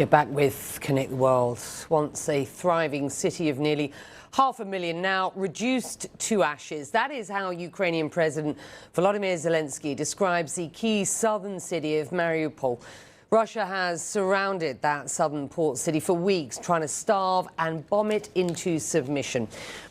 You're back with Connect the World. Once a thriving city of nearly 500,000, now reduced to ashes. That is how Ukrainian President Volodymyr Zelensky describes the key southern city of Mariupol. Russia has surrounded that southern port city for weeks, trying to starve and bomb it into submission.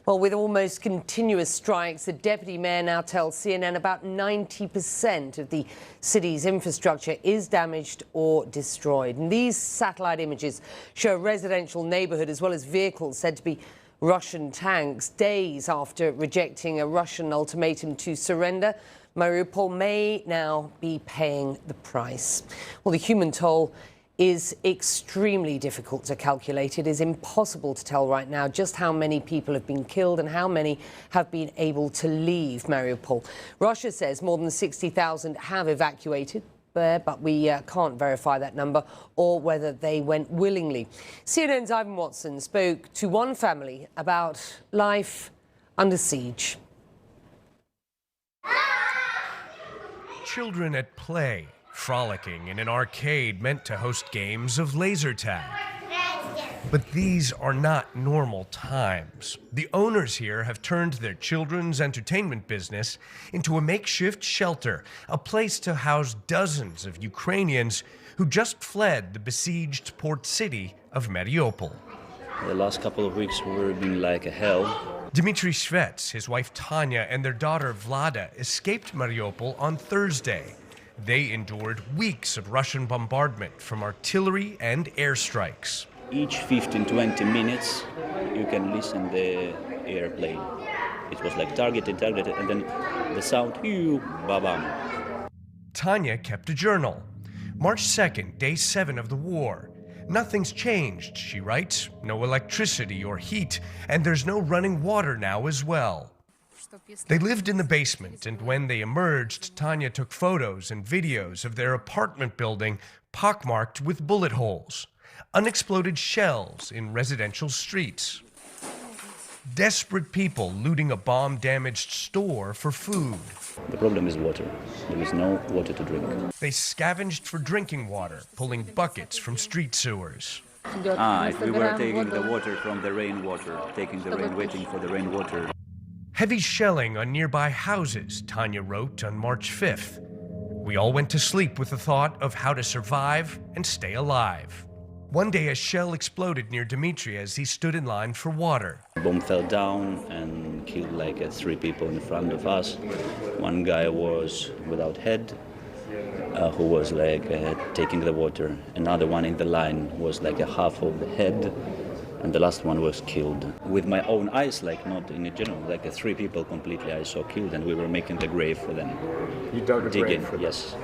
Well, with almost continuous strikes, the deputy mayor now tells CNN about 90% of the city's infrastructure is damaged or destroyed. And these satellite images show a residential neighborhood as well as vehicles said to be Russian tanks. Days after rejecting a Russian ultimatum to surrender, Mariupol may now be paying the price. Well, the human toll is extremely difficult to calculate. It is impossible to tell right now just how many people have been killed and how many have been able to leave Mariupol. Russia says more than 60,000 have evacuated there, but we can't verify that number or whether they went willingly. CNN's Ivan Watson spoke to one family about life under siege. Children at play, frolicking in an arcade meant to host games of laser tag. But these are not normal times. The owners here have turned their children's entertainment business into a makeshift shelter, a place to house dozens of Ukrainians who just fled the besieged port city of Mariupol. The last couple of weeks were been like a hell. Dmitry Shvets, his wife Tanya, and their daughter Vlada escaped Mariupol on Thursday. They endured weeks of Russian bombardment from artillery and airstrikes. Each 15-20 minutes, you can listen the airplane. It was like targeted, and then the sound, ba-bam. Tanya kept a journal. March 2nd, day 7 of the war. Nothing's changed, she writes. No electricity or heat, and there's no running water now as well. They lived in the basement, and when they emerged, Tanya took photos and videos of their apartment building pockmarked with bullet holes, unexploded shells in residential streets. Desperate people looting a bomb-damaged store for food. The problem is water. There is no water to drink. They scavenged for drinking water, pulling buckets from street sewers. We were taking the water from the rainwater, taking the rain, waiting for the rainwater. Heavy shelling on nearby houses, Tanya wrote on March 5th. We all went to sleep with the thought of how to survive and stay alive. One day, a shell exploded near Dmitry as he stood in line for water. The bomb fell down and killed like 3 people in front of us. One guy was without head, who was like taking the water. Another one in the line was like a half of the head, and the last one was killed. With my own eyes, like not in a general, like 3 people completely I saw killed, and we were making the grave for them. You dug a grave for them? Yes.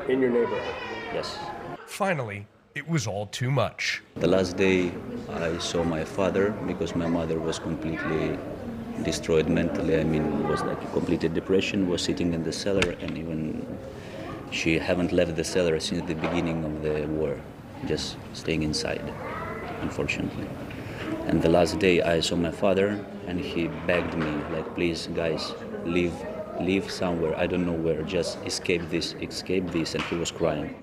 In your neighborhood? Yes. Finally, it was all too much. The last day I saw my father, because my mother was completely destroyed mentally. I mean, was like a complete depression, was sitting in the cellar, and even she haven't left the cellar since the beginning of the war, just staying inside, unfortunately. And the last day I saw my father, and he begged me, like, please guys, leave somewhere, I don't know where, just escape this, and he was crying.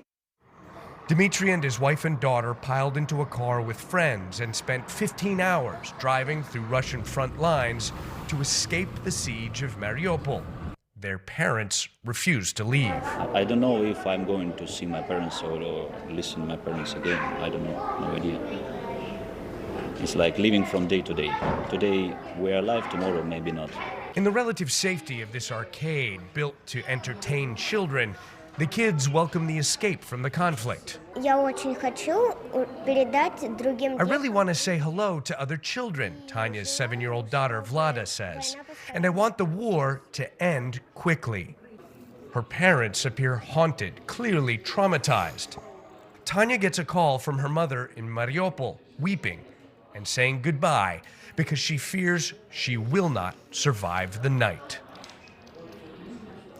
Dmitry and his wife and daughter piled into a car with friends and spent 15 hours driving through Russian front lines to escape the siege of Mariupol. Their parents refused to leave. I don't know if I'm going to see my parents or listen to my parents again. I don't know, no idea. It's like living from day to day. Today we're alive, tomorrow maybe not. In the relative safety of this arcade built to entertain children, the kids welcome the escape from the conflict. I really want to say hello to other children, Tanya's 7-year-old daughter Vlada says, and I want the war to end quickly. Her parents appear haunted, clearly traumatized. Tanya gets a call from her mother in Mariupol, weeping and saying goodbye because she fears she will not survive the night.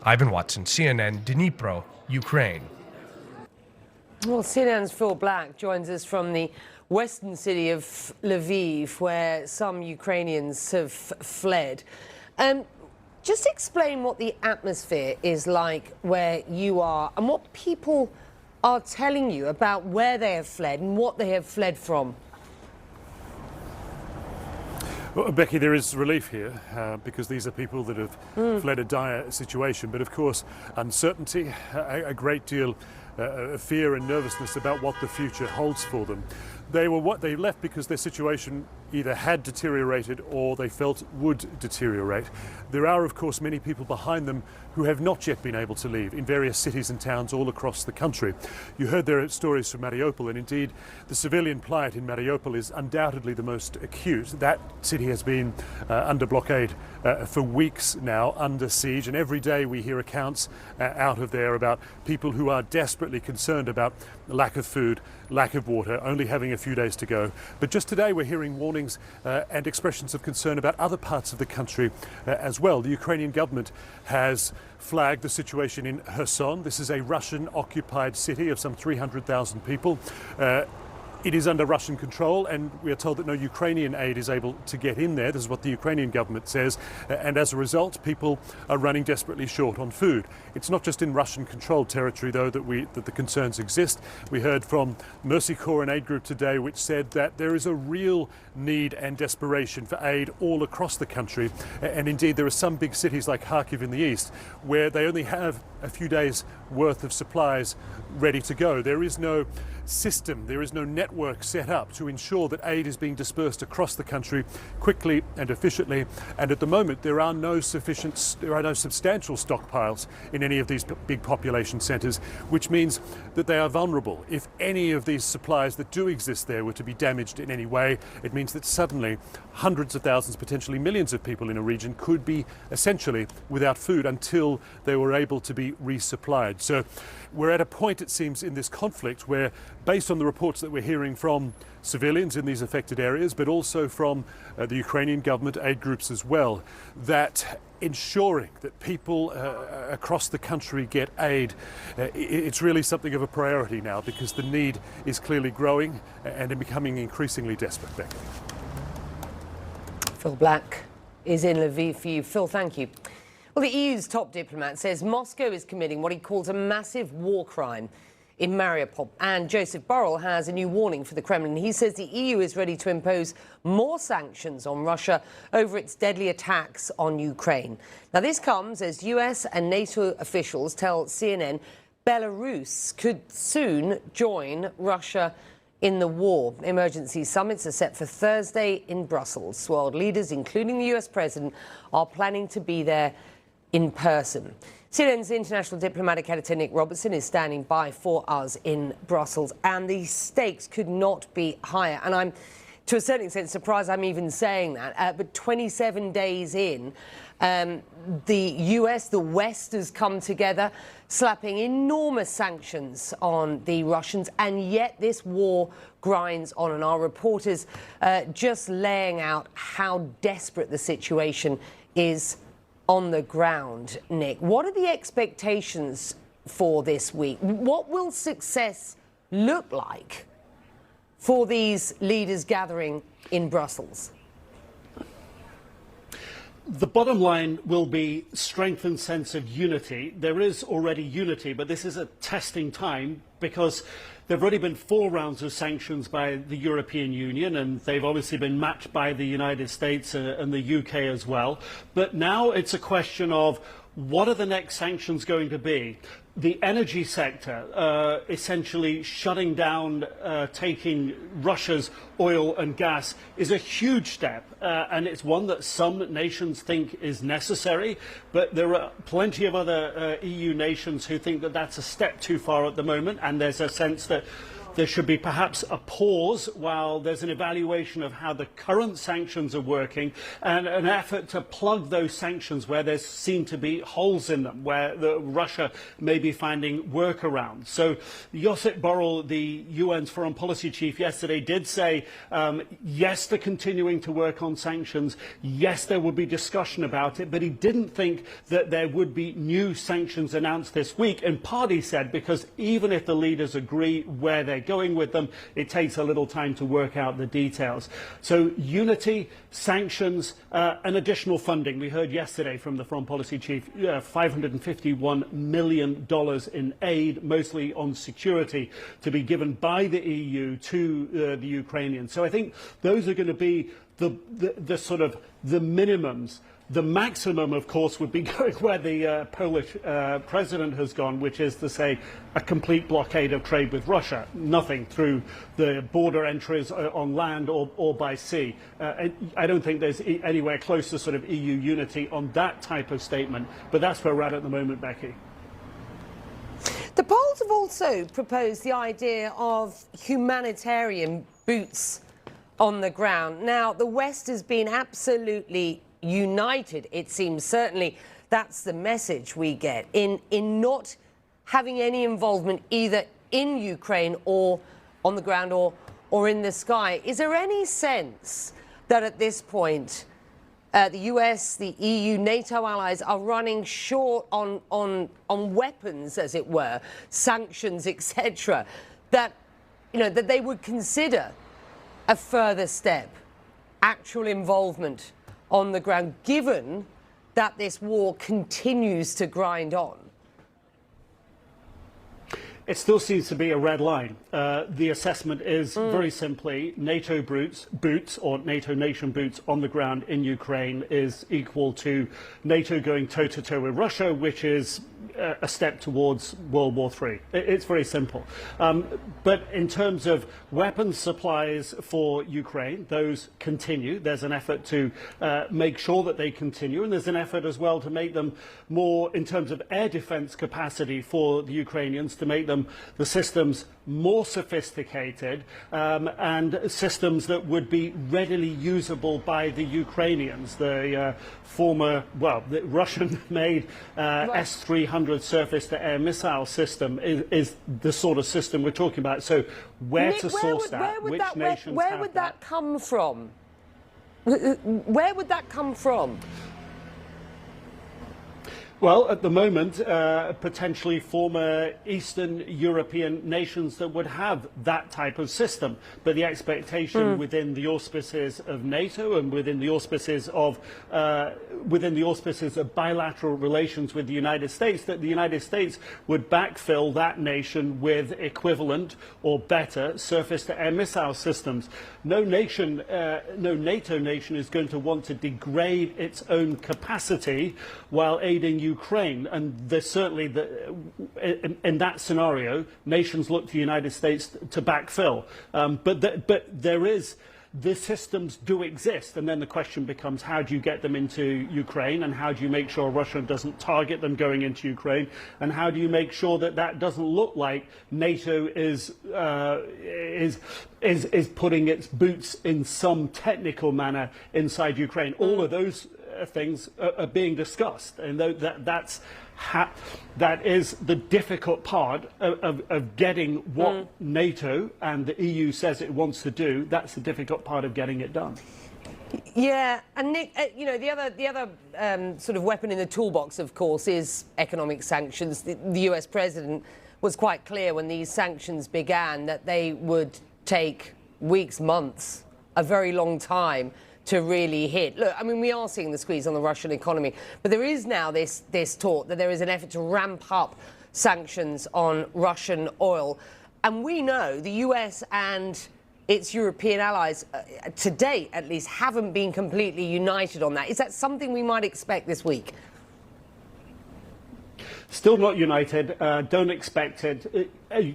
Ivan Watson, CNN, Dnipro, Ukraine. Well, CNN's Phil Black joins us from the western city of Lviv, where some Ukrainians have fled. Just explain what the atmosphere is like where you are and what people are telling you about where they have fled and what they have fled from? Well, Becky, there is relief here because these are people that have fled a dire situation. But of course, uncertainty, a great deal of fear and nervousness about what the future holds for them. They left because their situation either had deteriorated or they felt would deteriorate. There are, of course, many people behind them who have not yet been able to leave in various cities and towns all across the country. You heard their stories from Mariupol, and indeed the civilian plight in Mariupol is undoubtedly the most acute. That city has been under blockade for weeks now, under siege, and every day we hear accounts out of there about people who are desperately concerned about lack of food, lack of water, only having a few days to go. But just today we're hearing warnings and expressions of concern about other parts of the country as well. The Ukrainian government has flagged the situation in Kherson. This is a Russian-occupied city of some 300,000 people. It is under Russian control, and we are told that no Ukrainian aid is able to get in there. This is what the Ukrainian government says, and as a result, people are running desperately short on food. It's not just in Russian-controlled territory, though, that the concerns exist. We heard from Mercy Corps, an aid group today, which said that there is a real need and desperation for aid all across the country, and indeed there are some big cities like Kharkiv in the east where they only have a few days' worth of supplies ready to go. There is no system, there is no network set up to ensure that aid is being dispersed across the country quickly and efficiently, and at the moment there are no substantial stockpiles in any of these big population centres, which means that they are vulnerable. If any of these supplies that do exist there were to be damaged in any way, it means that suddenly hundreds of thousands, potentially millions of people in a region could be essentially without food until they were able to be resupplied. So we're at a point, it seems, in this conflict where, based on the reports that we're hearing from civilians in these affected areas, but also from the Ukrainian government, aid groups as well, that ensuring that people across the country get aid, it's really something of a priority now because the need is clearly growing and becoming increasingly desperate. Becky. Phil Black is in Lviv for you. Phil, thank you. Well, the EU's top diplomat says Moscow is committing what he calls a massive war crime in Mariupol. And Joseph Borrell has a new warning for the Kremlin. He says the EU is ready to impose more sanctions on Russia over its deadly attacks on Ukraine. Now, this comes as US and NATO officials tell CNN Belarus could soon join Russia in the war. Emergency summits are set for Thursday in Brussels. World leaders, including the US president, are planning to be there in person. CNN's international diplomatic editor Nick Robertson is standing by for us in Brussels, and the stakes could not be higher. And I'm, to a certain extent, surprised I'm even saying that. But 27 days in, the US, the West has come together, slapping enormous sanctions on the Russians, and yet this war grinds on. And our reporters just laying out how desperate the situation is on the ground. Nick, what are the expectations for this week? What will success look like for these leaders gathering in Brussels? The bottom line will be strengthened sense of unity. There is already unity, but this is a testing time because there have already been 4 rounds of sanctions by the European Union, and they've obviously been matched by the United States and the UK as well. But now it's a question of what are the next sanctions going to be? The energy sector essentially shutting down, taking Russia's oil and gas is a huge step, and it's one that some nations think is necessary, but there are plenty of other EU nations who think that that's a step too far at the moment, and there's a sense that there should be perhaps a pause while there's an evaluation of how the current sanctions are working and an effort to plug those sanctions where there seem to be holes in them, where Russia may be finding workarounds. So Josep Borrell, the UN's foreign policy chief, yesterday did say, yes, they're continuing to work on sanctions. Yes, there will be discussion about it, but he didn't think that there would be new sanctions announced this week. In part, he said, because even if the leaders agree where they're get going with them. It takes a little time to work out the details. So unity, sanctions, and additional funding. We heard yesterday from the Foreign Policy Chief, $551 million in aid, mostly on security, to be given by the EU to the Ukrainians. So I think those are going to be the sort of the minimums. The maximum, of course, would be going where the Polish president has gone, which is to say a complete blockade of trade with Russia. Nothing through the border entries on land or by sea. I don't think there's anywhere close to sort of EU unity on that type of statement, but that's where we're at the moment, Becky. The Poles have also proposed the idea of humanitarian boots on the ground. Now, the West has been absolutely united, it seems. Certainly that's the message we get in not having any involvement either in Ukraine or on the ground or in the sky. Is there any sense that at this point the US, the EU, NATO allies are running short on weapons, as it were, sanctions, etc., that that they would consider a further step, actual involvement on the ground, given that this war continues to grind on? It still seems to be a red line. The assessment is very simply NATO boots or NATO nation boots on the ground in Ukraine is equal to NATO going toe-to-toe with Russia, which is a step towards World War III. It's very simple. But in terms of weapons supplies for Ukraine, those continue. There's an effort to make sure that they continue, and there's an effort as well to make them more, in terms of air defense capacity for the Ukrainians, to make them the systems more sophisticated and systems that would be readily usable by the Ukrainians. The the Russian-made S-300 surface-to-air missile system is the sort of system we're talking about. So where Nick, to source that? Which nations where have would that come from? Where would that come from? Well, at the moment, potentially former Eastern European nations that would have that type of system. But the expectation within the auspices of NATO and within the auspices of bilateral relations with the United States, that the United States would backfill that nation with equivalent or better surface-to-air missile systems. No NATO nation is going to want to degrade its own capacity while aiding Ukraine, and there's certainly in that scenario, nations look to the United States to backfill. But there is. The systems do exist, and then the question becomes, how do you get them into Ukraine, and how do you make sure Russia doesn't target them going into Ukraine, and how do you make sure that that doesn't look like NATO is putting its boots in some technical manner inside Ukraine? All of those things are being discussed, and that is the difficult part of getting what NATO and the EU says it wants to do. That's the difficult part of getting it done. Yeah, and Nick, the other sort of weapon in the toolbox, of course, is economic sanctions. The US president was quite clear when these sanctions began that they would take weeks, months, a very long time to really hit. Look, I mean, we are seeing the squeeze on the Russian economy, but there is now this talk that there is an effort to ramp up sanctions on Russian oil. And we know the US and its European allies, to date at least, haven't been completely united on that. Is that something we might expect this week? Still not united, don't expect it.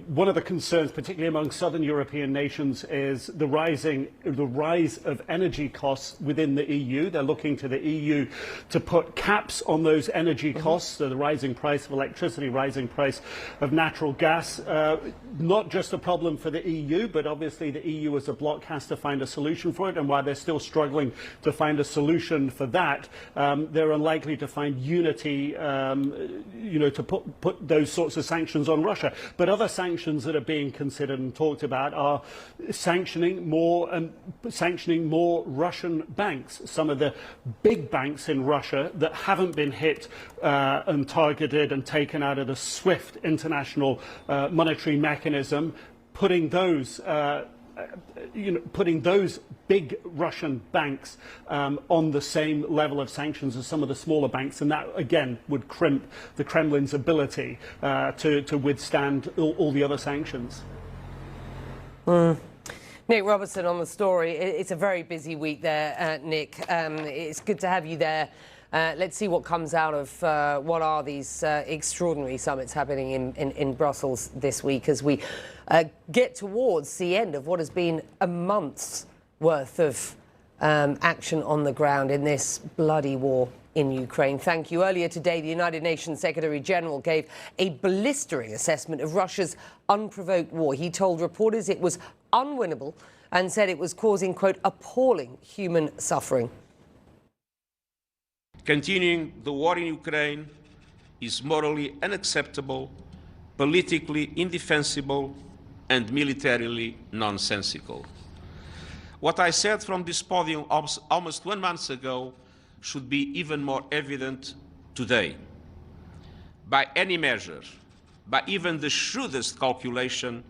One of the concerns, particularly among southern European nations, is the rise of energy costs within the EU. They're looking to the EU to put caps on those energy costs, so the rising price of electricity, rising price of natural gas. Not just a problem for the EU, but obviously the EU as a bloc has to find a solution for it, and while they're still struggling to find a solution for that, they're unlikely to find unity to put those sorts of sanctions on Russia. But other sanctions that are being considered and talked about are sanctioning more Russian banks. Some of the big banks in Russia that haven't been hit and targeted and taken out of the SWIFT international monetary mechanism, putting those putting those big Russian banks on the same level of sanctions as some of the smaller banks, and that again would crimp the Kremlin's ability to withstand all the other sanctions. Nick Robertson on the story. It's a very busy week there, Nick. It's good to have you there. Let's see what comes out of what are these extraordinary summits happening in Brussels this week as we get towards the end of what has been a month's worth of action on the ground in this bloody war in Ukraine. Thank you. Earlier today, the United Nations Secretary General gave a blistering assessment of Russia's unprovoked war. He told reporters it was unwinnable and said it was causing, quote, appalling human suffering. Continuing the war in Ukraine is morally unacceptable, politically indefensible, and militarily nonsensical. What I said from this podium almost 1 month ago should be even more evident today. By any measure, by even the shrewdest calculation,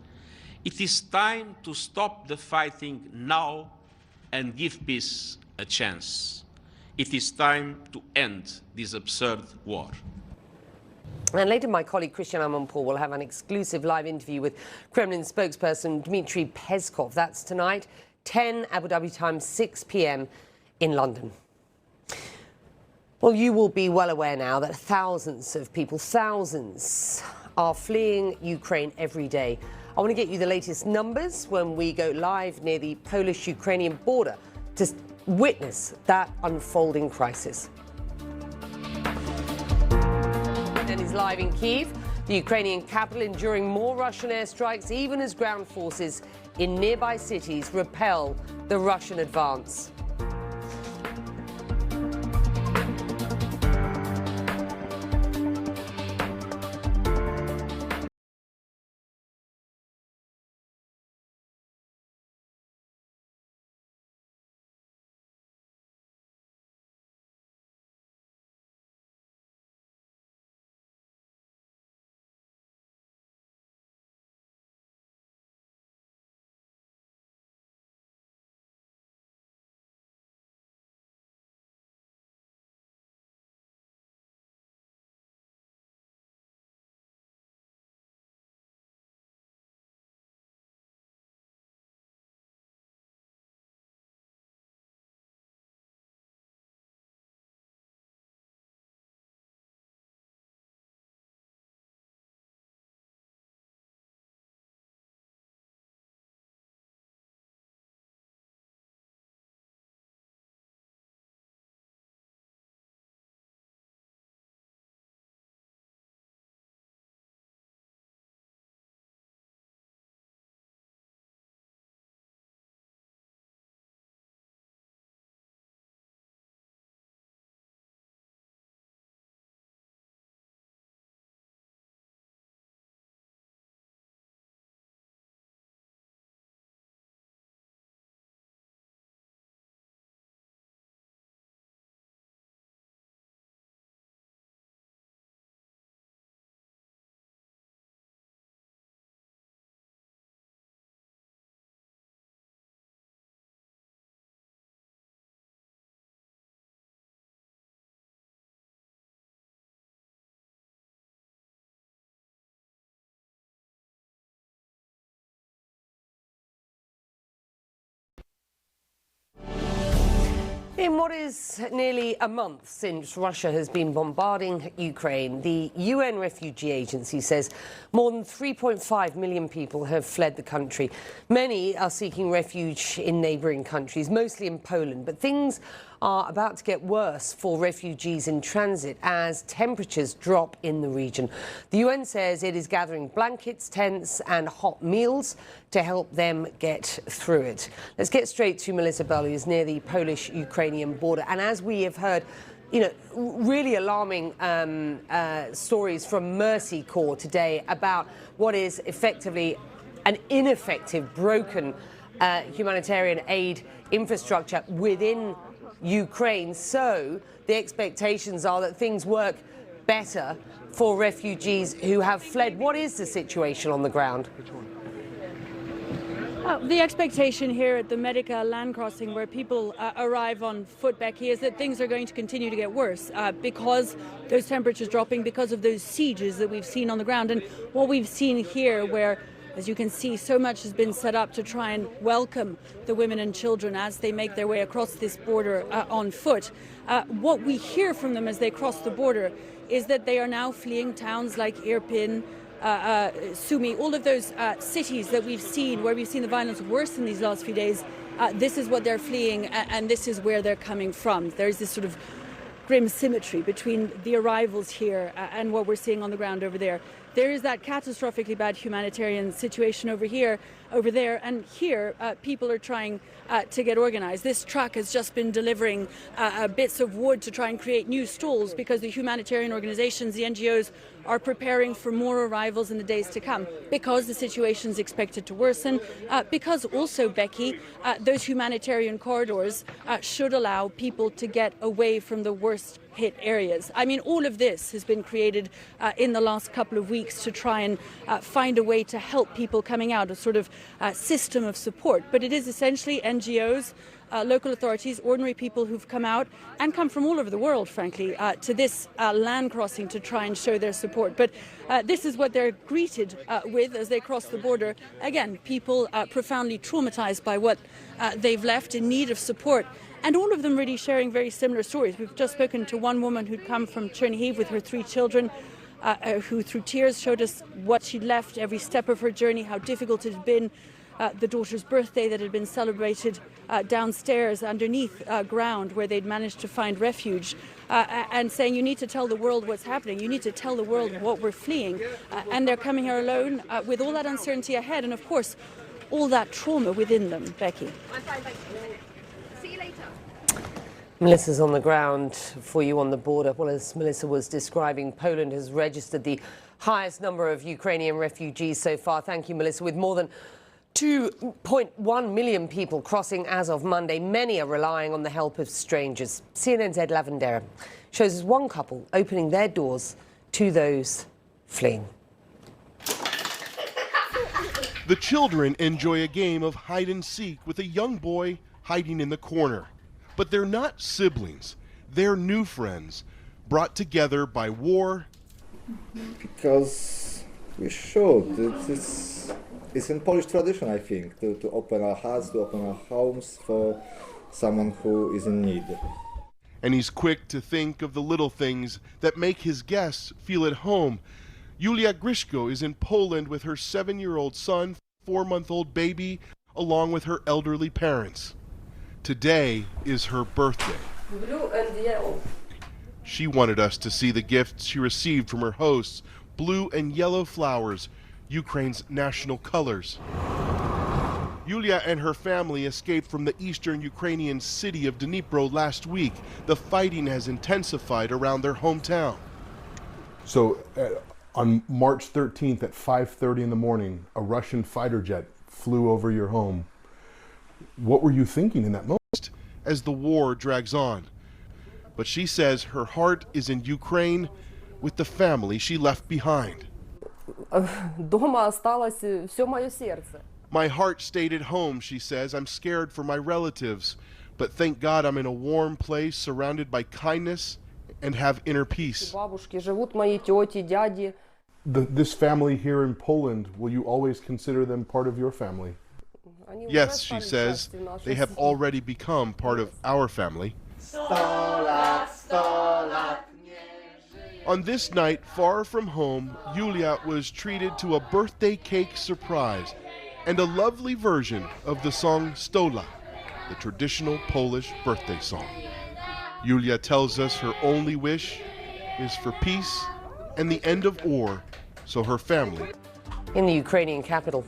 it is time to stop the fighting now and give peace a chance. It is time to end this absurd war. And later, my colleague Christian Amanpour will have an exclusive live interview with Kremlin spokesperson Dmitry Peskov. That's tonight, 10 Abu Dhabi time, 6 p.m. in London. Well, you will be well aware now that thousands of people, thousands, are fleeing Ukraine every day. I want to get you the latest numbers when we go live near the Polish-Ukrainian border to witness that unfolding crisis. And is live in Kiev, the Ukrainian capital, enduring more Russian airstrikes, even as ground forces in nearby cities repel the Russian advance. In what is nearly a month since Russia has been bombarding Ukraine, the UN Refugee Agency says more than 3.5 million people have fled the country. Many are seeking refuge in neighbouring countries, mostly in Poland. But things are about to get worse for refugees in transit as temperatures drop in the region. The UN says it is gathering blankets, tents and hot meals to help them get through it. Let's get straight to Melissa Bell, who's near the Polish-Ukrainian border. And as we have heard, really alarming stories from Mercy Corps today about what is effectively an ineffective, broken humanitarian aid infrastructure within Ukraine. So the expectations are that things work better for refugees who have fled. What is the situation on the ground? The expectation here at the Medica land crossing, where people arrive on foot, Becky, is that things are going to continue to get worse because those temperatures dropping, because of those sieges that we've seen on the ground. And what we've seen here, where, as you can see, so much has been set up to try and welcome the women and children as they make their way across this border on foot. What we hear from them as they cross the border is that they are now fleeing towns like Irpin, Sumy, all of those cities that we've seen, where we've seen the violence worse in these last few days. This is what they're fleeing, and this is where they're coming from. There's this sort of grim symmetry between the arrivals here and what we're seeing on the ground over there. There is that catastrophically bad humanitarian situation over there, and here people are trying to get organized. This truck has just been delivering bits of wood to try and create new stalls because the humanitarian organizations, the NGOs, are preparing for more arrivals in the days to come because the situation is expected to worsen, because also, Becky, those humanitarian corridors should allow people to get away from the worst hit areas. I mean, all of this has been created in the last couple of weeks to try and find a way to help people coming out, a sort of system of support. But it is essentially NGOs, local authorities, ordinary people who've come out and come from all over the world, frankly, to this land crossing to try and show their support. But this is what they're greeted with as they cross the border. Again, people profoundly traumatized by what they've left, in need of support. And all of them really sharing very similar stories. We've just spoken to one woman who'd come from Chernihiv with her 3 children, who through tears showed us what she'd left, every step of her journey, how difficult it had been, the daughter's birthday that had been celebrated downstairs underneath ground where they'd managed to find refuge, and saying, you need to tell the world what's happening, you need to tell the world what we're fleeing. And they're coming here alone with all that uncertainty ahead and, of course, all that trauma within them, Becky. Melissa's on the ground for you on the border. Well, as Melissa was describing, Poland has registered the highest number of Ukrainian refugees so far. Thank you, Melissa. With more than 2.1 million people crossing as of Monday, many are relying on the help of strangers. CNN's Ed Lavandera shows us one couple opening their doors to those fleeing. The children enjoy a game of hide and seek with a young boy hiding in the corner. But they're not siblings. They're new friends, brought together by war. Because we should. It's in Polish tradition, I think, to open our hearts, to open our homes for someone who is in need. And he's quick to think of the little things that make his guests feel at home. Julia Grishko is in Poland with her 7-year-old son, 4-month-old baby, along with her elderly parents. Today is her birthday. Blue and yellow. She wanted us to see the gifts she received from her hosts, blue and yellow flowers, Ukraine's national colors. Yulia and her family escaped from the eastern Ukrainian city of Dnipro last week. The fighting has intensified around their hometown. So on March 13th at 5:30 in the morning, a Russian fighter jet flew over your home. What were you thinking in that moment? As the war drags on. But she says her heart is in Ukraine with the family she left behind. Дома осталось все мое сердце. My heart stayed at home, she says. I'm scared for my relatives, but thank God I'm in a warm place surrounded by kindness and have inner peace. Бабушки живут, мои тети, дяди. This family here in Poland, will you always consider them part of your family? Yes, she says, they have already become part of our family. On this night, far from home, Yulia was treated to a birthday cake surprise and a lovely version of the song Stola, the traditional Polish birthday song. Yulia tells us her only wish is for peace and the end of war, so her family. In the Ukrainian capital,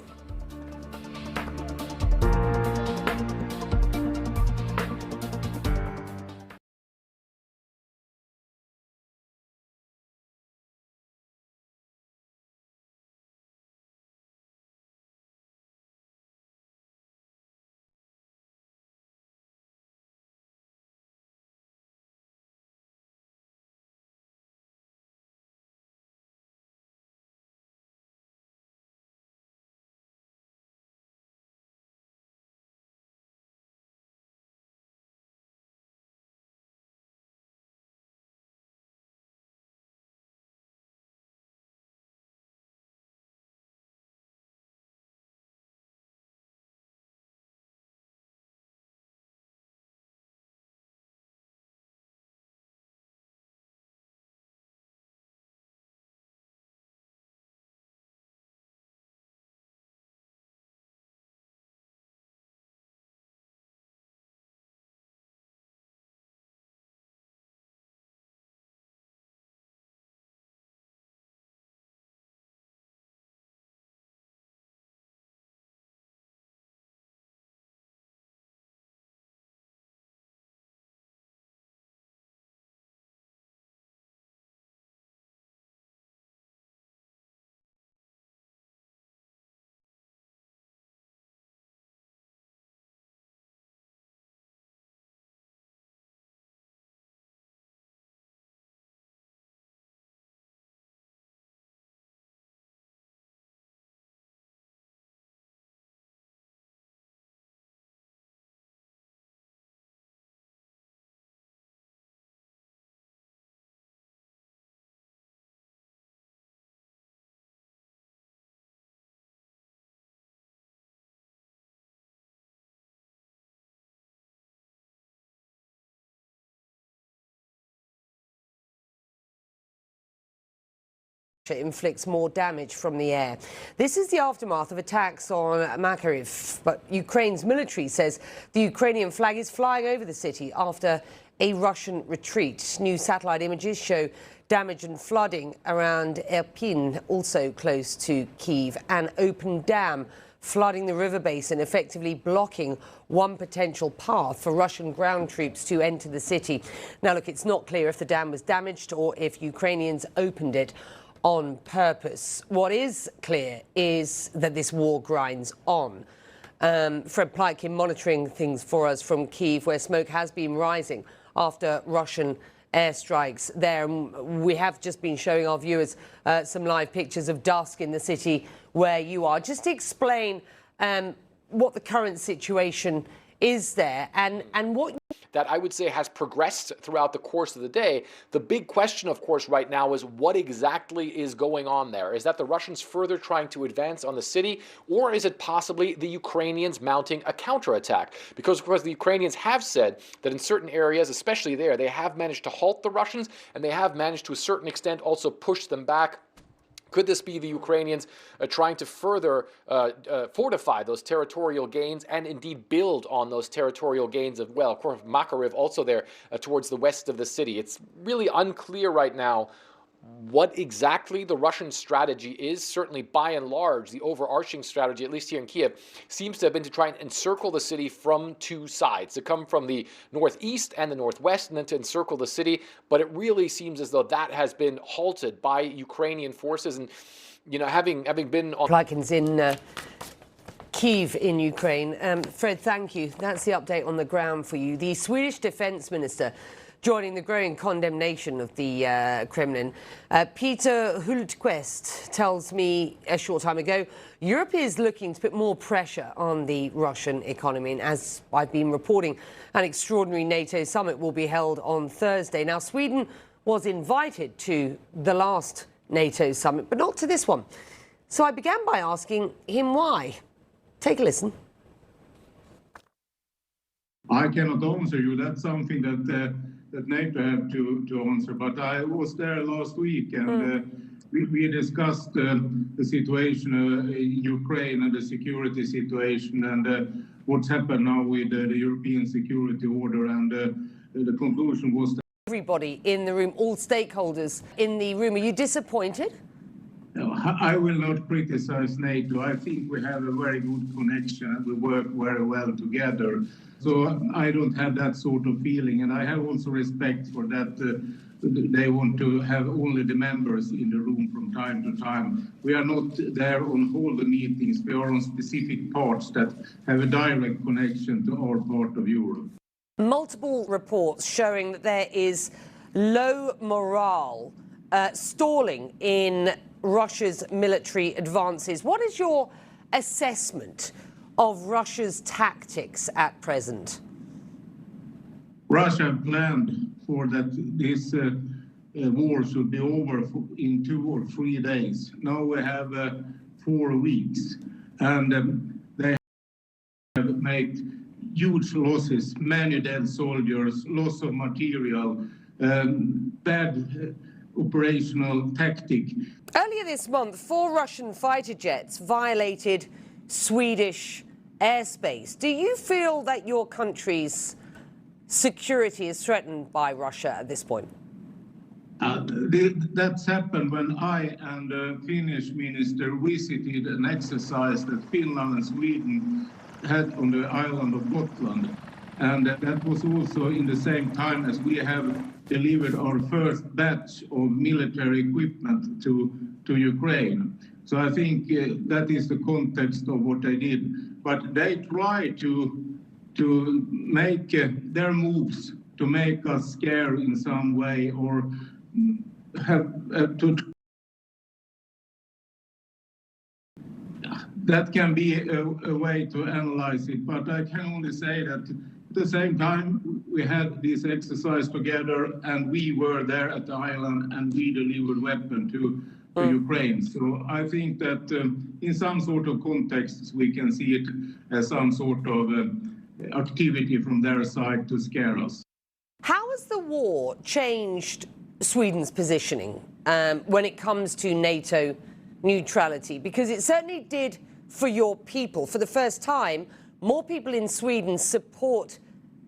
inflicts more damage from the air. This is the aftermath of attacks on Makariv, but Ukraine's military says the Ukrainian flag is flying over the city after a Russian retreat. New satellite images show damage and flooding around Irpin, also close to Kyiv. An open dam flooding the river basin, effectively blocking one potential path for Russian ground troops to enter the city. Now, look, it's not clear if the dam was damaged or if Ukrainians opened it on purpose. What is clear is that this war grinds on. Fred Plykin monitoring things for us from Kyiv, where smoke has been rising after Russian airstrikes there. We have just been showing our viewers some live pictures of dusk in the city where you are. Just explain what the current situation is there and what that I would say has progressed throughout the course of the day. The big question, of course, right now is what exactly is going on there? Is that the Russians further trying to advance on the city, or is it possibly the Ukrainians mounting a counterattack? Because, of course, the Ukrainians have said that in certain areas, especially there, they have managed to halt the Russians, and they have managed to a certain extent also push them back. Could this be the Ukrainians trying to further fortify those territorial gains and indeed build on those territorial gains as well? Of course, Makariv also there towards the west of the city. It's really unclear right now what exactly the Russian strategy is. Certainly, by and large, the overarching strategy, at least here in Kiev, seems to have been to try and encircle the city from two sides, to come from the northeast and the northwest, and then to encircle the city. But it really seems as though that has been halted by Ukrainian forces. And, you know, having been on... Plykin's in Kyiv in Ukraine. Fred, thank you. That's the update on the ground for you. The Swedish Defence Minister joining the growing condemnation of the Kremlin. Peter Hultqvist tells me a short time ago, Europe is looking to put more pressure on the Russian economy. And as I've been reporting, an extraordinary NATO summit will be held on Thursday. Now, Sweden was invited to the last NATO summit, but not to this one. So I began by asking him why. Take a listen. I cannot answer you. That's something that NATO have to answer. But I was there last week, and we discussed the situation in Ukraine and the security situation and what's happened now with the European security order. And the conclusion was that everybody in the room, all stakeholders in the room, are you disappointed? No, I will not criticize NATO. I think we have a very good connection and we work very well together. So I don't have that sort of feeling, and I have also respect for that. They want to have only the members in the room from time to time. We are not there on all the meetings. We are on specific parts that have a direct connection to our part of Europe. Multiple reports showing that there is low morale, stalling in Russia's military advances. What is your assessment of Russia's tactics at present? Russia planned for that this war should be over in 2 or 3 days. Now we have 4 weeks, and they have made huge losses, many dead soldiers, loss of material, bad operational tactic. Earlier this month, 4 Russian fighter jets violated Swedish airspace. Do you feel that your country's security is threatened by Russia at this point? That's happened when I and the Finnish minister visited an exercise that Finland and Sweden had on the island of Gotland. And that was also in the same time as we have delivered our first batch of military equipment to Ukraine. So I think that is the context of what they did. But they try to make their moves to make us scared in some way, or have to. That can be a way to analyze it, but I can only say that at the same time we had this exercise together and we were there at the island and we delivered weapons to Ukraine. So I think that in some sort of context we can see it as some sort of activity from their side to scare us. How has the war changed Sweden's positioning? when it comes to NATO neutrality? Because it certainly did for your people. For the first time, more people in Sweden support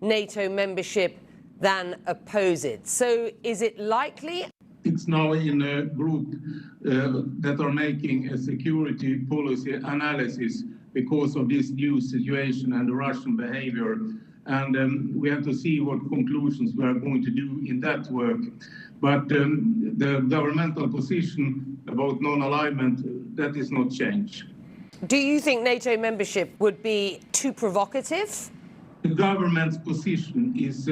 NATO membership than oppose it. So is it likely? It's now in a group that are making a security policy analysis because of this new situation and the Russian behavior. And we have to see what conclusions we are going to do in that work. But the governmental position about non-alignment, that is not changed. Do you think NATO membership would be too provocative? The government's position is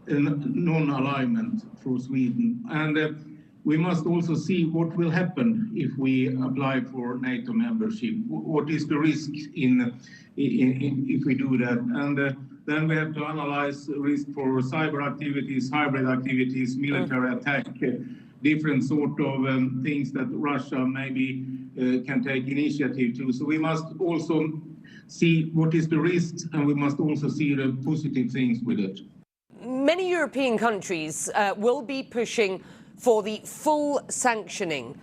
non-alignment for Sweden. And we must also see what will happen if we apply for NATO membership. What is the risk if we do that? And then we have to analyze risk for cyber activities, hybrid activities, military attack, different sort of things that Russia maybe can take initiative to. So we must also see what is the risks, and we must also see the positive things with it. Many European countries will be pushing for the full sanctioning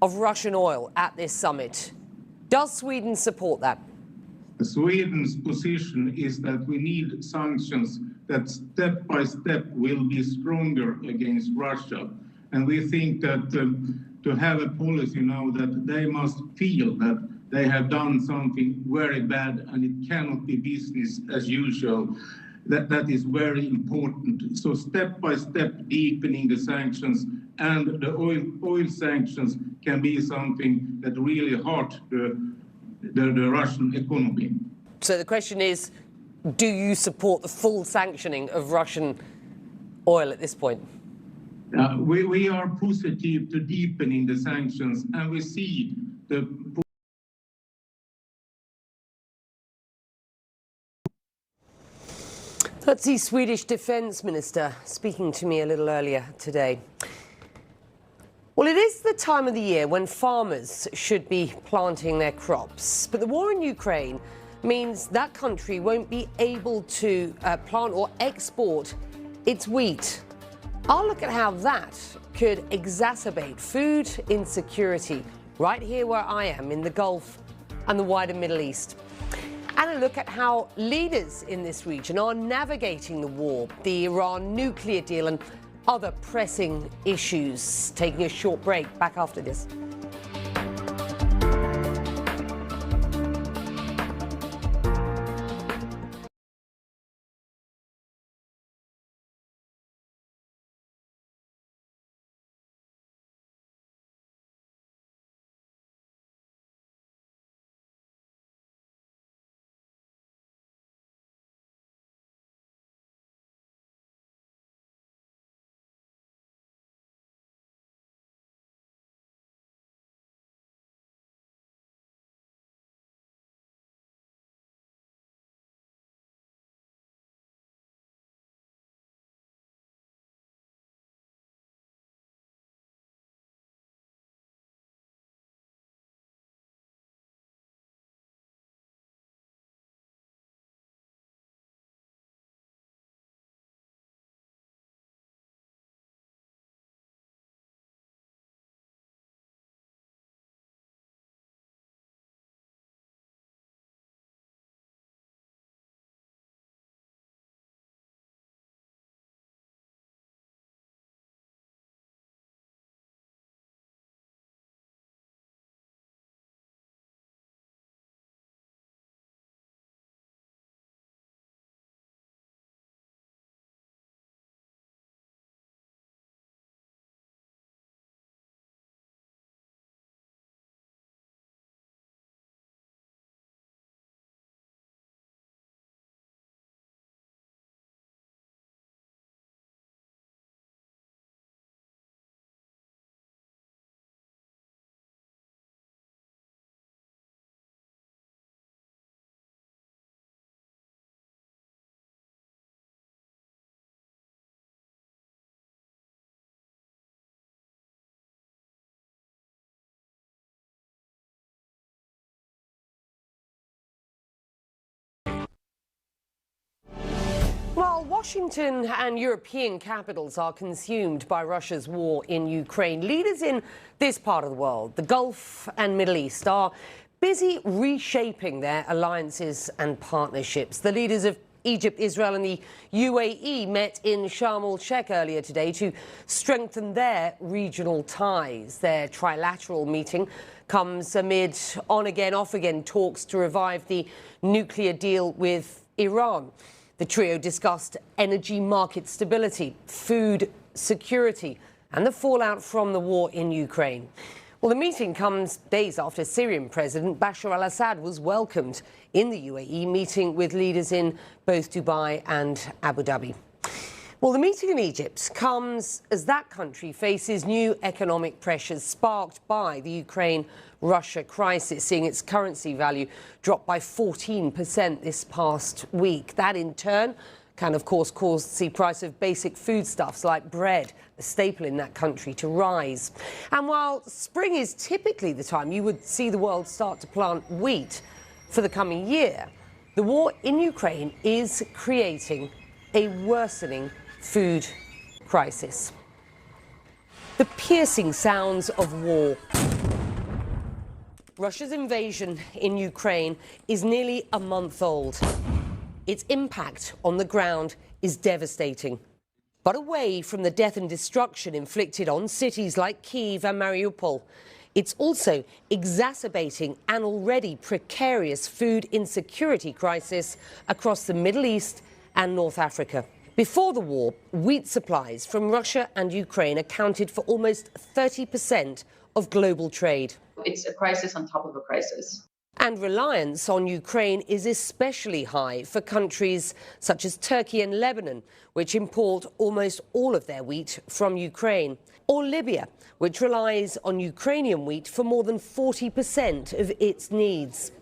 of Russian oil at this summit. Does Sweden support that? Sweden's position is that we need sanctions that step by step will be stronger against Russia. And we think that to have a policy now that they must feel that they have done something very bad and it cannot be business as usual, that is very important. So step by step deepening the sanctions, and the oil sanctions can be something that really hurt the Russian economy. So the question is, do you support the full sanctioning of Russian oil at this point? We are positive to deepening the sanctions, and we see the That's the Swedish Defence Minister speaking to me a little earlier today. Well, it is the time of the year when farmers should be planting their crops, but the war in Ukraine means that country won't be able to plant or export its wheat. I'll look at how that could exacerbate food insecurity right here where I am in the Gulf and the wider Middle East. And a look at how leaders in this region are navigating the war, the Iran nuclear deal and other pressing issues. Taking a short break, back after this. Washington and European capitals are consumed by Russia's war in Ukraine. Leaders in this part of the world, the Gulf and Middle East, are busy reshaping their alliances and partnerships. The leaders of Egypt, Israel and the UAE met in Sharm el-Sheikh earlier today to strengthen their regional ties. Their trilateral meeting comes amid on-again, off-again talks to revive the nuclear deal with Iran. The trio discussed energy market stability, food security and the fallout from the war in Ukraine. Well, the meeting comes days after Syrian President Bashar al-Assad was welcomed in the UAE, meeting with leaders in both Dubai and Abu Dhabi. Well, the meeting in Egypt comes as that country faces new economic pressures sparked by the Ukraine-Russia crisis, seeing its currency value drop by 14% this past week. That, in turn, can, of course, cause the price of basic foodstuffs like bread, a staple in that country, to rise. And while spring is typically the time you would see the world start to plant wheat for the coming year, the war in Ukraine is creating a worsening food crisis. The piercing sounds of war. Russia's invasion in Ukraine is nearly a month old. Its impact on the ground is devastating. But away from the death and destruction inflicted on cities like Kiev and Mariupol, it's also exacerbating an already precarious food insecurity crisis across the Middle East and North Africa. Before the war, wheat supplies from Russia and Ukraine accounted for almost 30% of global trade. It's a crisis on top of a crisis. And reliance on Ukraine is especially high for countries such as Turkey and Lebanon, which import almost all of their wheat from Ukraine, or Libya, which relies on Ukrainian wheat for more than 40% of its needs,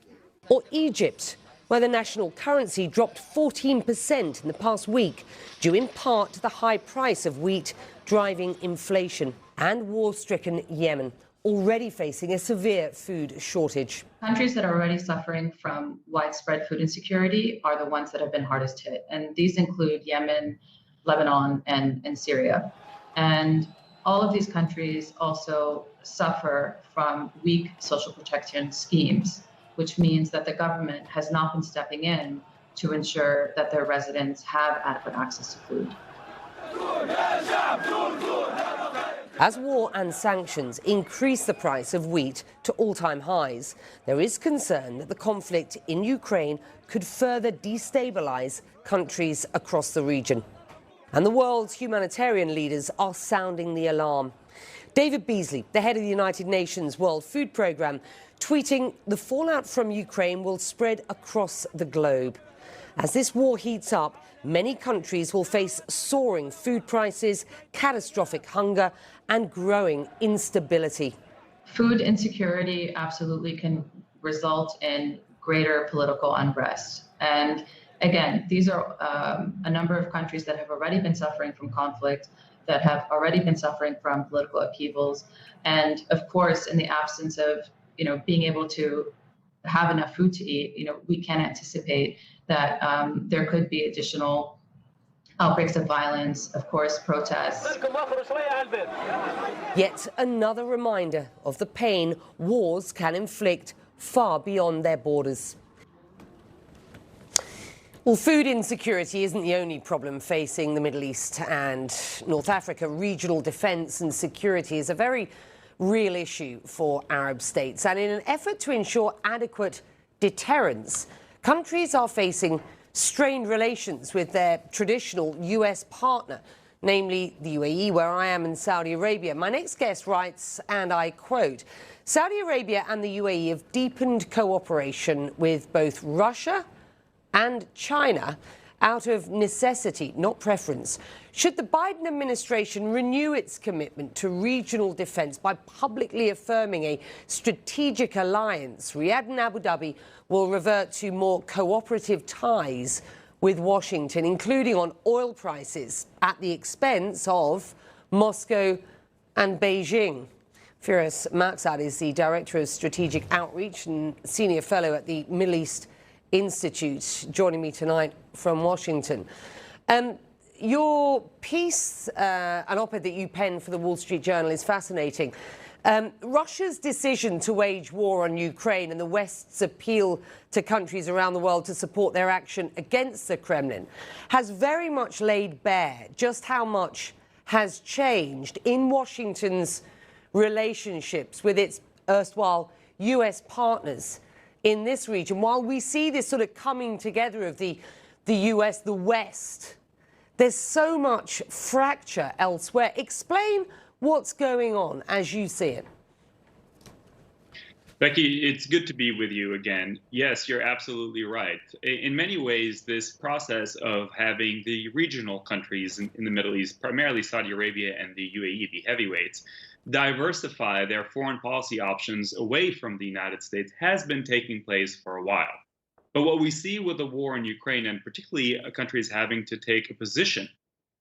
or Egypt, where the national currency dropped 14% in the past week, due in part to the high price of wheat driving inflation, and war-stricken Yemen, already facing a severe food shortage. Countries that are already suffering from widespread food insecurity are the ones that have been hardest hit. And these include Yemen, Lebanon, and Syria. And all of these countries also suffer from weak social protection schemes, which means that the government has not been stepping in to ensure that their residents have adequate access to food. As war and sanctions increase the price of wheat to all-time highs, there is concern that the conflict in Ukraine could further destabilize countries across the region. And the world's humanitarian leaders are sounding the alarm. David Beasley, the head of the United Nations World Food Programme, tweeting the fallout from Ukraine will spread across the globe. As this war heats up, many countries will face soaring food prices, catastrophic hunger, and growing instability. Food insecurity absolutely can result in greater political unrest. And again, these are a number of countries that have already been suffering from conflict, that have already been suffering from political upheavals. And of course, in the absence of, being able to have enough food to eat, we can anticipate that there could be additional outbreaks of violence, of course, protests. Yet another reminder of the pain wars can inflict far beyond their borders. Well, food insecurity isn't the only problem facing the Middle East and North Africa. Regional defence and security is a very real issue for Arab states. And in an effort to ensure adequate deterrence, countries are facing strained relations with their traditional US partner, namely the UAE, where I am, in Saudi Arabia. My next guest writes, and I quote, Saudi Arabia and the UAE have deepened cooperation with both Russia and China out of necessity, not preference. Should the Biden administration renew its commitment to regional defense by publicly affirming a strategic alliance, Riyadh and Abu Dhabi will revert to more cooperative ties with Washington, including on oil prices, at the expense of Moscow and Beijing. Firas Maqsad is the Director of Strategic Outreach and Senior Fellow at the Middle East Institute, joining me tonight from Washington. your piece, an op-ed that you penned for the Wall Street Journal, is fascinating. Russia's decision to wage war on Ukraine and the West's appeal to countries around the world to support their action against the Kremlin has very much laid bare just how much has changed in Washington's relationships with its erstwhile US partners in this region. While we see this sort of coming together of the US, the West, there's so much fracture elsewhere. Explain what's going on as you see it. Becky, it's good to be with you again. Yes, you're absolutely right. In many ways, this process of having the regional countries in the Middle East, primarily Saudi Arabia and the UAE, the heavyweights, diversify their foreign policy options away from the United States has been taking place for a while. But what we see with the war in Ukraine, and particularly countries having to take a position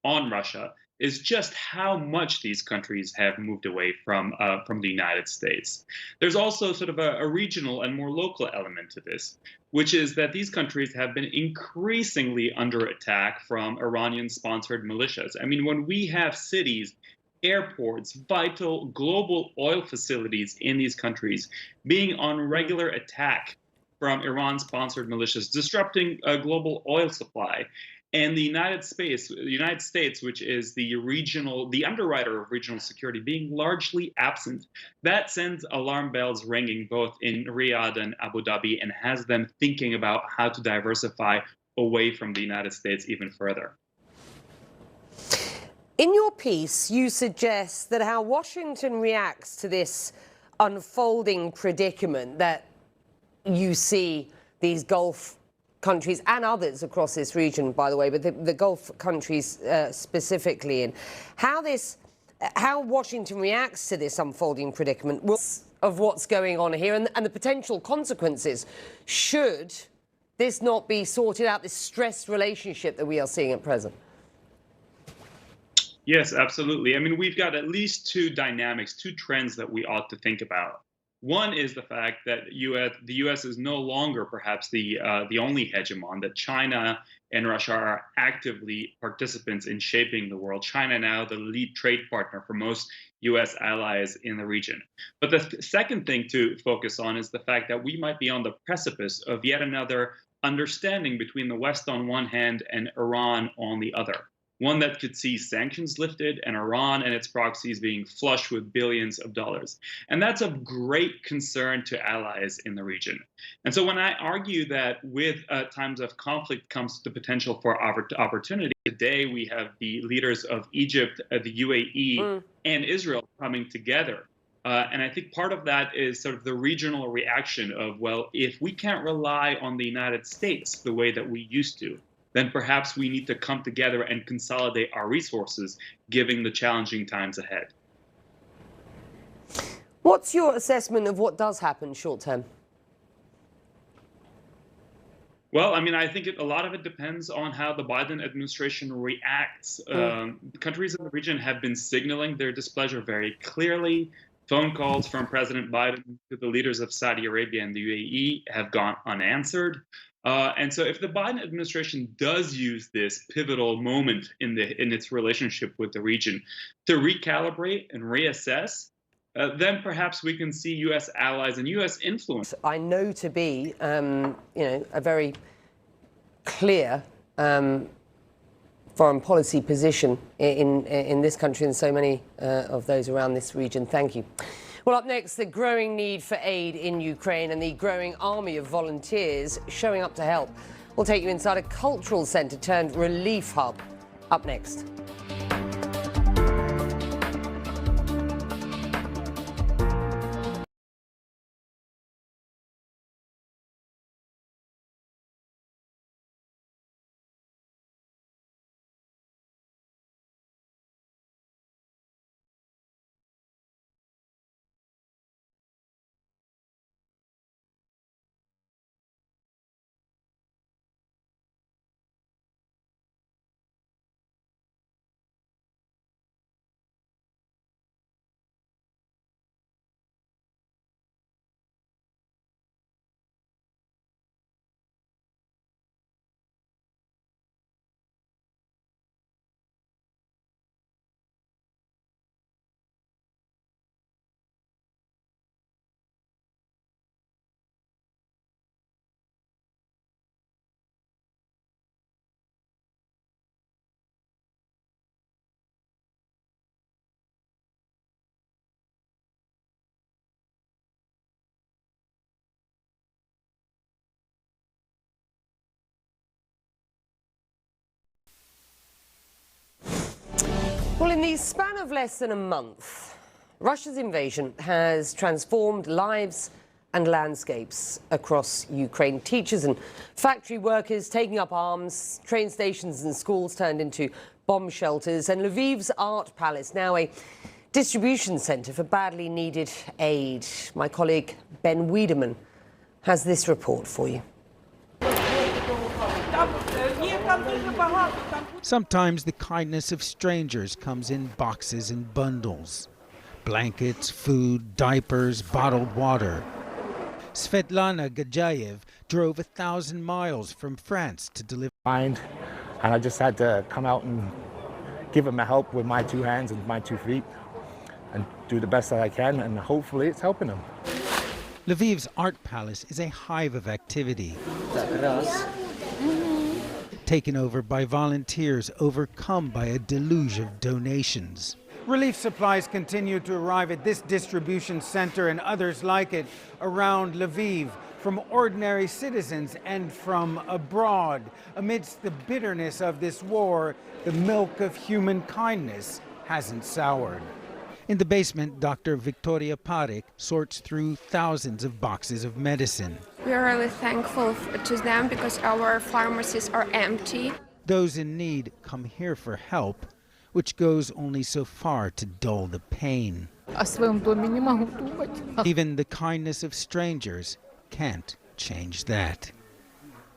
on Russia, is just how much these countries have moved away from the United States. There's also sort of a regional and more local element to this, which is that these countries have been increasingly under attack from Iranian-sponsored militias. I mean, when we have cities, airports, vital global oil facilities in these countries being on regular attack from Iran-sponsored militias, disrupting a global oil supply, and the United States, which is the underwriter of regional security, being largely absent, that sends alarm bells ringing both in Riyadh and Abu Dhabi and has them thinking about how to diversify away from the United States even further. In your piece, you suggest that how Washington reacts to this unfolding predicament that you see these Gulf countries and others across this region, by the way, but the Gulf countries specifically, in how Washington reacts to this unfolding predicament of what's going on here and the potential consequences should this not be sorted out, this stressed relationship that we are seeing at present. Yes, absolutely. I mean, we've got at least two dynamics, two trends that we ought to think about. One is the fact that the U.S. is no longer perhaps the only hegemon, that China and Russia are actively participants in shaping the world. China now the lead trade partner for most U.S. allies in the region. But the second thing to focus on is the fact that we might be on the precipice of yet another understanding between the West on one hand and Iran on the other. One that could see sanctions lifted and Iran and its proxies being flush with billions of dollars. And that's of great concern to allies in the region. And so when I argue that with times of conflict comes the potential for opportunity, today we have the leaders of Egypt, the UAE, and Israel coming together. And I think part of that is sort of the regional reaction of, well, if we can't rely on the United States the way that we used to, then perhaps we need to come together and consolidate our resources, given the challenging times ahead. What's your assessment of what does happen short term? Well, I mean, I think a lot of it depends on how the Biden administration reacts. Countries in the region have been signaling their displeasure very clearly. Phone calls from President Biden to the leaders of Saudi Arabia and the UAE have gone unanswered. And so if the Biden administration does use this pivotal moment in its relationship with the region to recalibrate and reassess, then perhaps we can see U.S. allies and U.S. influence. I know to be, a very clear foreign policy position in this country and so many of those around this region. Thank you. Well, up next, the growing need for aid in Ukraine and the growing army of volunteers showing up to help. We'll take you inside a cultural centre turned relief hub. Up next. In the span of less than a month, Russia's invasion has transformed lives and landscapes across Ukraine. Teachers and factory workers taking up arms, train stations and schools turned into bomb shelters, and Lviv's art palace now a distribution centre for badly needed aid. My colleague Ben Wiedemann has this report for you. Sometimes the kindness of strangers comes in boxes and bundles. Blankets, food, diapers, bottled water. Svetlana Gajayev drove 1,000 miles from France to deliver. And I just had to come out and give him a help with my 2 hands and my 2 feet and do the best that I can, and hopefully it's helping him. Lviv's art palace is a hive of activity. Taken over by volunteers overcome by a deluge of donations. Relief supplies continue to arrive at this distribution center and others like it around Lviv, from ordinary citizens and from abroad. Amidst the bitterness of this war, the milk of human kindness hasn't soured. In the basement, Dr. Victoria Parik sorts through thousands of boxes of medicine. We are really thankful to them because our pharmacies are empty. Those in need come here for help, which goes only so far to dull the pain. Even the kindness of strangers can't change that.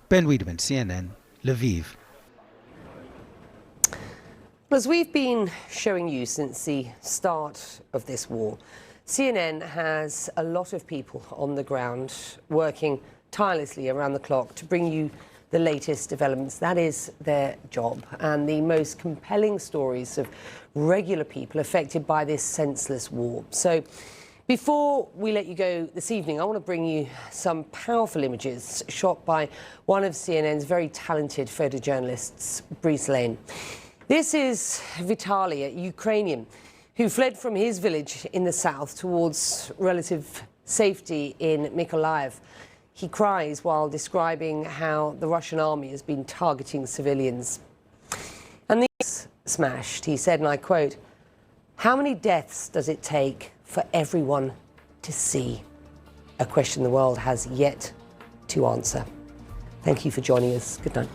Ben Wiedemann, CNN, Lviv. As we've been showing you since the start of this war, CNN has a lot of people on the ground working tirelessly around the clock to bring you the latest developments. That is their job, and the most compelling stories of regular people affected by this senseless war. So before we let you go this evening, I want to bring you some powerful images shot by one of CNN's very talented photojournalists, Brice Lane. This is Vitaly, a Ukrainian who fled from his village in the south towards relative safety in Mykolaiv. He cries while describing how the Russian army has been targeting civilians. And this smashed, he said, and I quote, "How many deaths does it take for everyone to see?" A question the world has yet to answer. Thank you for joining us. Good night.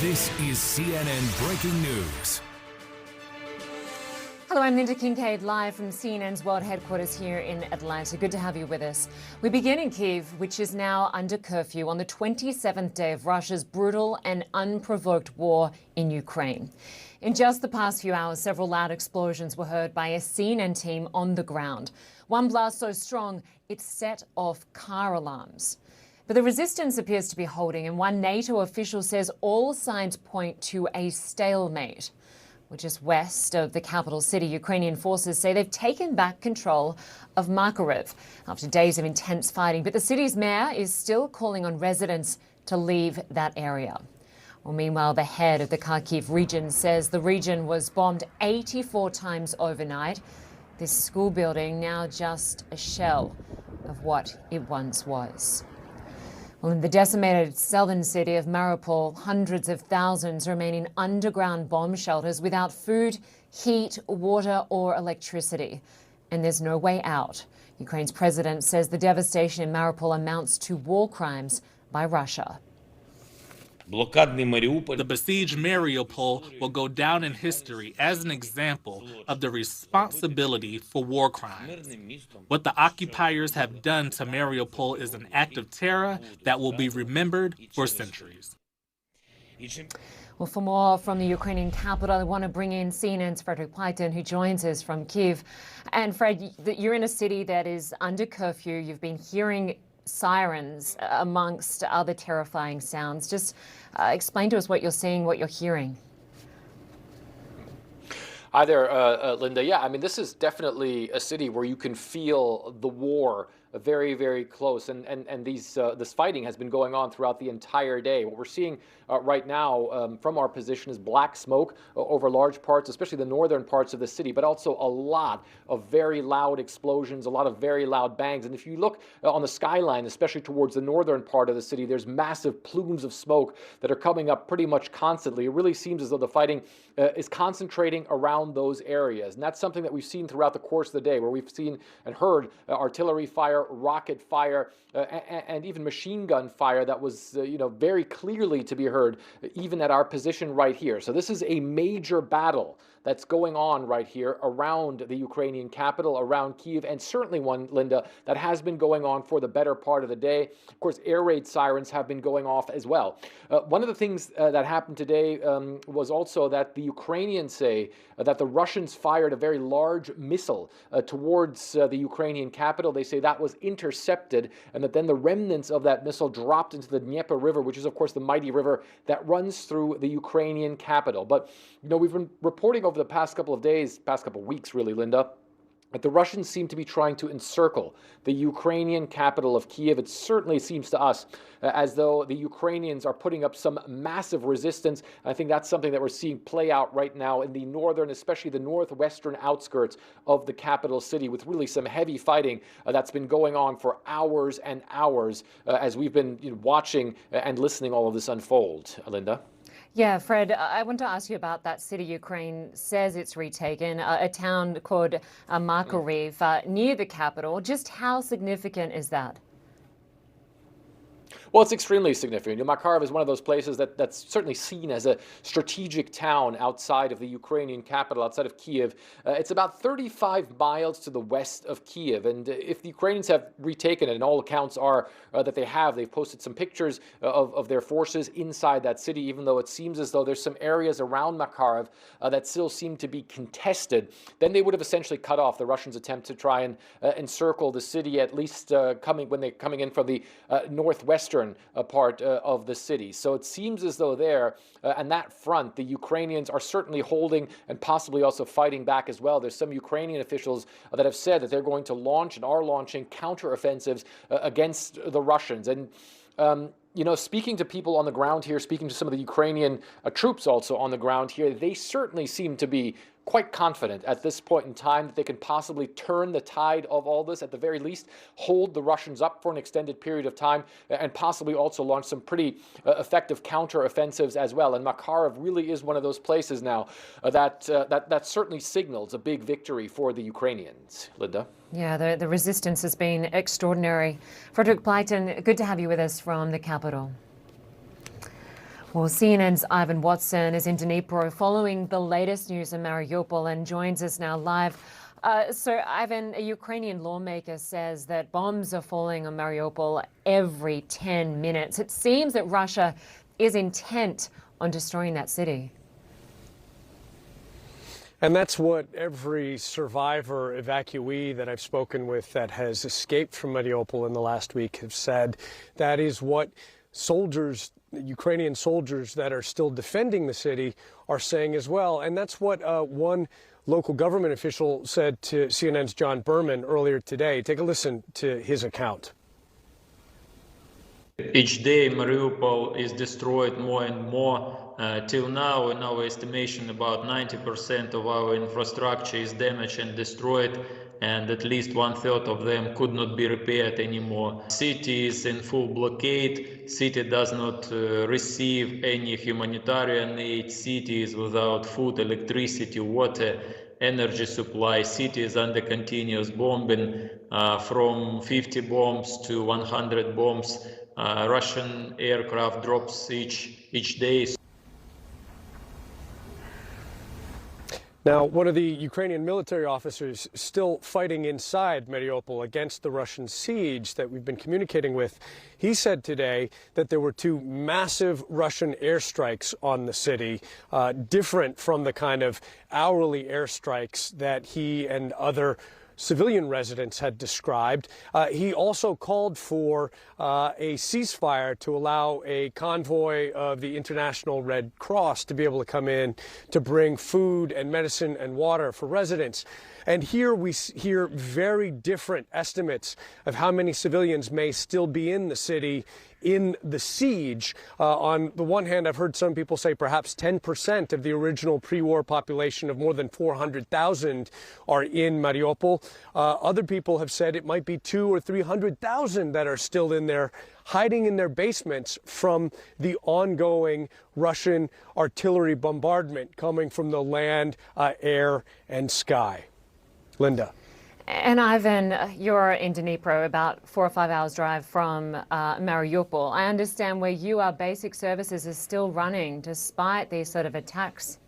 This is CNN Breaking News. Hello, I'm Linda Kincaid, live from CNN's World Headquarters here in Atlanta. Good to have you with us. We begin in Kyiv, which is now under curfew on the 27th day of Russia's brutal and unprovoked war in Ukraine. In just the past few hours, several loud explosions were heard by a CNN team on the ground. One blast so strong, it set off car alarms. But the resistance appears to be holding, and one NATO official says all signs point to a stalemate. Which is west of the capital city. Ukrainian forces say they've taken back control of Makariv after days of intense fighting. But the city's mayor is still calling on residents to leave that area. Well, meanwhile, the head of the Kharkiv region says the region was bombed 84 times overnight. This school building now just a shell of what it once was. Well, in the decimated southern city of Mariupol, hundreds of thousands remain in underground bomb shelters without food, heat, water or electricity. And there's no way out. Ukraine's president says the devastation in Mariupol amounts to war crimes by Russia. The besieged Mariupol will go down in history as an example of the responsibility for war crimes. What the occupiers have done to Mariupol is an act of terror that will be remembered for centuries. Well, for more from the Ukrainian capital, I want to bring in CNN's Frederick Plyton, who joins us from Kyiv. And Fred, you're in a city that is under curfew. You've been hearing sirens amongst other terrifying sounds. Just explain to us what you're seeing, what you're hearing. Hi there, Linda. Yeah, I mean, this is definitely a city where you can feel the war very, very close. And this fighting has been going on throughout the entire day. What we're seeing right now from our position is black smoke over large parts, especially the northern parts of the city, but also a lot of very loud explosions, a lot of very loud bangs. And if you look on the skyline, especially towards the northern part of the city, there's massive plumes of smoke that are coming up pretty much constantly. It really seems as though the fighting is concentrating around those areas. And that's something that we've seen throughout the course of the day, where we've seen and heard artillery fire, rocket fire, and even machine gun fire that was very clearly to be heard even at our position right here. So this is a major battle that's going on right here around the Ukrainian capital, around Kyiv, and certainly one, Linda, that has been going on for the better part of the day. Of course, air raid sirens have been going off as well. One of the things that happened today was also that the Ukrainians say that the Russians fired a very large missile towards the Ukrainian capital. They say that was intercepted, and that then the remnants of that missile dropped into the Dnieper River, which is, of course, the mighty river that runs through the Ukrainian capital. But, we've been reporting over the past couple of days, past couple of weeks, really, Linda, that the Russians seem to be trying to encircle the Ukrainian capital of Kyiv. It certainly seems to us as though the Ukrainians are putting up some massive resistance. I think that's something that we're seeing play out right now in the northern, especially the northwestern outskirts of the capital city, with really some heavy fighting that's been going on for hours and hours as we've been watching and listening all of this unfold. Linda? Yeah, Fred, I want to ask you about that city Ukraine says it's retaken, a town called Makariv near the capital. Just how significant is that? Well, it's extremely significant. Makariv is one of those places that's certainly seen as a strategic town outside of the Ukrainian capital, outside of Kyiv. It's about 35 miles to the west of Kyiv. And if the Ukrainians have retaken it, and all accounts are that they have, they've posted some pictures of their forces inside that city, even though it seems as though there's some areas around Makariv that still seem to be contested, then they would have essentially cut off the Russians' attempt to try and encircle the city, at least when they're coming in from the northwestern part of the city. So it seems as though there, on that front, the Ukrainians are certainly holding and possibly also fighting back as well. There's some Ukrainian officials that have said that they're going to launch and are launching counteroffensives against the Russians. And speaking to people on the ground here, speaking to some of the Ukrainian troops also on the ground here, they certainly seem to be quite confident at this point in time that they can possibly turn the tide of all this, at the very least hold the Russians up for an extended period of time, and possibly also launch some pretty effective counter-offensives as well. And Makariv really is one of those places now that certainly signals a big victory for the Ukrainians. Linda? Yeah, the resistance has been extraordinary. Frederick Plyton, good to have you with us from the capital. Well, CNN's Ivan Watson is in Dnipro following the latest news in Mariupol and joins us now live. So, Ivan, a Ukrainian lawmaker says that bombs are falling on Mariupol every 10 minutes. It seems that Russia is intent on destroying that city. And that's what every survivor evacuee that I've spoken with that has escaped from Mariupol in the last week have said. That is what soldiers, Ukrainian soldiers that are still defending the city are saying as well. And that's what one local government official said to CNN's John Berman earlier today. Take a listen to his account. Each day, Mariupol is destroyed more and more. Till now, in our estimation, about 90% of our infrastructure is damaged and destroyed, and at least 1/3 of them could not be repaired anymore. City is in full blockade. City does not receive any humanitarian aid. City is without food, electricity, water, energy supply. City is under continuous bombing, from 50 bombs to 100 bombs. Russian aircraft drops each day. Now, one of the Ukrainian military officers still fighting inside Mariupol against the Russian siege that we've been communicating with, he said today that there were 2 massive Russian airstrikes on the city, different from the kind of hourly airstrikes that he and other civilian residents had described. He also called for a ceasefire to allow a convoy of the International Red Cross to be able to come in to bring food and medicine and water for residents. And here we hear very different estimates of how many civilians may still be in the city in the siege. On the one hand, I've heard some people say perhaps 10% of the original pre-war population of more than 400,000 are in Mariupol. Other people have said it might be 200,000 or 300,000 that are still in there, hiding in their basements from the ongoing Russian artillery bombardment coming from the land, air, and sky. Linda. And Ivan, you're in Dnipro, about 4 or 5 hours drive from Mariupol. I understand where you are, basic services are still running despite these sort of attacks.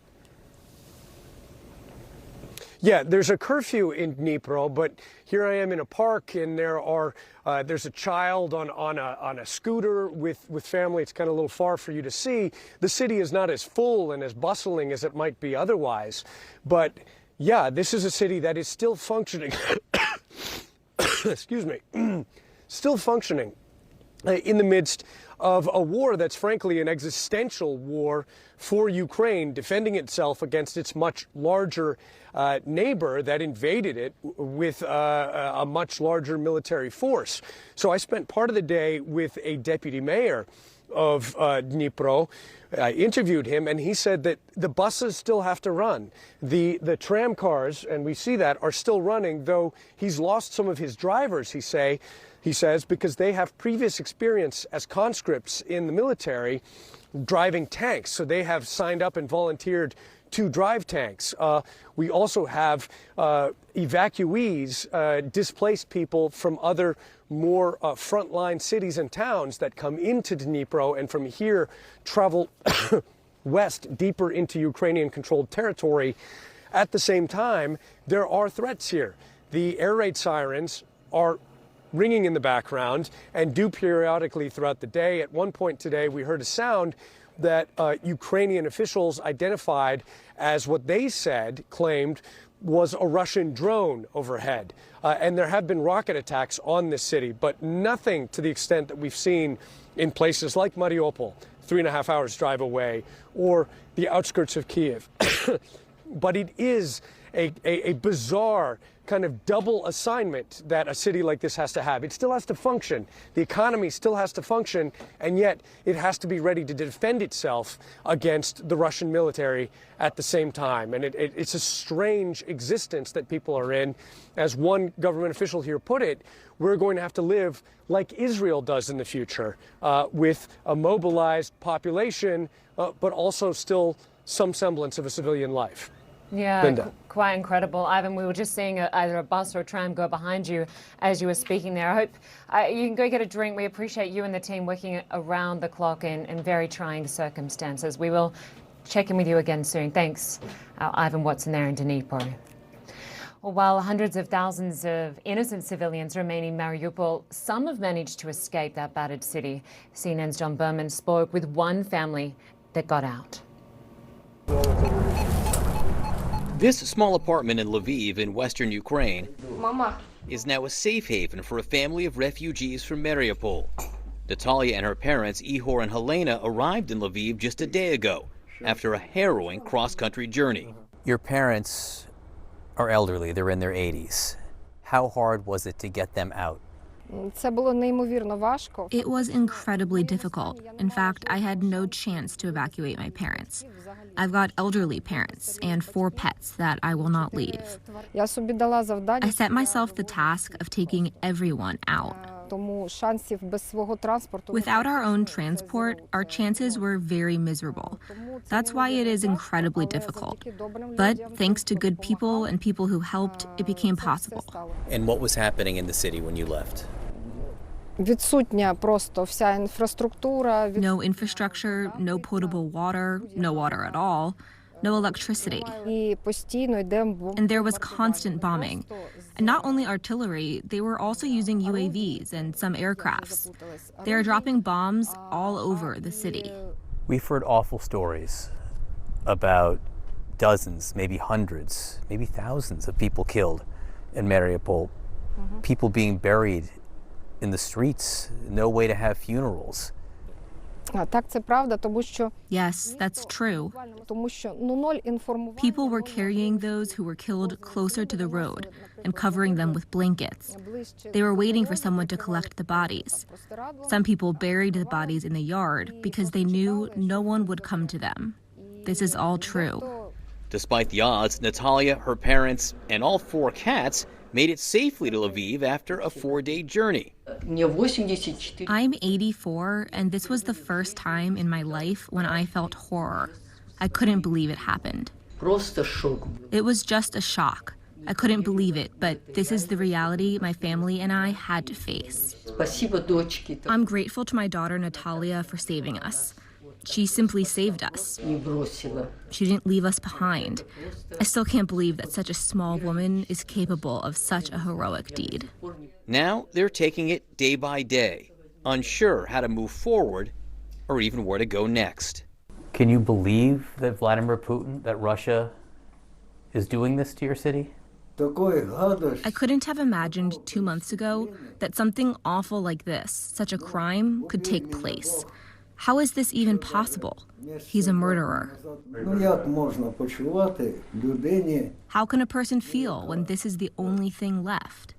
Yeah, there's a curfew in Dnipro, but here I am in a park, and there's a child on a scooter with family. It's kind of a little far for you to see. The city is not as full and as bustling as it might be otherwise, but yeah, this is a city that is still functioning. Excuse me. Still functioning in the midst of a war that's frankly an existential war for Ukraine, defending itself against its much larger neighbor that invaded it with a much larger military force. So I spent part of the day with a deputy mayor of Dnipro. I interviewed him, and he said that the buses still have to run. The tram cars, and we see that, are still running, though he's lost some of his drivers, he says, because they have previous experience as conscripts in the military driving tanks. So they have signed up and volunteered to drive tanks. We also have evacuees, displaced people from other more frontline cities and towns that come into Dnipro and from here travel west deeper into Ukrainian-controlled territory. At the same time, there are threats here. The air raid sirens are ringing in the background and do periodically throughout the day. At one point today, we heard a sound that Ukrainian officials identified as what they claimed was a Russian drone overhead. And there have been rocket attacks on this city, but nothing to the extent that we've seen in places like Mariupol, 3.5 hours drive away, or the outskirts of Kiev. But it is a bizarre kind of double assignment that a city like this has to have. It still has to function. The economy still has to function, and yet it has to be ready to defend itself against the Russian military at the same time. And it's a strange existence that people are in. As one government official here put it, we're going to have to live like Israel does in the future, with a mobilized population, but also still some semblance of a civilian life. Yeah, Linda. quite incredible. Ivan, we were just seeing either a bus or a tram go behind you as you were speaking there. I hope you can go get a drink. We appreciate you and the team working around the clock in very trying circumstances. We will check in with you again soon. Thanks, Ivan Watson there in Dnipro. Well, while hundreds of thousands of innocent civilians remain in Mariupol, some have managed to escape that battered city. CNN's John Berman spoke with one family that got out. This small apartment in Lviv in western Ukraine Mama. is now a safe haven for a family of refugees from Mariupol. Natalia and her parents, Ihor and Helena, arrived in Lviv just a day ago after a harrowing cross-country journey. Your parents are elderly, they're in their 80s. How hard was it to get them out? It was incredibly difficult. In fact, I had no chance to evacuate my parents. I've got elderly parents and 4 pets that I will not leave. I set myself the task of taking everyone out. Without our own transport, our chances were very miserable. That's why it is incredibly difficult. But thanks to good people and people who helped, it became possible. And what was happening in the city when you left? No infrastructure, no potable water, no water at all, no electricity. And there was constant bombing. And not only artillery, they were also using UAVs and some aircrafts. They are dropping bombs all over the city. We've heard awful stories about dozens, maybe hundreds, maybe thousands of people killed in Mariupol. People being buried in the streets, no way to have funerals. Yes, that's true. People were carrying those who were killed closer to the road and covering them with blankets. They were waiting for someone to collect the bodies. Some people buried the bodies in the yard because they knew no one would come to them. This is all true. Despite the odds, Natalia, her parents, and all 4 cats made it safely to Lviv after a 4-day journey. I'm 84, and this was the first time in my life when I felt horror. I couldn't believe it happened. It was just a shock. I couldn't believe it, but this is the reality my family and I had to face. I'm grateful to my daughter Natalia for saving us. She simply saved us. She didn't leave us behind. I still can't believe that such a small woman is capable of such a heroic deed. Now they're taking it day by day, unsure how to move forward or even where to go next. Can you believe that Vladimir Putin, that Russia is doing this to your city? I couldn't have imagined 2 months ago that something awful like this, such a crime, could take place. How is this even possible? He's a murderer. How can a person feel when this is the only thing left?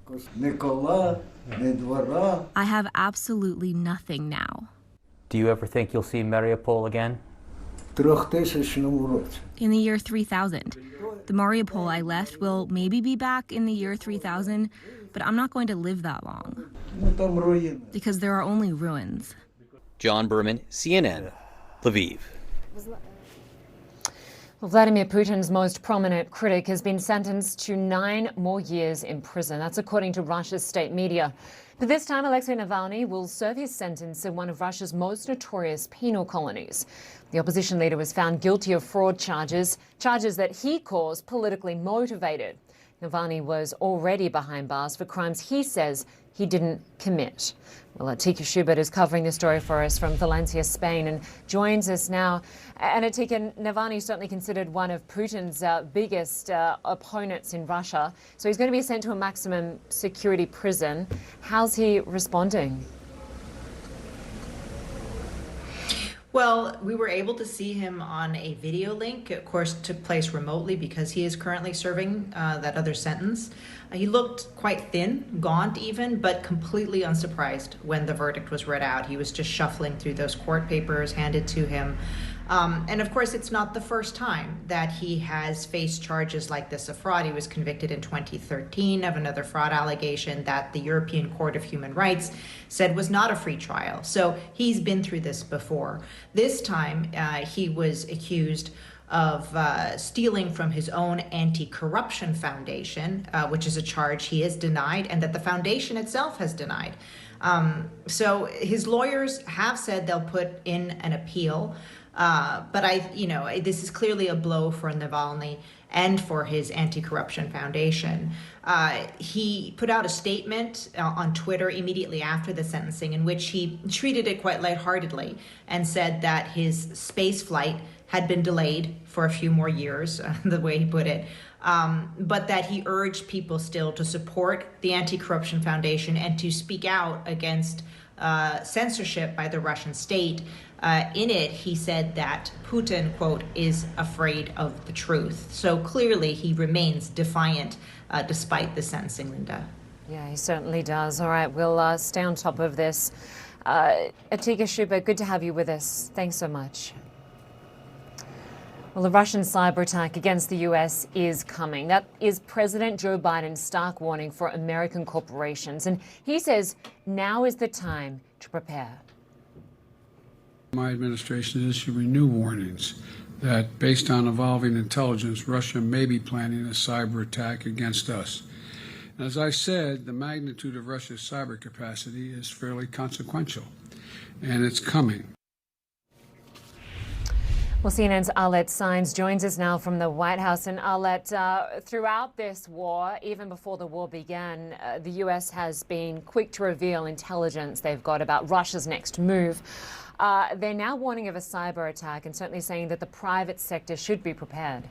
I have absolutely nothing now. Do you ever think you'll see Mariupol again? In the year 3000. The Mariupol I left will maybe be back in the year 3000, but I'm not going to live that long. Because there are only ruins. John Berman, CNN, Lviv. Well, Vladimir Putin's most prominent critic has been sentenced to 9 more years in prison. That's according to Russia's state media. But this time, Alexei Navalny will serve his sentence in one of Russia's most notorious penal colonies. The opposition leader was found guilty of fraud charges that he calls politically motivated. Navalny was already behind bars for crimes he says he didn't commit. Well, Atika Schubert is covering the story for us from Valencia, Spain, and joins us now. And Atika, Navalny is certainly considered one of Putin's biggest opponents in Russia. So he's going to be sent to a maximum security prison. How's he responding? Well, we were able to see him on a video link. Of course, took place remotely because he is currently serving that other sentence. He looked quite thin, gaunt even, but completely unsurprised when the verdict was read out. He was just shuffling through those court papers handed to him. And of course, it's not the first time that he has faced charges like this of fraud. He was convicted in 2013 of another fraud allegation that the European Court of Human Rights said was not a free trial. So he's been through this before. This time, he was accused of stealing from his own anti-corruption foundation, which is a charge he has denied and that the foundation itself has denied. So his lawyers have said they'll put in an appeal, but this is clearly a blow for Navalny and for his anti-corruption foundation. He put out a statement on Twitter immediately after the sentencing in which he treated it quite lightheartedly and said that his space flight had been delayed for a few more years, the way he put it, but that he urged people still to support the Anti-Corruption Foundation and to speak out against censorship by the Russian state. In it, he said that Putin, quote, is afraid of the truth. So clearly he remains defiant despite the sentencing, Linda. Yeah, he certainly does. All right, we'll stay on top of this. Atika Shuba, good to have you with us. Thanks so much. Well, a Russian cyber attack against the U.S. is coming. That is President Joe Biden's stark warning for American corporations. And he says now is the time to prepare. My administration is issuing new warnings that, based on evolving intelligence, Russia may be planning a cyber attack against us. And as I said, the magnitude of Russia's cyber capacity is fairly consequential, and it's coming. Well, CNN's Arlette Saenz joins us now from the White House. And Arlette, throughout this war, even before the war began, the U.S. has been quick to reveal intelligence they've got about Russia's next move. They're now warning of a cyber attack and certainly saying that the private sector should be prepared.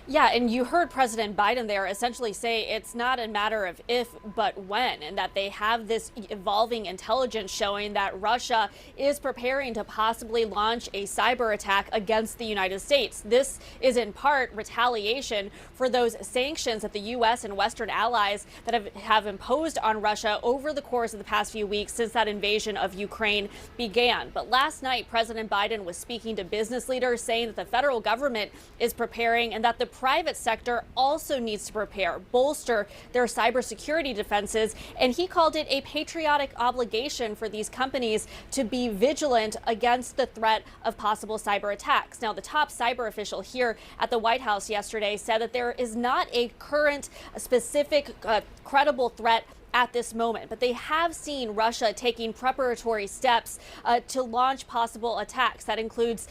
Yeah, and you heard President Biden there essentially say it's not a matter of if, but when, and that they have this evolving intelligence showing that Russia is preparing to possibly launch a cyber attack against the United States. This is in part retaliation for those sanctions that the U.S. and Western allies that have imposed on Russia over the course of the past few weeks since that invasion of Ukraine began. But last night, President Biden was speaking to business leaders saying that the federal government is preparing and that the private sector also needs to prepare, bolster their cybersecurity defenses, and he called it a patriotic obligation for these companies to be vigilant against the threat of possible cyber attacks. Now, the top cyber official here at the White House yesterday said that there is not a current specific credible threat at this moment, but they have seen Russia taking preparatory steps to launch possible attacks. That includes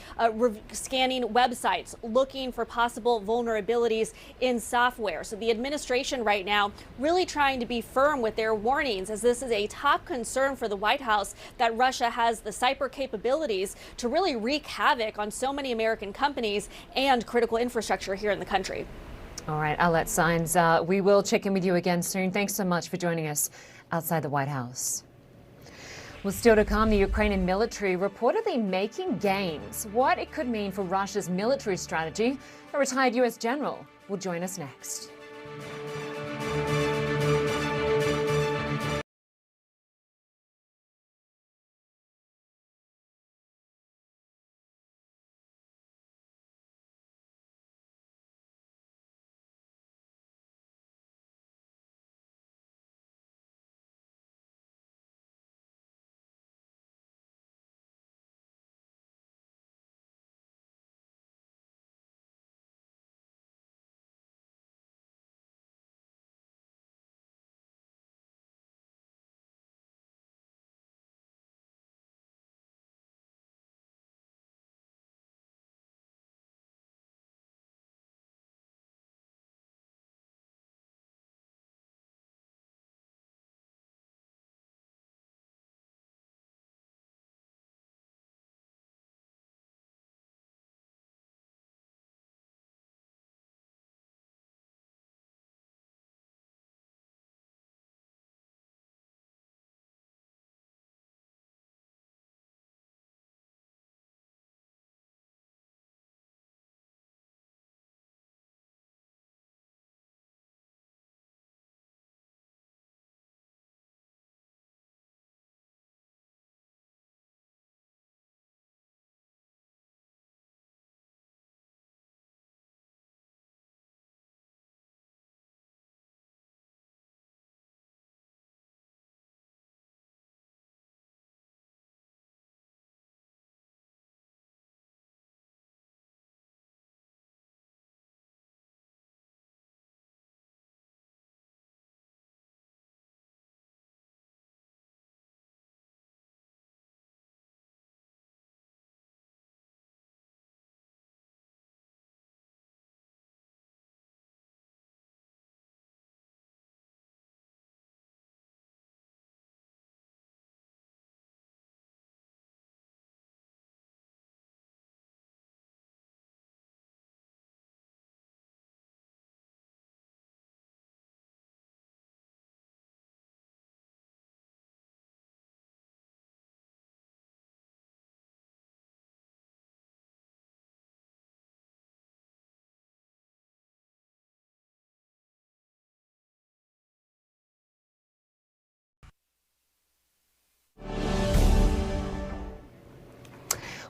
scanning websites, looking for possible vulnerabilities in software. So the administration right now really trying to be firm with their warnings, as this is a top concern for the White House, that Russia has the cyber capabilities to really wreak havoc on so many American companies and critical infrastructure here in the country. All right, Arlette Saenz, we will check in with you again soon. Thanks so much for joining us outside the White House. Well, still to come, the Ukrainian military reportedly making gains. What it could mean for Russia's military strategy. A retired U.S. general will join us next.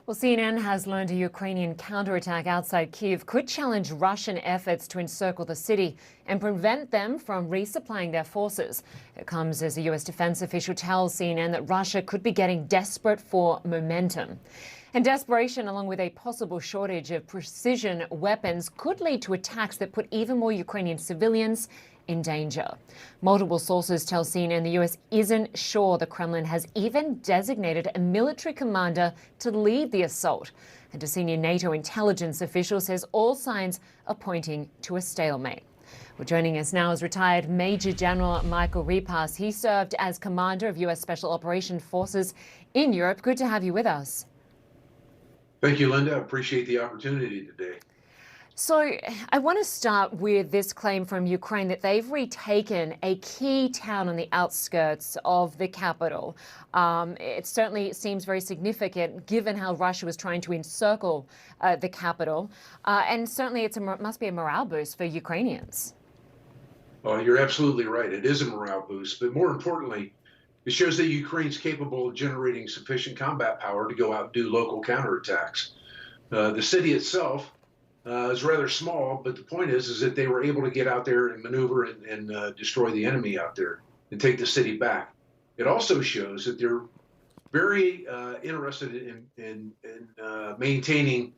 Well, CNN has learned a Ukrainian counterattack outside Kyiv could challenge Russian efforts to encircle the city and prevent them from resupplying their forces. It comes as a U.S. defense official tells CNN that Russia could be getting desperate for momentum. And desperation, along with a possible shortage of precision weapons, could lead to attacks that put even more Ukrainian civilians in danger. Multiple sources tell CNN the U.S. isn't sure the Kremlin has even designated a military commander to lead the assault. And a senior NATO intelligence official says all signs are pointing to a stalemate. Well, joining us now is retired Major General Michael Repass. He served as commander of U.S. Special Operations Forces in Europe. Good to have you with us. Thank you, Linda. I appreciate the opportunity today. So I want to start with this claim from Ukraine that they've retaken a key town on the outskirts of the capital. It certainly seems very significant given how Russia was trying to encircle the capital. And certainly it must be a morale boost for Ukrainians. Well, you're absolutely right. It is a morale boost. But more importantly, it shows that Ukraine's capable of generating sufficient combat power to go out and do local counterattacks. The city itself is rather small, but the point is that they were able to get out there and maneuver and destroy the enemy out there and take the city back. It also shows that they're very interested in maintaining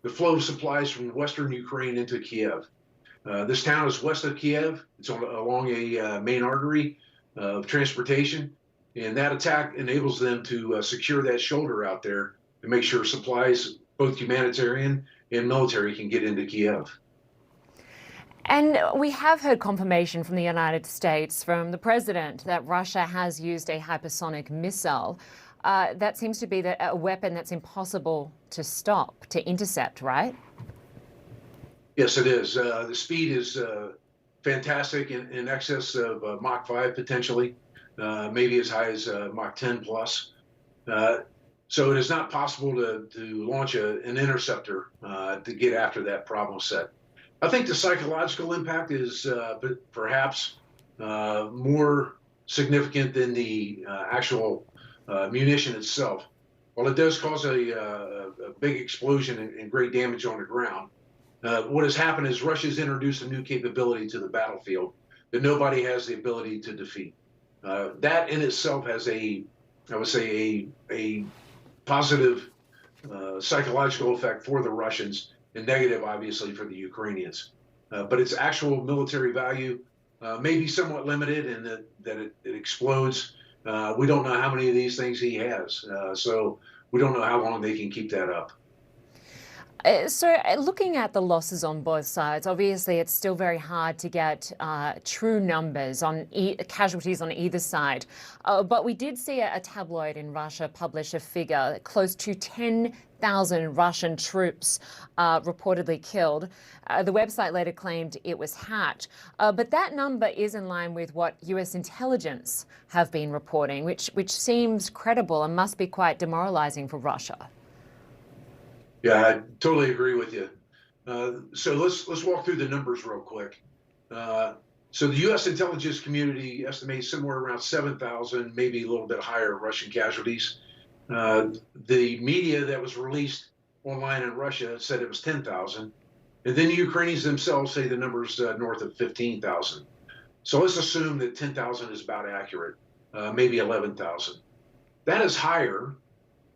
the flow of supplies from western Ukraine into Kiev. This town is west of Kiev. It's along a main artery of transportation, and that attack enables them to secure that shoulder out there and make sure supplies, both humanitarian and military, can get into Kiev. And we have heard confirmation from the United States, from the president, that Russia has used a hypersonic missile. That seems to be a weapon that's impossible to stop, to intercept, right? Yes, it is. The speed is fantastic, in excess of Mach 5 potentially, maybe as high as Mach 10 plus. So it is not possible to launch an interceptor to get after that problem set. I think the psychological impact is perhaps more significant than the actual munition itself. While it does cause a big explosion and great damage on the ground, what has happened is Russia's introduced a new capability to the battlefield that nobody has the ability to defeat. That in itself has I would say, a positive psychological effect for the Russians and negative, obviously, for the Ukrainians. But its actual military value may be somewhat limited in that it explodes. We don't know how many of these things he has, so we don't know how long they can keep that up. So looking at the losses on both sides, obviously it's still very hard to get true numbers on casualties on either side. But we did see a tabloid in Russia publish a figure close to 10,000 Russian troops reportedly killed. The website later claimed it was hacked. But that number is in line with what U.S. intelligence have been reporting, which seems credible and must be quite demoralizing for Russia. Yeah, I totally agree with you. So let's walk through the numbers real quick. So the U.S. intelligence community estimates somewhere around 7,000, maybe a little bit higher, Russian casualties. The media that was released online in Russia said it was 10,000. And then the Ukrainians themselves say the number's north of 15,000. So let's assume that 10,000 is about accurate, maybe 11,000. That is higher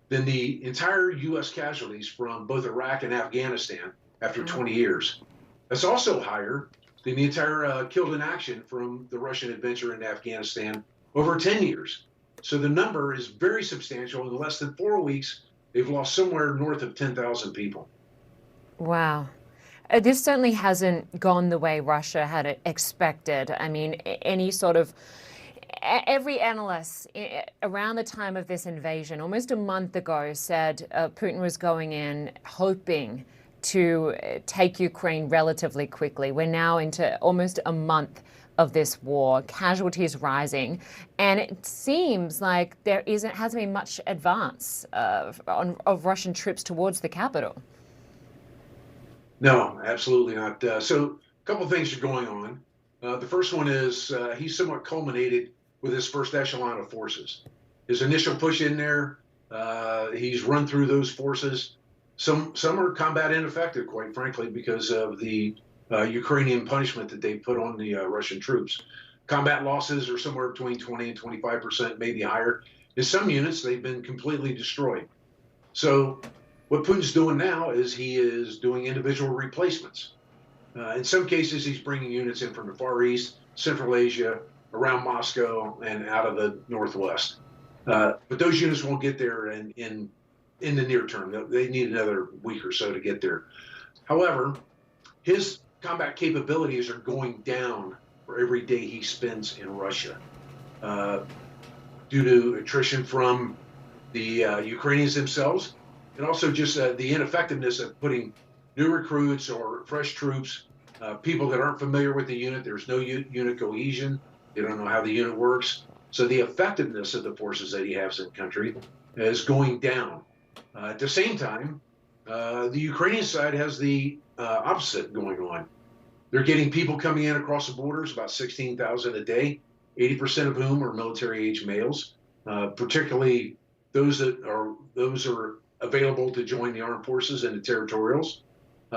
than the entire U.S. casualties from both Iraq and Afghanistan after 20 years. That's also higher than the entire killed in action from the Russian adventure in Afghanistan over 10 years. So the number is very substantial. In less than 4 weeks, they've lost somewhere north of 10,000 people. Wow. This certainly hasn't gone the way Russia had expected. I mean, every analyst around the time of this invasion, almost a month ago, said Putin was going in hoping to take Ukraine relatively quickly. We're now into almost a month of this war, casualties rising, and it seems like there hasn't been much advance of Russian troops towards the capital. No, absolutely not. So a couple of things are going on. The first one is he's somewhat culminated with his first echelon of forces. His initial push in there He's run through those forces. Some are combat ineffective, quite frankly, because of the Ukrainian punishment that they put on the Russian troops. Combat losses are somewhere between 20 and 25%, maybe higher. In some units, they've been completely destroyed. So what Putin's doing now is he is doing individual replacements. In some cases, he's bringing units in from the Far East, Central Asia, around Moscow, and out of the Northwest. But those units won't get there in the near term. They need another week or so to get there. However, his combat capabilities are going down for every day he spends in Russia due to attrition from the Ukrainians themselves, and also just the ineffectiveness of putting new recruits or fresh troops, people that aren't familiar with the unit. There's no unit cohesion. They don't know how the unit works. So the effectiveness of the forces that he has in the country is going down. At the same time, the Ukrainian side has the opposite going on. They're getting people coming in across the borders, about 16,000 a day, 80% of whom are military-age males, particularly those are available to join the armed forces and the territorials.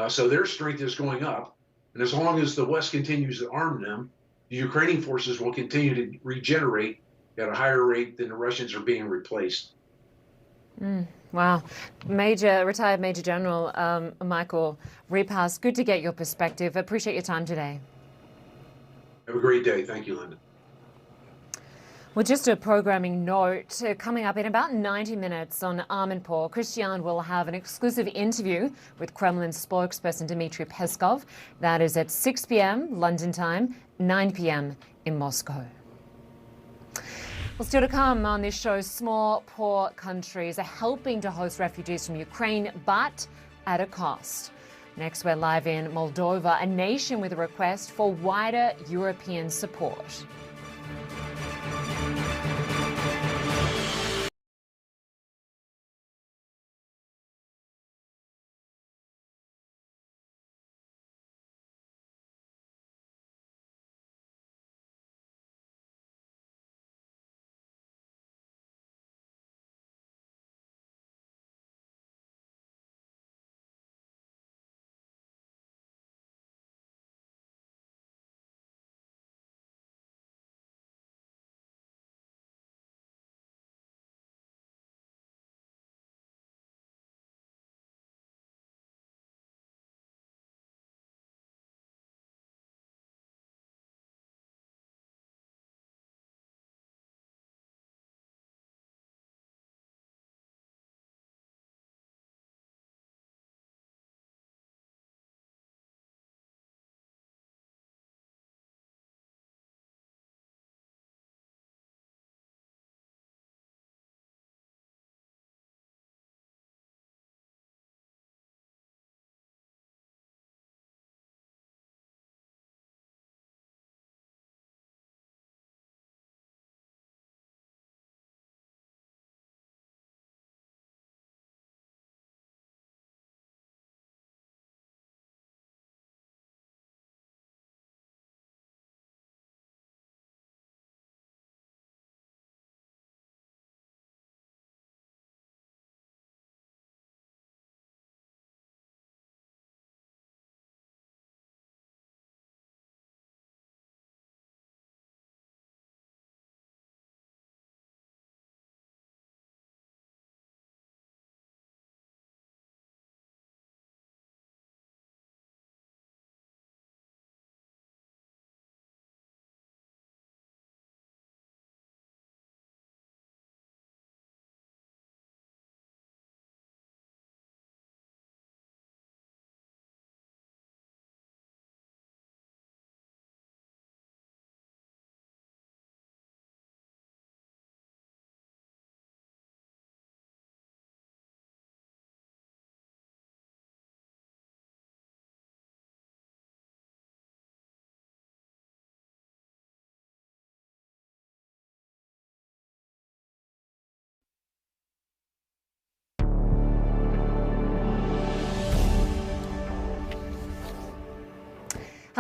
So their strength is going up. And as long as the West continues to arm them, the Ukrainian forces will continue to regenerate at a higher rate than the Russians are being replaced. Wow. Retired Major General Michael Repass, good to get your perspective. Appreciate your time today. Have a great day. Thank you, Linda. Well, just a programming note, coming up in about 90 minutes on Armenpur, Christian will have an exclusive interview with Kremlin spokesperson Dmitry Peskov. That is at 6 p.m. London time, 9 p.m. in Moscow. Well, still to come on this show, small, poor countries are helping to host refugees from Ukraine, but at a cost. Next, we're live in Moldova, a nation with a request for wider European support.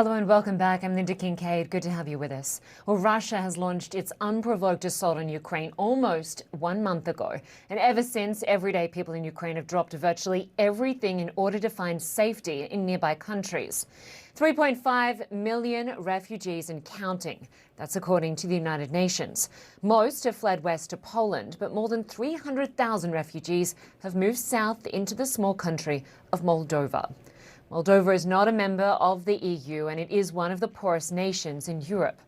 Hello and welcome back. I'm Linda Kincaid. Good to have you with us. Well, Russia has launched its unprovoked assault on Ukraine almost 1 month ago. And ever since, everyday people in Ukraine have dropped virtually everything in order to find safety in nearby countries. 3.5 million refugees and counting. That's according to the United Nations. Most have fled west to Poland, but more than 300,000 refugees have moved south into the small country of Moldova. Moldova is not a member of the EU and it is one of the poorest nations in Europe.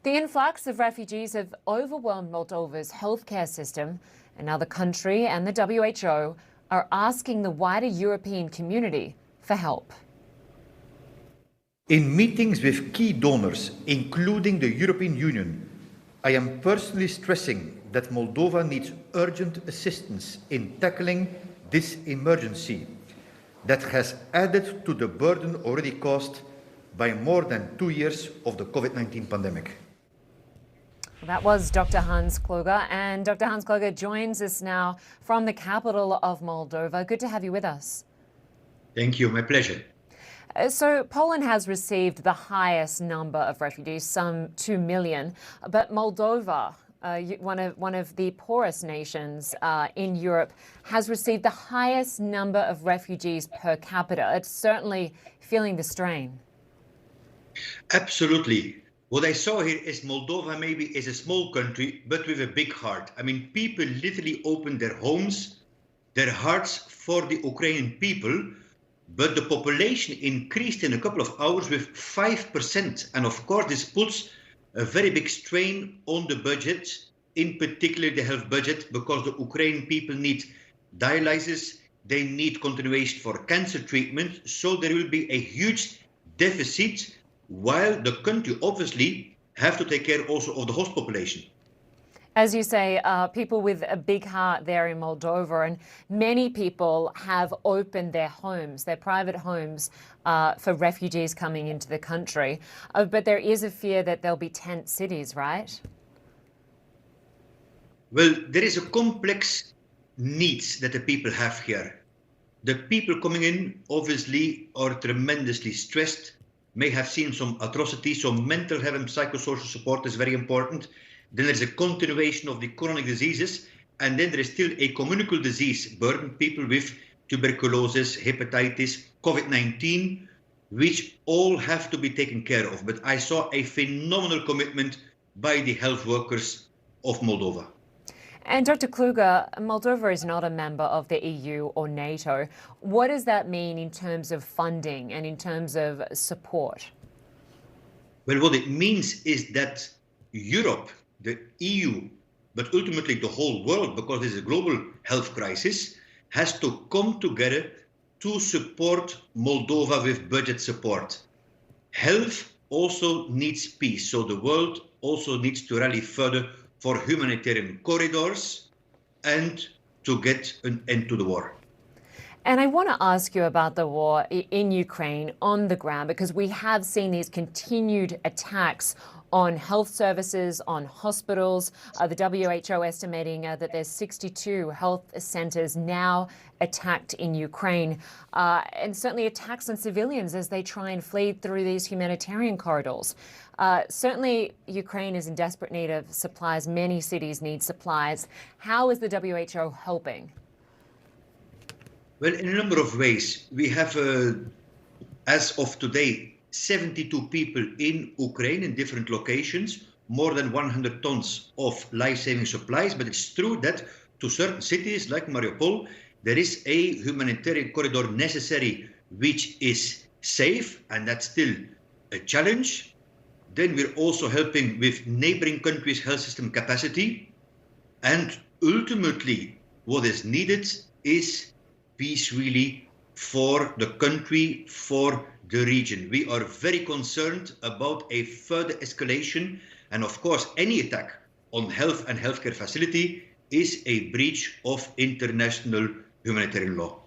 The influx of refugees have overwhelmed Moldova's healthcare system, and now the country and the WHO are asking the wider European community for help. In meetings with key donors, including the European Union, I am personally stressing that Moldova needs urgent assistance in tackling this emergency that has added to the burden already caused by more than 2 years of the COVID-19 pandemic. That was Dr. Hans Kluge, and Dr. Hans Kluge joins us now from the capital of Moldova. Good to have you with us. Thank you, my pleasure. So Poland has received the highest number of refugees, some 2 million, but Moldova, one of the poorest nations in Europe, has received the highest number of refugees per capita. It's certainly feeling the strain. Absolutely. What I saw here is Moldova maybe is a small country, but with a big heart. I mean, people literally opened their homes, their hearts for the Ukrainian people, but the population increased in a couple of hours with 5%. And of course, this puts a very big strain on the budget, in particular the health budget, because the Ukrainian people need dialysis, they need continuation for cancer treatment, so there will be a huge deficit, while the country obviously have to take care also of the host population. As you say, people with a big heart there in Moldova, and many people have opened their homes, their private homes, for refugees coming into the country. But there is a fear that there'll be tent cities, right? Well, there is a complex needs that the people have here. The people coming in obviously are tremendously stressed, may have seen some atrocities, so mental health and psychosocial support is very important. Then there's a continuation of the chronic diseases, and then there is still a communicable disease burden, people with tuberculosis, hepatitis, COVID-19, which all have to be taken care of. But I saw a phenomenal commitment by the health workers of Moldova. And Dr. Kluge, Moldova is not a member of the EU or NATO. What does that mean in terms of funding and in terms of support? Well, what it means is that Europe, the EU, but ultimately the whole world, because this is a global health crisis, has to come together to support Moldova with budget support. Health also needs peace, so the world also needs to rally further for humanitarian corridors and to get an end to the war. And I want to ask you about the war in Ukraine on the ground, because we have seen these continued attacks on health services, on hospitals. The WHO estimating that there's 62 health centers now attacked in Ukraine, and certainly attacks on civilians as they try and flee through these humanitarian corridors. Certainly, Ukraine is in desperate need of supplies. Many cities need supplies. How is the WHO helping? Well, in a number of ways. We have, as of today, 72 people in Ukraine in different locations, more than 100 tons of life-saving supplies. But it's true that to certain cities like Mariupol, there is a humanitarian corridor necessary, which is safe, and that's still a challenge. Then we're also helping with neighboring countries' health system capacity. And ultimately, what is needed is peace really for the country, for the region. We are very concerned about a further escalation. And of course, any attack on health and healthcare facility is a breach of international humanitarian law.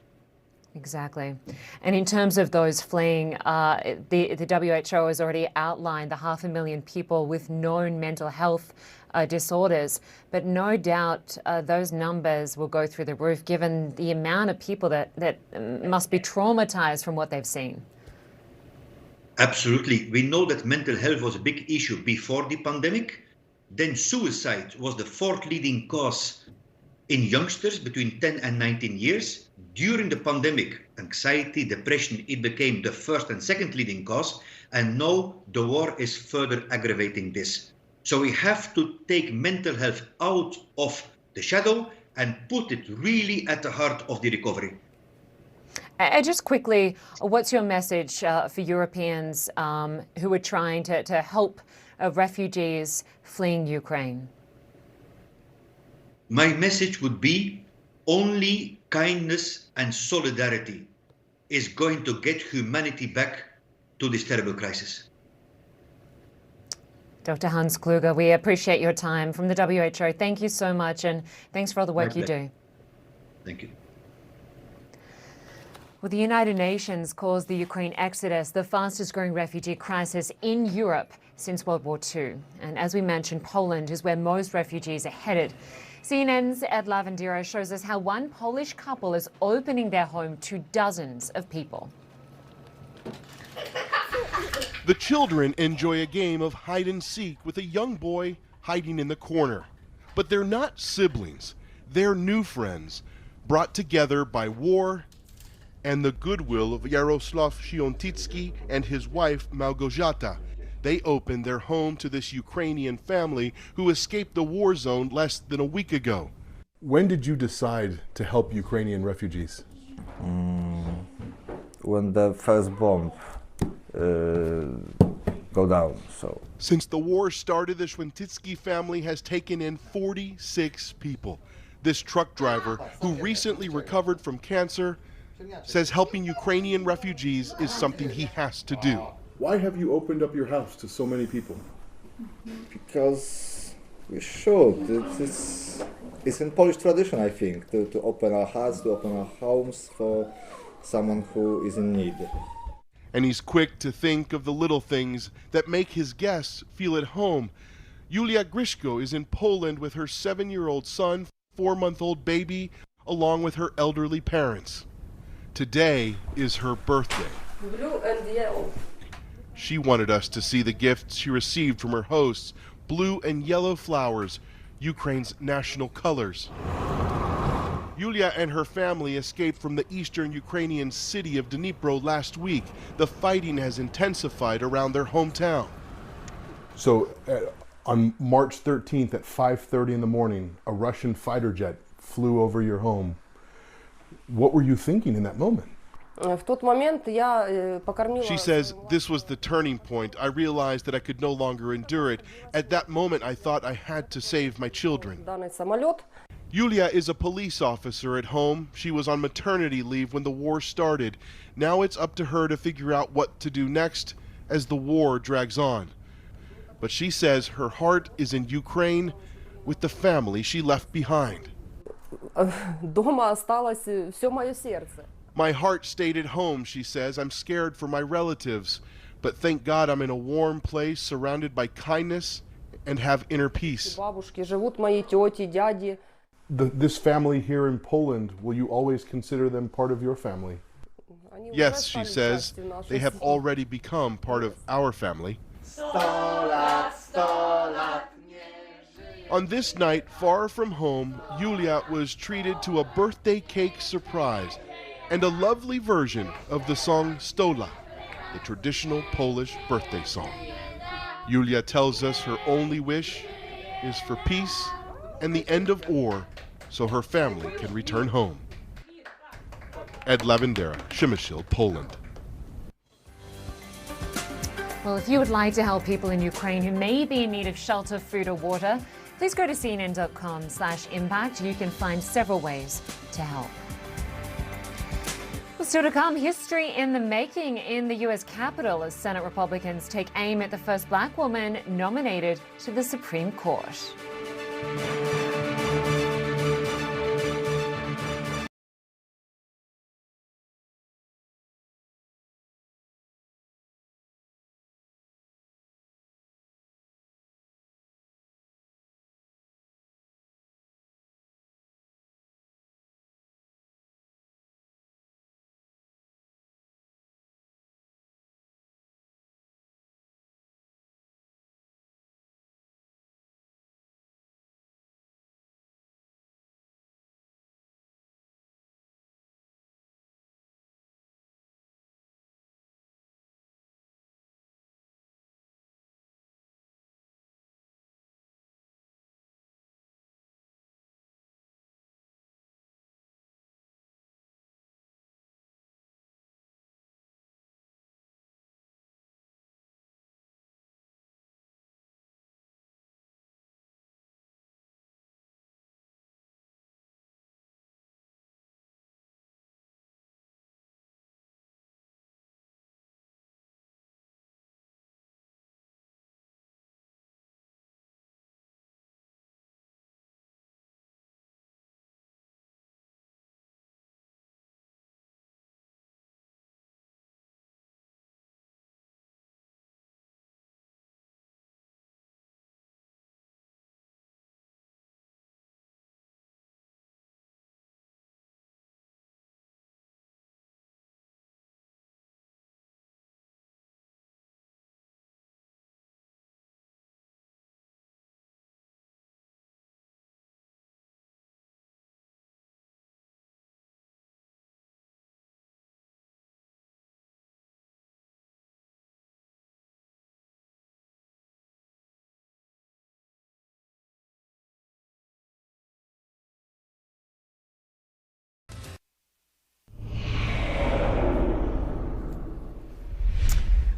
Exactly. And in terms of those fleeing, the WHO has already outlined the 500,000 people with known mental health disorders. But no doubt those numbers will go through the roof given the amount of people that must be traumatized from what they've seen. Absolutely. We know that mental health was a big issue before the pandemic. Then suicide was the fourth leading cause in youngsters between 10 and 19 years. During the pandemic, anxiety, depression, it became the first and second leading cause. And now the war is further aggravating this. So we have to take mental health out of the shadow and put it really at the heart of the recovery. Just quickly, what's your message for Europeans who are trying to help refugees fleeing Ukraine? My message would be only kindness and solidarity is going to get humanity back to this terrible crisis. Dr. Hans Kluge, we appreciate your time from the WHO. Thank you so much, and thanks for all the work you do. Thank you. Well, the United Nations calls the Ukraine exodus the fastest growing refugee crisis in Europe since World War II. And as we mentioned, Poland is where most refugees are headed. CNN's Ed Lavandera shows us how one Polish couple is opening their home to dozens of people. The children enjoy a game of hide and seek with a young boy hiding in the corner. But they're not siblings. They're new friends, brought together by war and the goodwill of Yaroslav Shiontitsky and his wife Małgorzata. They opened their home to this Ukrainian family who escaped the war zone less than a week ago. When did you decide to help Ukrainian refugees? When the first bomb go down. Since the war started, the Shiontitsky family has taken in 46 people. This truck driver, who recently recovered from cancer, says helping Ukrainian refugees is something he has to do. Why have you opened up your house to so many people? Because we should. It's in Polish tradition, I think, to open our hearts, to open our homes for someone who is in need. And he's quick to think of the little things that make his guests feel at home. Julia Grishko is in Poland with her 7-year-old son, 4-month-old baby, along with her elderly parents. Today is her birthday. Blue and yellow. She wanted us to see the gifts she received from her hosts, blue and yellow flowers, Ukraine's national colors. Yulia and her family escaped from the eastern Ukrainian city of Dnipro last week. The fighting has intensified around their hometown. So on March 13th at 5:30 in the morning, a Russian fighter jet flew over your home. What were you thinking in that moment? She says, this was the turning point. I realized that I could no longer endure it. At that moment, I thought I had to save my children. Yulia is a police officer at home. She was on maternity leave when the war started. Now it's up to her to figure out what to do next as the war drags on. But she says her heart is in Ukraine with the family she left behind. My heart stayed at home, she says. I'm scared for my relatives, but thank God I'm in a warm place surrounded by kindness and have inner peace. This family here in Poland, will you always consider them part of your family? Yes, she says, they have already become part of our family. On this night, far from home, Yulia was treated to a birthday cake surprise and a lovely version of the song Stola, the traditional Polish birthday song. Yulia tells us her only wish is for peace and the end of war so her family can return home. Ed Lavandera, Przemysl, Poland. Well, if you would like to help people in Ukraine who may be in need of shelter, food or water, please go to cnn.com/impact. You can find several ways to help. Well, still to come, history in the making in the U.S. Capitol as Senate Republicans take aim at the first black woman nominated to the Supreme Court.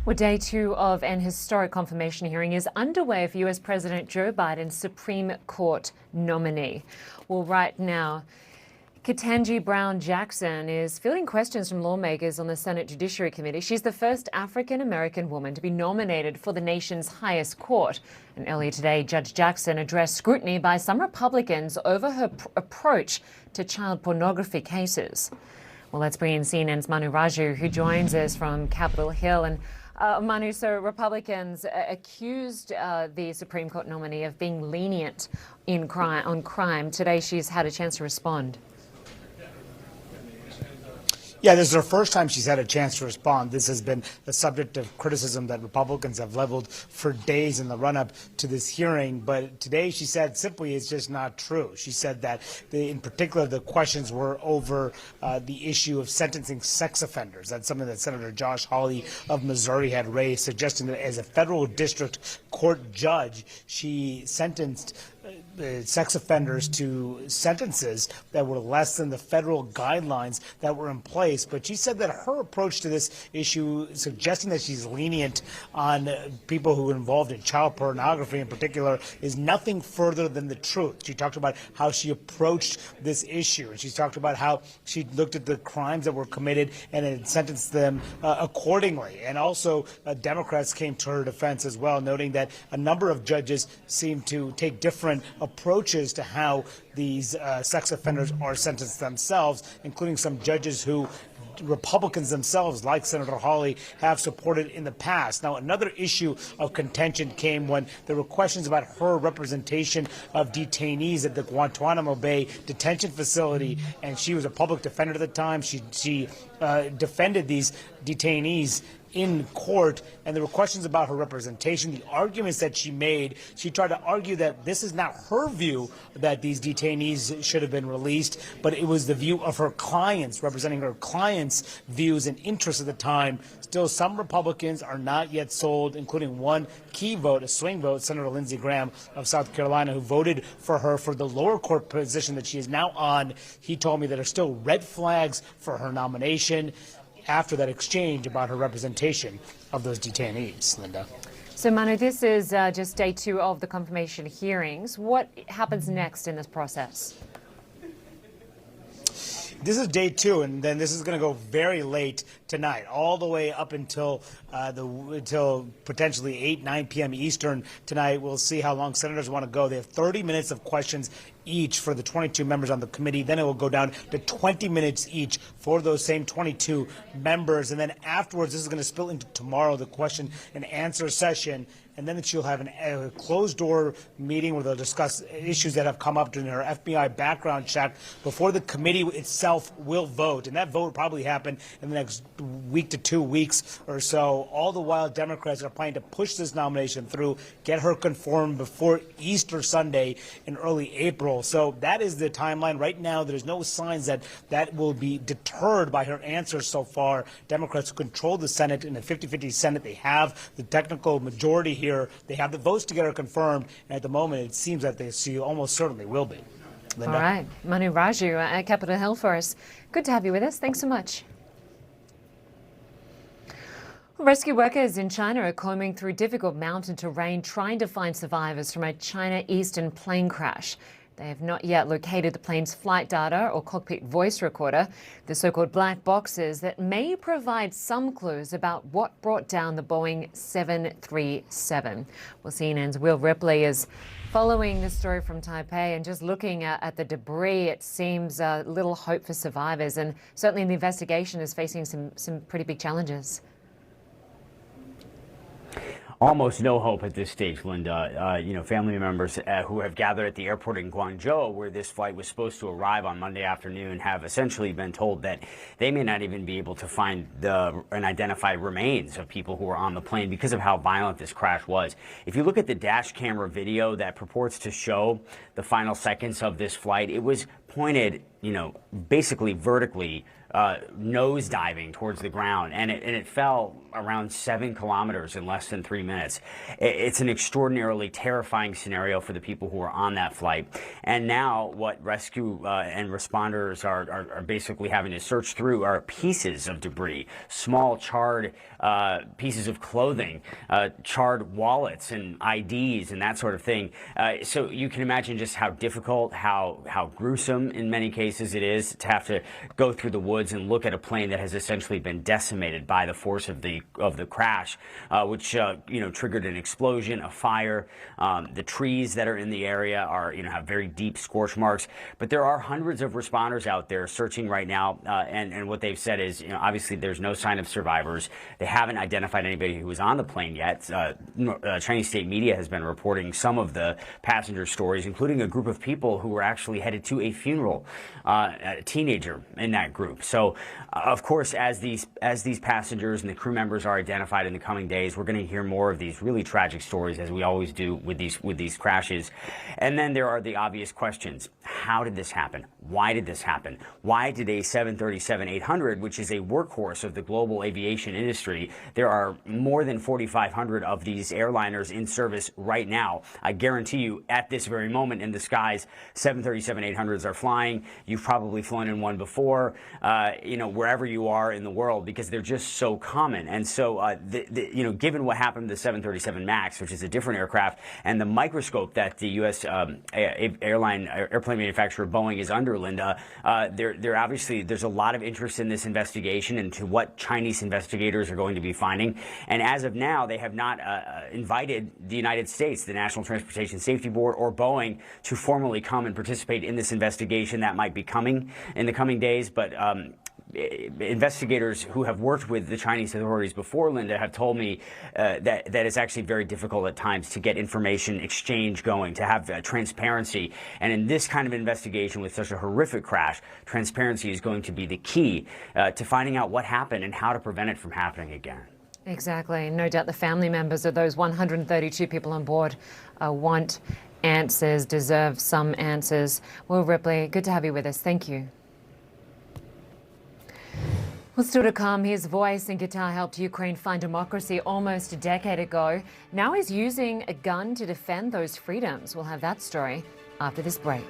Well, day 2 of an historic confirmation hearing is underway for U.S. President Joe Biden's Supreme Court nominee. Well, right now, Ketanji Brown Jackson is fielding questions from lawmakers on the Senate Judiciary Committee. She's the first African-American woman to be nominated for the nation's highest court. And earlier today, Judge Jackson addressed scrutiny by some Republicans over her approach to child pornography cases. Well, let's bring in CNN's Manu Raju, who joins us from Capitol Hill. And Manu, so Republicans accused the Supreme Court nominee of being lenient on crime. Today, she's had a chance to respond. Yeah, this is her first time she's had a chance to respond. This has been the subject of criticism that Republicans have leveled for days in the run-up to this hearing. But today she said simply it's just not true. She said that, in particular, the questions were over the issue of sentencing sex offenders. That's something that Senator Josh Hawley of Missouri had raised, suggesting that as a federal district court judge, she sentenced sex offenders to sentences that were less than the federal guidelines that were in place. But she said that her approach to this issue, suggesting that she's lenient on people who are involved in child pornography in particular, is nothing further than the truth. She talked about how she approached this issue, and she talked about how she looked at the crimes that were committed and had sentenced them accordingly. And also, Democrats came to her defense as well, noting that a number of judges seem to take different approaches to how these sex offenders are sentenced themselves, including some judges who Republicans themselves, like Senator Hawley, have supported in the past. Now, another issue of contention came when there were questions about her representation of detainees at the Guantanamo Bay detention facility, and she was a public defender at the time. She defended these detainees in court, and there were questions about her representation. The arguments that she made, she tried to argue that this is not her view that these detainees should have been released, but it was the view of her clients, representing her clients' views and interests at the time. Still, some Republicans are not yet sold, including one key vote, a swing vote, Senator Lindsey Graham of South Carolina, who voted for her for the lower court position that she is now on. He told me that there are still red flags for her nomination after that exchange about her representation of those detainees. Linda. So, Manu, this is just day 2 of the confirmation hearings. What happens next in this process? This is day 2, and then this is going to go very late tonight, all the way up until until potentially 8, 9 p.m. Eastern tonight. We'll see how long senators want to go. They have 30 minutes of questions each for the 22 members on the committee. Then it will go down to 20 minutes each for those same 22 members. And then afterwards, this is going to spill into tomorrow, the question and answer session. And then she'll have a closed-door meeting where they'll discuss issues that have come up during her FBI background check before the committee itself will vote. And that vote will probably happen in the next week to 2 weeks or so. All the while, Democrats are planning to push this nomination through, get her confirmed before Easter Sunday in early April. So that is the timeline. Right now, there's no signs that that will be deterred by her answers so far. Democrats who control the Senate in a 50-50 Senate, they have the technical majority here. They have the votes to get her confirmed, and at the moment it seems that she almost certainly will be. Linda. All right. Manu Raju at Capitol Hill for us. Good to have you with us. Thanks so much. Rescue workers in China are combing through difficult mountain terrain trying to find survivors from a China Eastern plane crash. They have not yet located the plane's flight data or cockpit voice recorder, the so-called black boxes that may provide some clues about what brought down the Boeing 737. Well, CNN's Will Ripley is following the story from Taipei and just looking at the debris. It seems little hope for survivors, and certainly the investigation is facing some pretty big challenges. Almost no hope at this stage, Linda. Family members who have gathered at the airport in Guangzhou, where this flight was supposed to arrive on Monday afternoon, have essentially been told that they may not even be able to find and identify remains of people who were on the plane because of how violent this crash was. If you look at the dash camera video that purports to show the final seconds of this flight, it was pointed, basically vertically nose diving towards the ground, and it fell around 7 kilometers in less than 3 minutes. It's an extraordinarily terrifying scenario for the people who are on that flight. And now what rescue and responders are basically having to search through are pieces of debris, small charred pieces of clothing, charred wallets and IDs and that sort of thing. So you can imagine just how difficult, how gruesome in many cases it is to have to go through the woods and look at a plane that has essentially been decimated by the force of the crash, which triggered an explosion, a fire. The trees that are in the area are have very deep scorch marks. But there are hundreds of responders out there searching right now, and what they've said is obviously there's no sign of survivors. They haven't identified anybody who was on the plane yet. Chinese state media has been reporting some of the passenger stories, including a group of people who were actually headed to a funeral, a teenager in that group. So, of course, as these passengers and the crew members are identified in the coming days, we're going to hear more of these really tragic stories, as we always do with these crashes. And then there are the obvious questions: how did this happen? Why did this happen? Why did a 737-800, which is a workhorse of the global aviation industry, there are more than 4,500 of these airliners in service right now. I guarantee you, at this very moment in the skies, 737-800s are flying. You've probably flown in one before, wherever you are in the world, because they're just so common. And so, given what happened to the 737 MAX, which is a different aircraft, and the microscope that the U.S. airplane manufacturer Boeing is under, Linda, there's a lot of interest in this investigation into what Chinese investigators are going to be finding. And as of now, they have not invited the United States, the National Transportation Safety Board, or Boeing to formally come and participate in this investigation. That might be coming in the coming days, but investigators who have worked with the Chinese authorities before, Linda, have told me that it's actually very difficult at times to get information exchange going, to have transparency. And in this kind of investigation with such a horrific crash, transparency is going to be the key to finding out what happened and how to prevent it from happening again. Exactly. No doubt the family members of those 132 people on board want answers, deserve some answers. Will Ripley, good to have you with us. Thank you. Well, still to come, his voice and guitar helped Ukraine find democracy almost a decade ago. Now he's using a gun to defend those freedoms. We'll have that story after this break.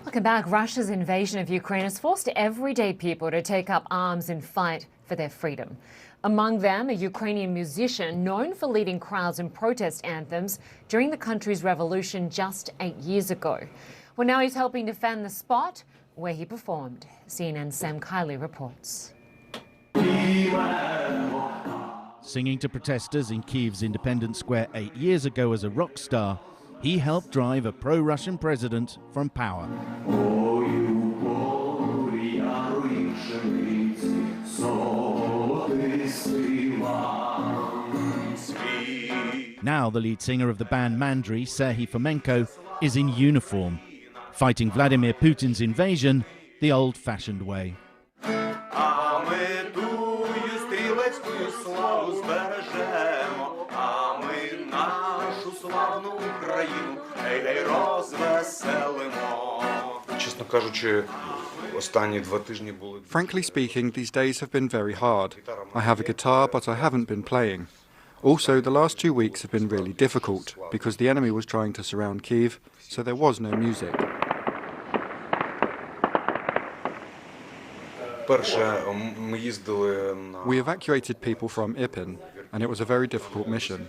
Welcome back. Russia's invasion of Ukraine has forced everyday people to take up arms and fight for their freedom. Among them, a Ukrainian musician known for leading crowds in protest anthems during the country's revolution just 8 years ago. Well, now he's helping defend the spot where he performed. CNN's Sam Kiley reports. Singing to protesters in Kiev's Independence Square 8 years ago as a rock star, he helped drive a pro-Russian president from power. Now the lead singer of the band Mandry, Serhiy Fomenko, is in uniform, fighting Vladimir Putin's invasion the old-fashioned way. Frankly speaking, these days have been very hard. I have a guitar, but I haven't been playing. Also, the last 2 weeks have been really difficult, because the enemy was trying to surround Kiev, so there was no music. We evacuated people from Irpin, and it was a very difficult mission.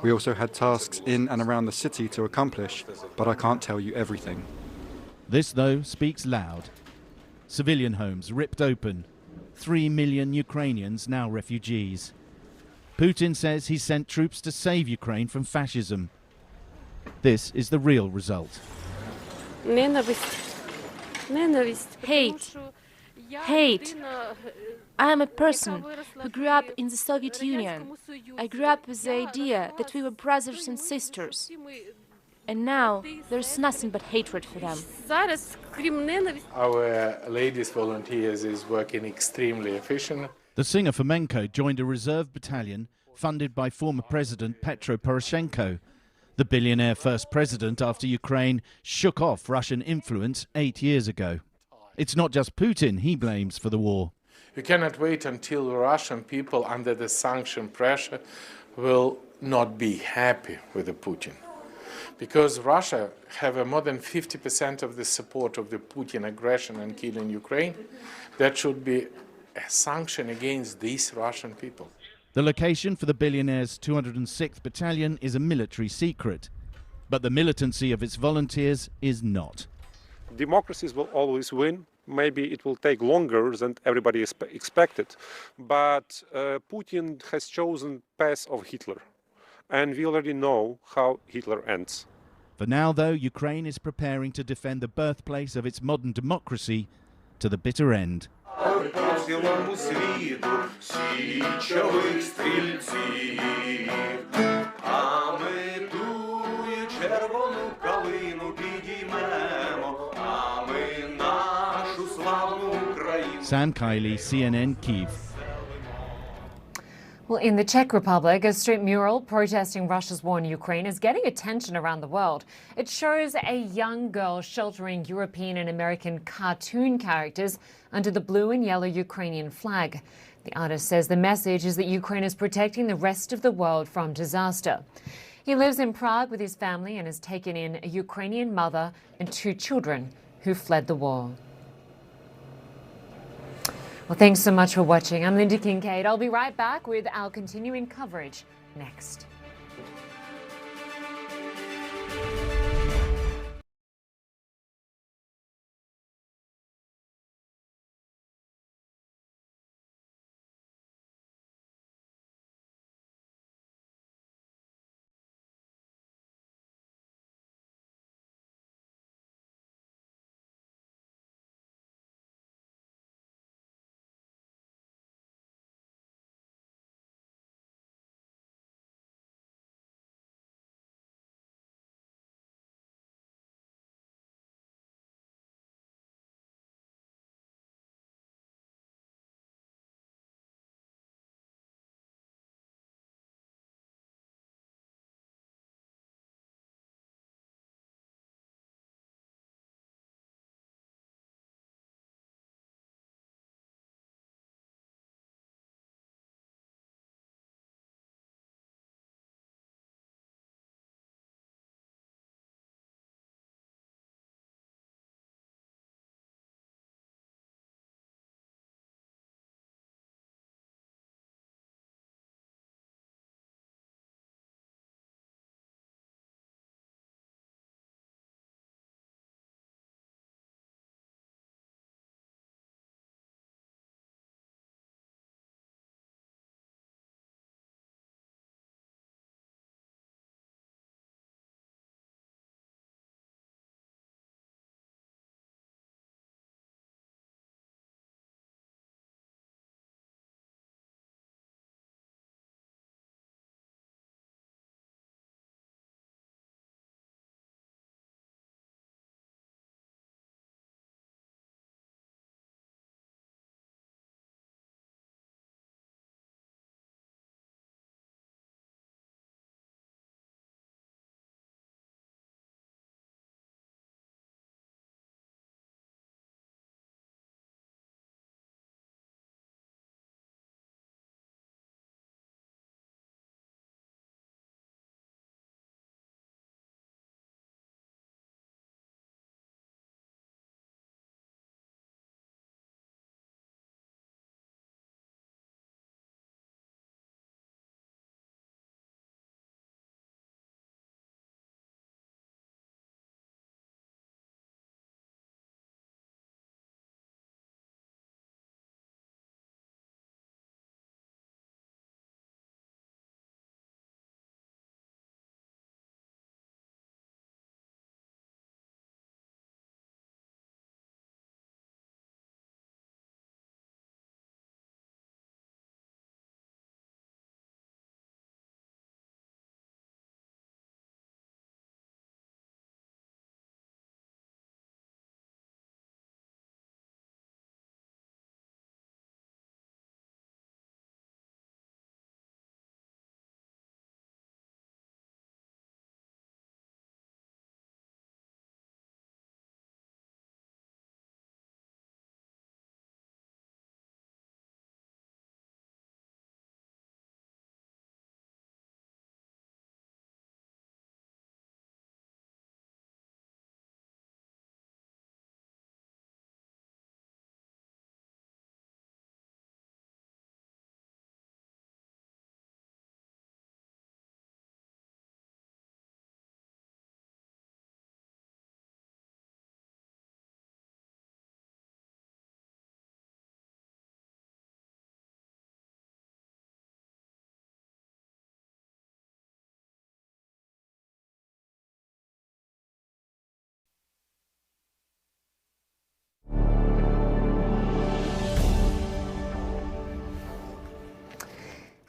We also had tasks in and around the city to accomplish, but I can't tell you everything. This, though, speaks loud. Civilian homes ripped open. 3 million Ukrainians now refugees. Putin says he sent troops to save Ukraine from fascism. This is the real result. Hate. Hate. I am a person who grew up in the Soviet Union. I grew up with the idea that we were brothers and sisters. And now there's nothing but hatred for them. Our ladies volunteers is working extremely efficient. The singer Fomenko joined a reserve battalion funded by former President Petro Poroshenko, the billionaire first president after Ukraine shook off Russian influence 8 years ago. It's not just Putin he blames for the war. You cannot wait until the Russian people under the sanction pressure will not be happy with the Putin. Because Russia have more than 50% of the support of the Putin aggression and killing Ukraine, that should be a sanction against these Russian people. The location for the billionaire's 206th Battalion is a military secret, but the militancy of its volunteers is not. Democracies will always win. Maybe it will take longer than everybody expected, but Putin has chosen path of Hitler, and we already know how Hitler ends. For now, though, Ukraine is preparing to defend the birthplace of its modern democracy to the bitter end. Sam Kiley, CNN, Kyiv. Well, in the Czech Republic, a street mural protesting Russia's war in Ukraine is getting attention around the world. It shows a young girl sheltering European and American cartoon characters under the blue and yellow Ukrainian flag. The artist says the message is that Ukraine is protecting the rest of the world from disaster. He lives in Prague with his family and has taken in a Ukrainian mother and 2 children who fled the war. Well, thanks so much for watching. I'm Linda Kincaid. I'll be right back with our continuing coverage next.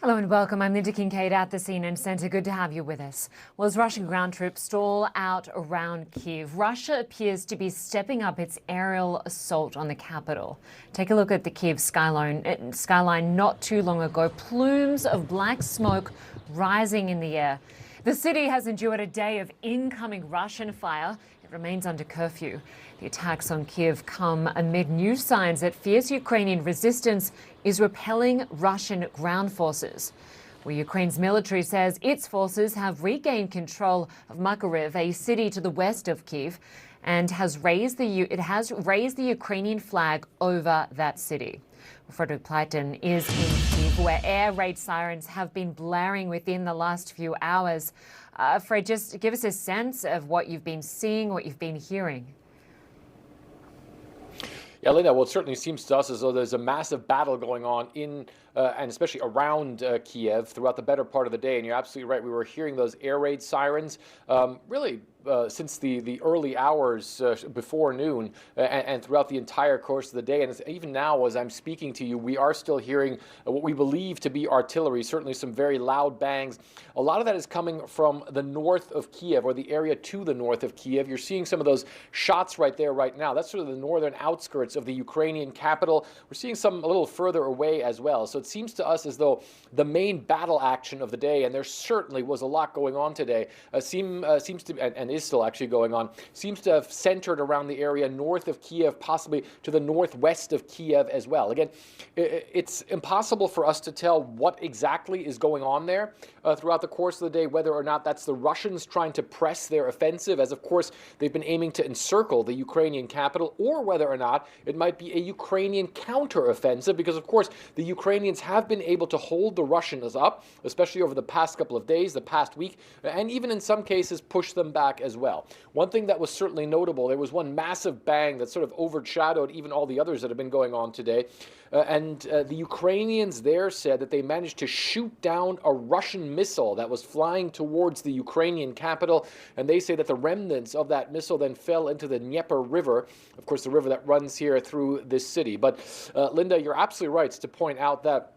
Hello and welcome. I'm Linda Kincaid at the CNN Center. Good to have you with us. Well, as Russian ground troops stall out around Kiev, Russia appears to be stepping up its aerial assault on the capital. Take a look at the Kiev skyline not too long ago. Plumes of black smoke rising in the air. The city has endured a day of incoming Russian fire. It remains under curfew. The attacks on Kiev come amid new signs that fierce Ukrainian resistance is repelling Russian ground forces. Well, Ukraine's military says its forces have regained control of Makariv, a city to the west of Kiev, and has raised the Ukrainian flag over that city. Frederick Plyton is in Kiev, where air raid sirens have been blaring within the last few hours. Fred, just give us a sense of what you've been seeing, what you've been hearing. Yeah, Linda, well, it certainly seems to us as though there's a massive battle going on in and especially around Kiev throughout the better part of the day. And you're absolutely right. We were hearing those air raid sirens really since the early hours before noon and throughout the entire course of the day. And even now, as I'm speaking to you, we are still hearing what we believe to be artillery, certainly some very loud bangs. A lot of that is coming from the north of Kiev, or the area to the north of Kiev. You're seeing some of those shots right there right now. That's sort of the northern outskirts of the Ukrainian capital. We're seeing some a little further away as well. So it seems to us as though the main battle action of the day, and there certainly was a lot going on today, seems to, and is still actually going on, seems to have centered around the area north of Kiev, possibly to the northwest of Kiev as well. Again, it's impossible for us to tell what exactly is going on there throughout the course of the day, whether or not that's the Russians trying to press their offensive, as of course they've been aiming to encircle the Ukrainian capital, or whether or not it might be a Ukrainian counteroffensive, because of course the Ukrainians have been able to hold the Russians up, especially over the past couple of days, the past week, and even in some cases push them back as well. One thing that was certainly notable, there was one massive bang that sort of overshadowed even all the others that have been going on today. The Ukrainians there said that they managed to shoot down a Russian missile that was flying towards the Ukrainian capital. And they say that the remnants of that missile then fell into the Dnieper River, of course, the river that runs here through this city. But Linda, you're absolutely right to point out that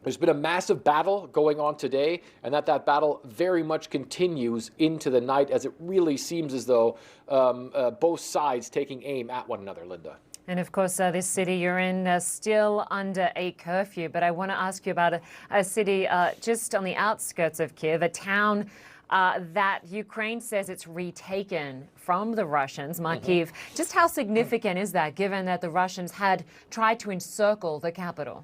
there's been a massive battle going on today, and that battle very much continues into the night, as it really seems as though both sides taking aim at one another, Linda. And of course, this city you're in still under a curfew. But I want to ask you about a city just on the outskirts of Kiev, a town that Ukraine says it's retaken from the Russians, Kyiv. Just how significant is that, given that the Russians had tried to encircle the capital?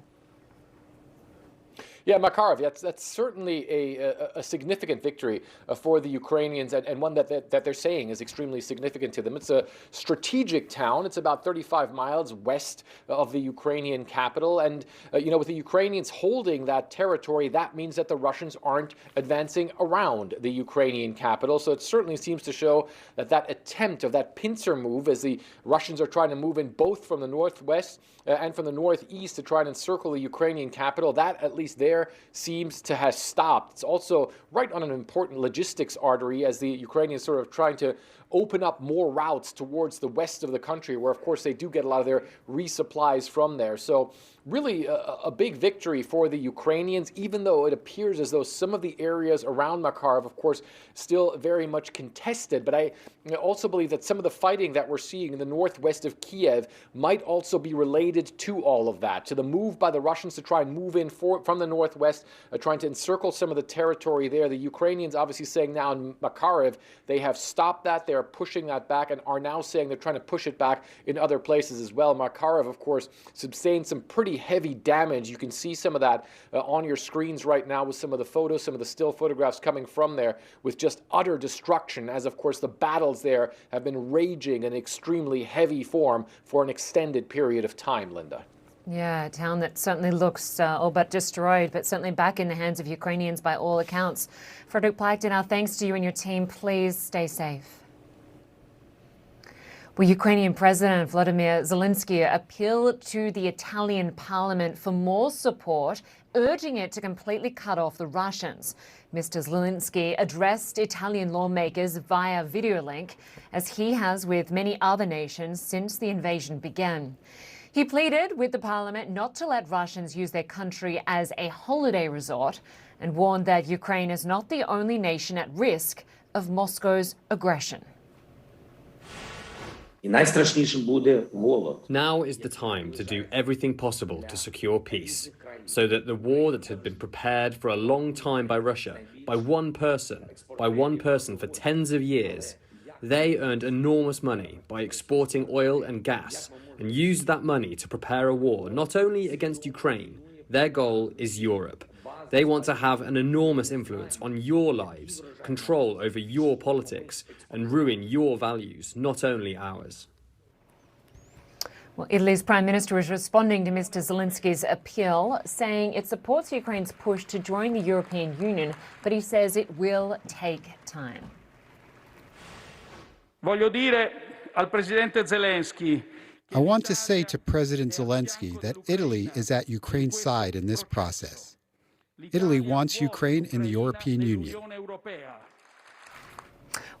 Yeah, Makariv, that's certainly a significant victory for the Ukrainians, and one that they're saying is extremely significant to them. It's a strategic town. It's about 35 miles west of the Ukrainian capital. And, with the Ukrainians holding that territory, that means that the Russians aren't advancing around the Ukrainian capital. So it certainly seems to show that attempt of that pincer move, as the Russians are trying to move in both from the northwest and from the northeast to try and encircle the Ukrainian capital, that at least there seems to have stopped. It's also right on an important logistics artery, as the Ukrainians sort of trying to open up more routes towards the west of the country, where of course they do get a lot of their resupplies from there. So really a big victory for the Ukrainians, even though it appears as though some of the areas around Makariv, of course, still very much contested. But I also believe that some of the fighting that we're seeing in the northwest of Kiev might also be related to all of that, to the move by the Russians to try and move in from the northwest, trying to encircle some of the territory there. The Ukrainians obviously saying now in Makariv they have stopped that. They're pushing that back and are now saying they're trying to push it back in other places as well. Makariv, of course, sustained some pretty heavy damage. You can see some of that on your screens right now with some of the photos, some of the still photographs coming from there, with just utter destruction, as of course the battles there have been raging in extremely heavy form for an extended period of time, Linda. Yeah, a town that certainly looks all but destroyed, but certainly back in the hands of Ukrainians by all accounts. Frederick Plyton, our thanks to you and your team. Please stay safe. Well, Ukrainian President Volodymyr Zelensky appealed to the Italian parliament for more support, urging it to completely cut off the Russians. Mr. Zelensky addressed Italian lawmakers via video link, as he has with many other nations since the invasion began. He pleaded with the parliament not to let Russians use their country as a holiday resort and warned that Ukraine is not the only nation at risk of Moscow's aggression. Now is the time to do everything possible to secure peace, so that the war that had been prepared for a long time by Russia, by one person for tens of years, they earned enormous money by exporting oil and gas and used that money to prepare a war not only against Ukraine, their goal is Europe. They want to have an enormous influence on your lives, control over your politics, and ruin your values, not only ours. Well, Italy's Prime Minister is responding to Mr. Zelensky's appeal, saying it supports Ukraine's push to join the European Union, but he says it will take time. Voglio dire al Presidente Zelensky. I want to say to President Zelensky that Italy is at Ukraine's side in this process. Italy wants Ukraine in the European Union.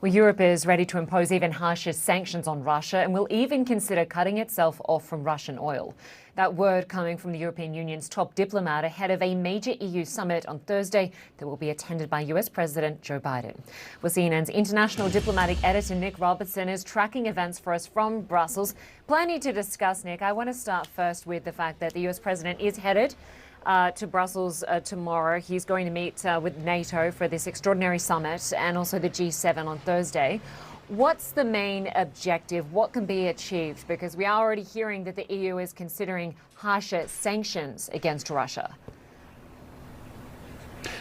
Well, Europe is ready to impose even harsher sanctions on Russia and will even consider cutting itself off from Russian oil. That word coming from the European Union's top diplomat ahead of a major EU summit on Thursday that will be attended by US President Joe Biden. Well, CNN's international diplomatic editor Nick Robertson is tracking events for us from Brussels. Plenty to discuss, Nick. I want to start first with the fact that the US President is headed to Brussels tomorrow. He's going to meet with NATO for this extraordinary summit and also the G7 on Thursday. What's the main objective? What can be achieved? Because we are already hearing that the EU is considering harsher sanctions against Russia.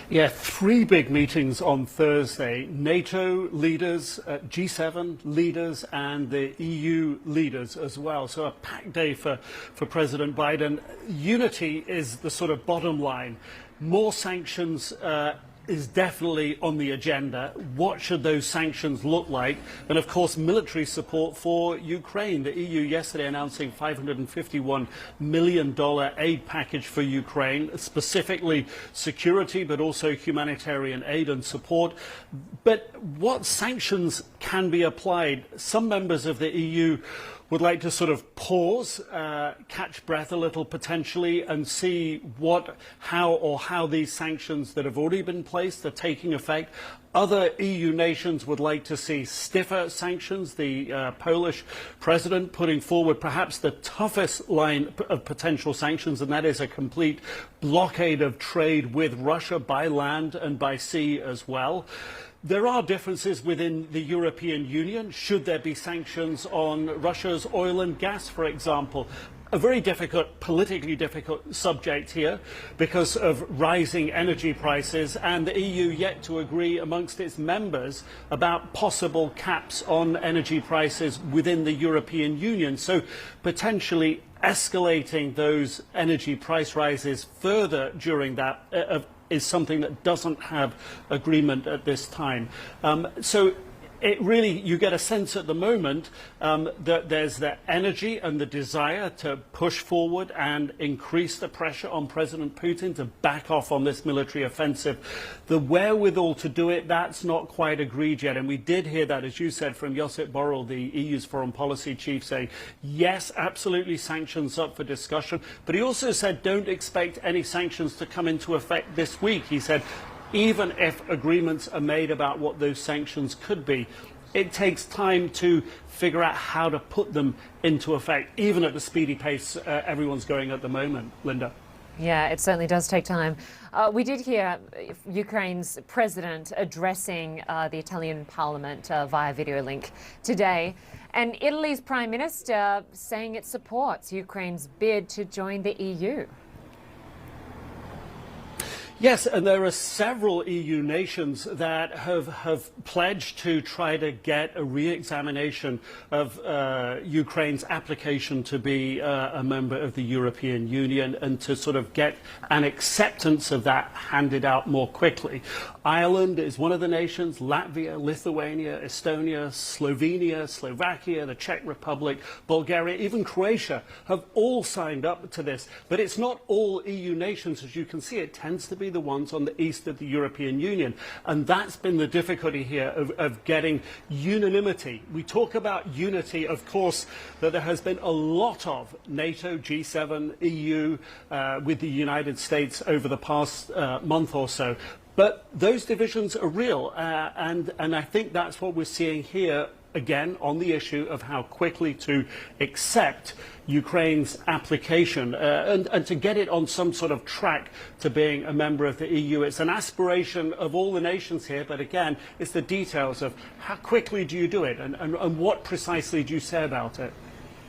Yeah, 3 big meetings on Thursday. NATO leaders, G7 leaders and the EU leaders as well. So a packed day for President Biden. Unity is the sort of bottom line. More sanctions is definitely on the agenda. What should those sanctions look like? And of course, military support for Ukraine. The EU yesterday announcing $551 million aid package for Ukraine, specifically security, but also humanitarian aid and support. But what sanctions can be applied? Some members of the EU would like to sort of pause, catch breath a little potentially, and see how these sanctions that have already been placed are taking effect. Other EU nations would like to see stiffer sanctions. The Polish president putting forward perhaps the toughest line of potential sanctions, and that is a complete blockade of trade with Russia by land and by sea as well. There are differences within the European Union. Should there be sanctions on Russia's oil and gas, for example? A very difficult, politically difficult subject here because of rising energy prices and the EU yet to agree amongst its members about possible caps on energy prices within the European Union. So potentially escalating those energy price rises further during that is something that doesn't have agreement at this time. So it really, you get a sense at the moment that there's the energy and the desire to push forward and increase the pressure on President Putin to back off on this military offensive. The wherewithal to do it, that's not quite agreed yet. And we did hear that, as you said, from Josep Borrell, the EU's foreign policy chief, saying, yes, absolutely sanctions up for discussion. But he also said, don't expect any sanctions to come into effect this week. He said, even if agreements are made about what those sanctions could be, it takes time to figure out how to put them into effect, even at the speedy pace everyone's going at the moment. Linda. Yeah, it certainly does take time. We did hear Ukraine's president addressing the Italian parliament via video link today, and Italy's prime minister saying it supports Ukraine's bid to join the EU. Yes, and there are several EU nations that have pledged to try to get a re-examination of Ukraine's application to be a member of the European Union and to sort of get an acceptance of that handed out more quickly. Ireland is one of the nations, Latvia, Lithuania, Estonia, Slovenia, Slovakia, the Czech Republic, Bulgaria, even Croatia have all signed up to this. But it's not all EU nations, as you can see. It tends to be especially the ones on the east of the European Union. And that's been the difficulty here of getting unanimity. We talk about unity, of course, that there has been a lot of NATO, G7, EU, with the United States over the past month or so. But those divisions are real, and I think that's what we're seeing here again on the issue of how quickly to accept Ukraine's application and to get it on some sort of track to being a member of the EU. It's an aspiration of all the nations here, but again, it's the details of how quickly do you do it and what precisely do you say about it.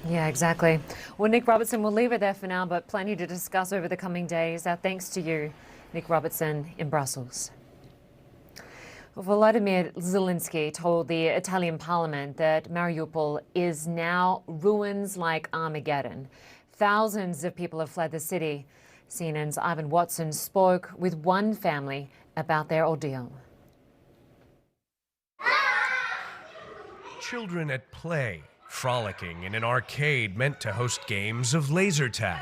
Yeah, exactly. Well, Nick Robertson, we'll leave it there for now, but plenty to discuss over the coming days. Thanks to you, Nick Robertson in Brussels. Volodymyr Zelensky told the Italian parliament that Mariupol is now ruins like Armageddon. Thousands of people have fled the city. CNN's Ivan Watson spoke with one family about their ordeal. Children at play, frolicking in an arcade meant to host games of laser tag.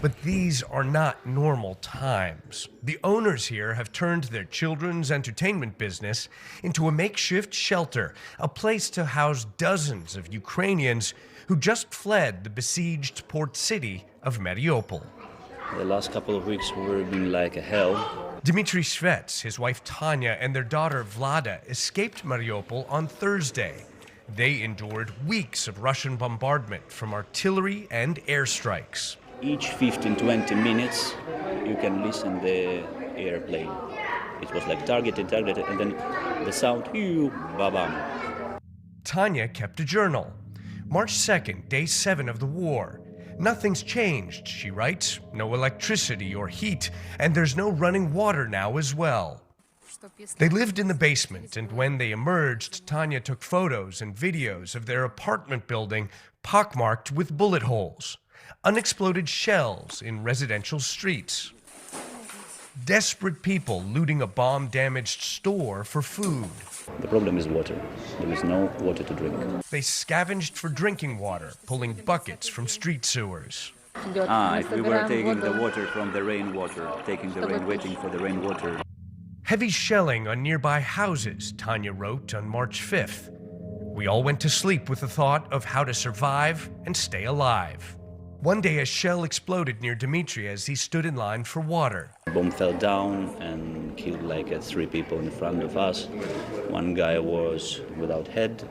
But these are not normal times. The owners here have turned their children's entertainment business into a makeshift shelter, a place to house dozens of Ukrainians who just fled the besieged port city of Mariupol. The last couple of weeks were been like a hell. Dmitry Shvets, his wife Tanya, and their daughter Vlada escaped Mariupol on Thursday. They endured weeks of Russian bombardment from artillery and airstrikes. Each 15-20 minutes, you can listen the airplane. It was like targeted, and then the sound, ba-bam. Tanya kept a journal. March 2nd, day 7 of the war. Nothing's changed, she writes. No electricity or heat, and there's no running water now as well. They lived in the basement, and when they emerged, Tanya took photos and videos of their apartment building pockmarked with bullet holes. Unexploded shells in residential streets. Desperate people looting a bomb-damaged store for food. The problem is water. There is no water to drink. They scavenged for drinking water, pulling buckets from street sewers. If we were taking the water from the rainwater, taking the rain, waiting for the rainwater. Heavy shelling on nearby houses, Tanya wrote on March 5th. We all went to sleep with the thought of how to survive and stay alive. One day, a shell exploded near Dmitry as he stood in line for water. The bomb fell down and killed like 3 people in front of us. One guy was without head,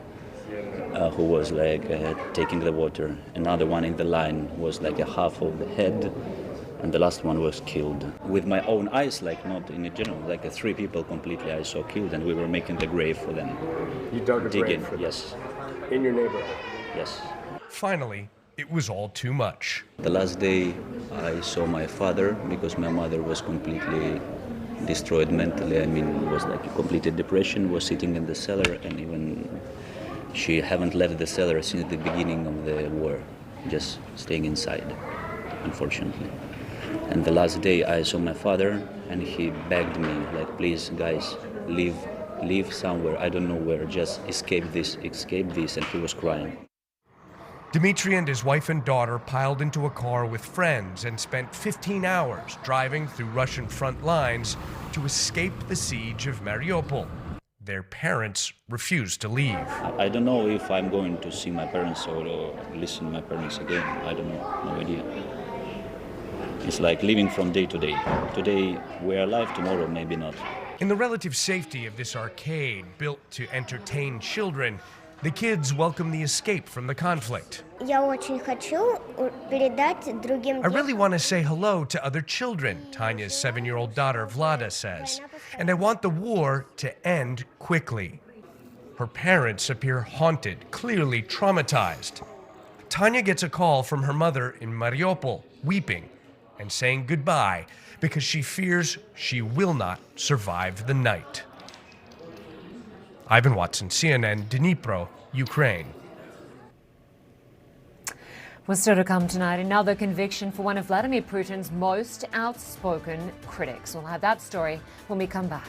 who was like taking the water. Another one in the line was like a half of the head, and the last one was killed. With my own eyes, like not in a general, like 3 people completely I saw killed, and we were making the grave for them. You dug a grave for them? Yes. In your neighborhood? Yes. Finally, it was all too much. The last day I saw my father because my mother was completely destroyed mentally. I mean, it was like a complete depression, was sitting in the cellar, and even she haven't left the cellar since the beginning of the war, just staying inside, unfortunately. And the last day I saw my father, and he begged me, like, please guys, leave somewhere, I don't know where, just escape this, and he was crying. Dmitry and his wife and daughter piled into a car with friends and spent 15 hours driving through Russian front lines to escape the siege of Mariupol. Their parents refused to leave. I don't know if I'm going to see my parents or listen to my parents again. I don't know, no idea. It's like living from day to day. Today we're alive, tomorrow maybe not. In the relative safety of this arcade built to entertain children, the kids welcome the escape from the conflict. I really want to say hello to other children, Tanya's 7-year-old daughter Vlada says, and I want the war to end quickly. Her parents appear haunted, clearly traumatized. Tanya gets a call from her mother in Mariupol, weeping and saying goodbye because she fears she will not survive the night. Ivan Watson, CNN, Dnipro, Ukraine. Well, still to come tonight, another conviction for one of Vladimir Putin's most outspoken critics. We'll have that story when we come back.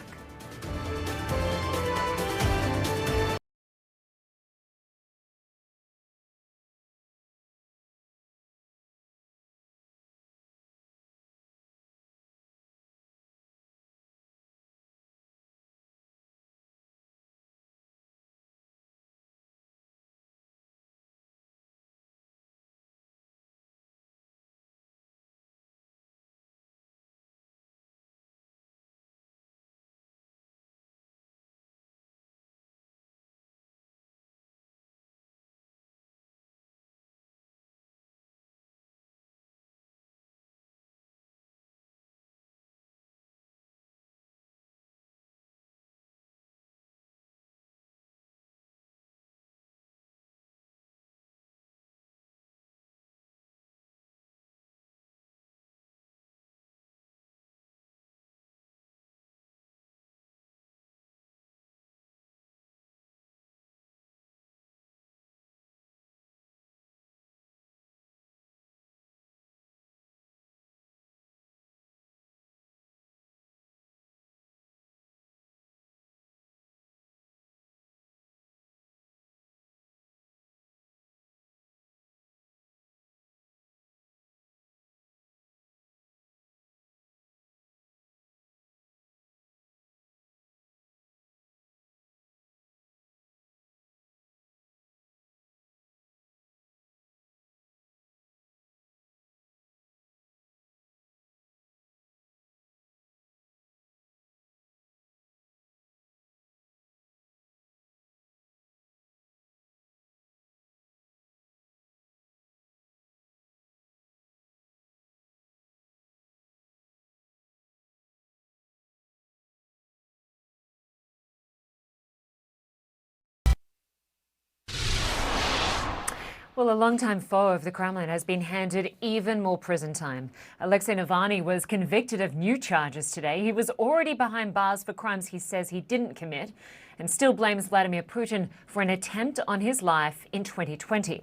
Well, a longtime foe of the Kremlin has been handed even more prison time. Alexei Navalny was convicted of new charges today. He was already behind bars for crimes he says he didn't commit and still blames Vladimir Putin for an attempt on his life in 2020.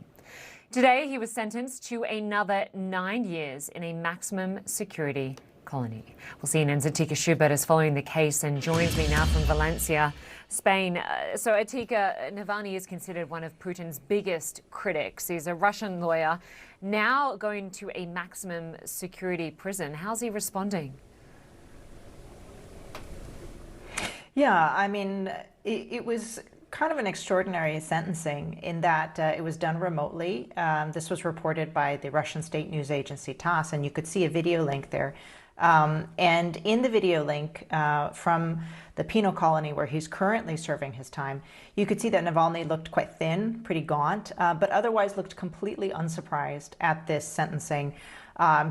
Today, he was sentenced to another 9 years in a maximum security colony. Well, CNN's Atika Schubert is following the case and joins me now from Valencia, Spain. So, Atika, Navalny is considered one of Putin's biggest critics. He's a Russian lawyer, now going to a maximum security prison. How's he responding? Yeah, I mean, it was kind of an extraordinary sentencing in that it was done remotely. This was reported by the Russian state news agency TASS, and you could see a video link there. And in the video link from the penal colony where he's currently serving his time, you could see that Navalny looked quite thin, pretty gaunt, but otherwise looked completely unsurprised at this sentencing.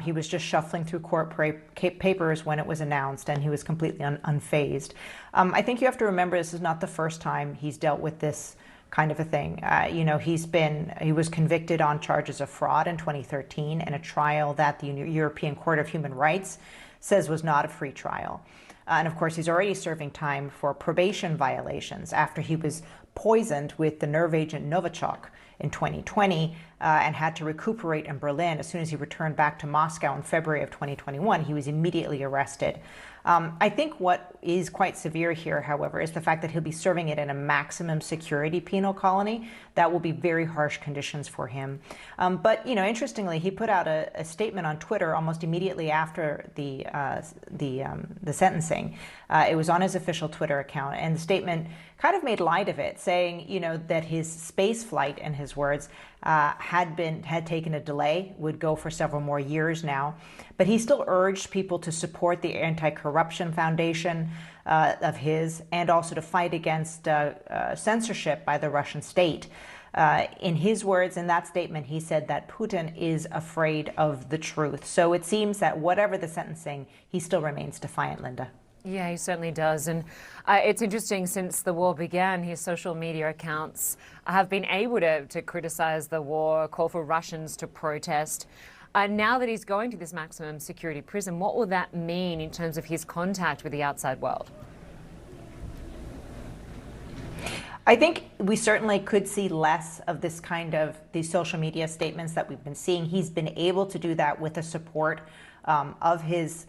He was just shuffling through court papers when it was announced, and he was completely unfazed. I think you have to remember this is not the first time he's dealt with this kind of a thing. You know, he was convicted on charges of fraud in 2013 in a trial that the European Court of Human Rights says was not a free trial. And of course, he's already serving time for probation violations after he was poisoned with the nerve agent Novichok in 2020 and had to recuperate in Berlin. As soon as he returned back to Moscow in February of 2021, he was immediately arrested. I think what is quite severe here, however, is the fact that he'll be serving it in a maximum security penal colony. That will be very harsh conditions for him. But, you know, interestingly, he put out a statement on Twitter almost immediately after the sentencing. It was on his official Twitter account, and the statement kind of made light of it, saying, you know, that his space flight, in his words, had taken a delay, would go for several more years now. But he still urged people to support the anti-corruption foundation of his, and also to fight against censorship by the Russian state. In his words, in that statement, he said that Putin is afraid of the truth. So it seems that whatever the sentencing, he still remains defiant, Linda. Yeah, he certainly does. And it's interesting, since the war began, his social media accounts have been able to criticize the war, call for Russians to protest. Now that he's going to this maximum security prison, what will that mean in terms of his contact with the outside world? I think we certainly could see less of this kind of these social media statements that we've been seeing. He's been able to do that with the support of his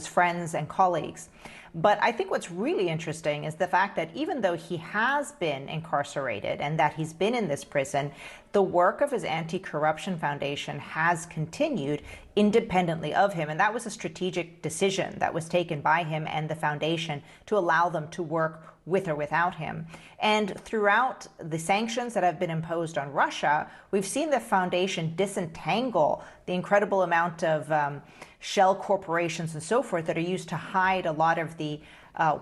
friends and colleagues. But I think what's really interesting is the fact that even though he has been incarcerated and that he's been in this prison, the work of his anti-corruption foundation has continued independently of him. And that was a strategic decision that was taken by him and the foundation to allow them to work with or without him. And throughout the sanctions that have been imposed on Russia, we've seen the foundation disentangle the incredible amount of shell corporations and so forth that are used to hide a lot of the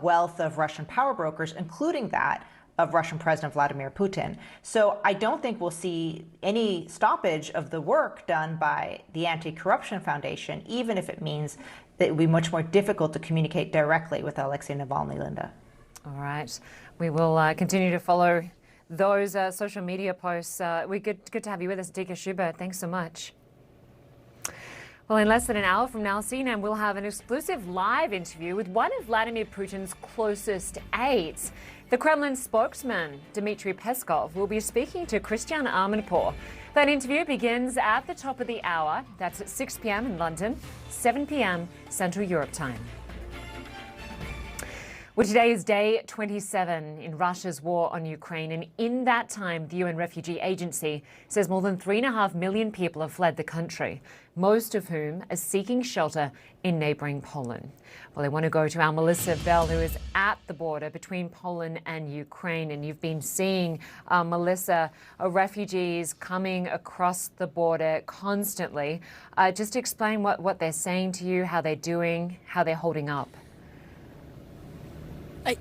wealth of Russian power brokers, including that of Russian President Vladimir Putin. So I don't think we'll see any stoppage of the work done by the Anti-Corruption Foundation, even if it means that it will be much more difficult to communicate directly with Alexei Navalny, Linda. All right. We will continue to follow those social media posts. Good to have you with us, Atika Schubert. Thanks so much. Well, in less than an hour from now, CNN will have an exclusive live interview with one of Vladimir Putin's closest aides. The Kremlin spokesman, Dmitry Peskov, will be speaking to Christiane Amanpour. That interview begins at the top of the hour. That's at 6 p.m. in London, 7 p.m. Central Europe time. Well, today is day 27 in Russia's war on Ukraine, and in that time, the UN Refugee Agency says more than 3.5 million people have fled the country, most of whom are seeking shelter in neighbouring Poland. Well, I want to go to our Melissa Bell, who is at the border between Poland and Ukraine, and you've been seeing, Melissa, refugees coming across the border constantly. Just explain what they're saying to you, how they're doing, how they're holding up.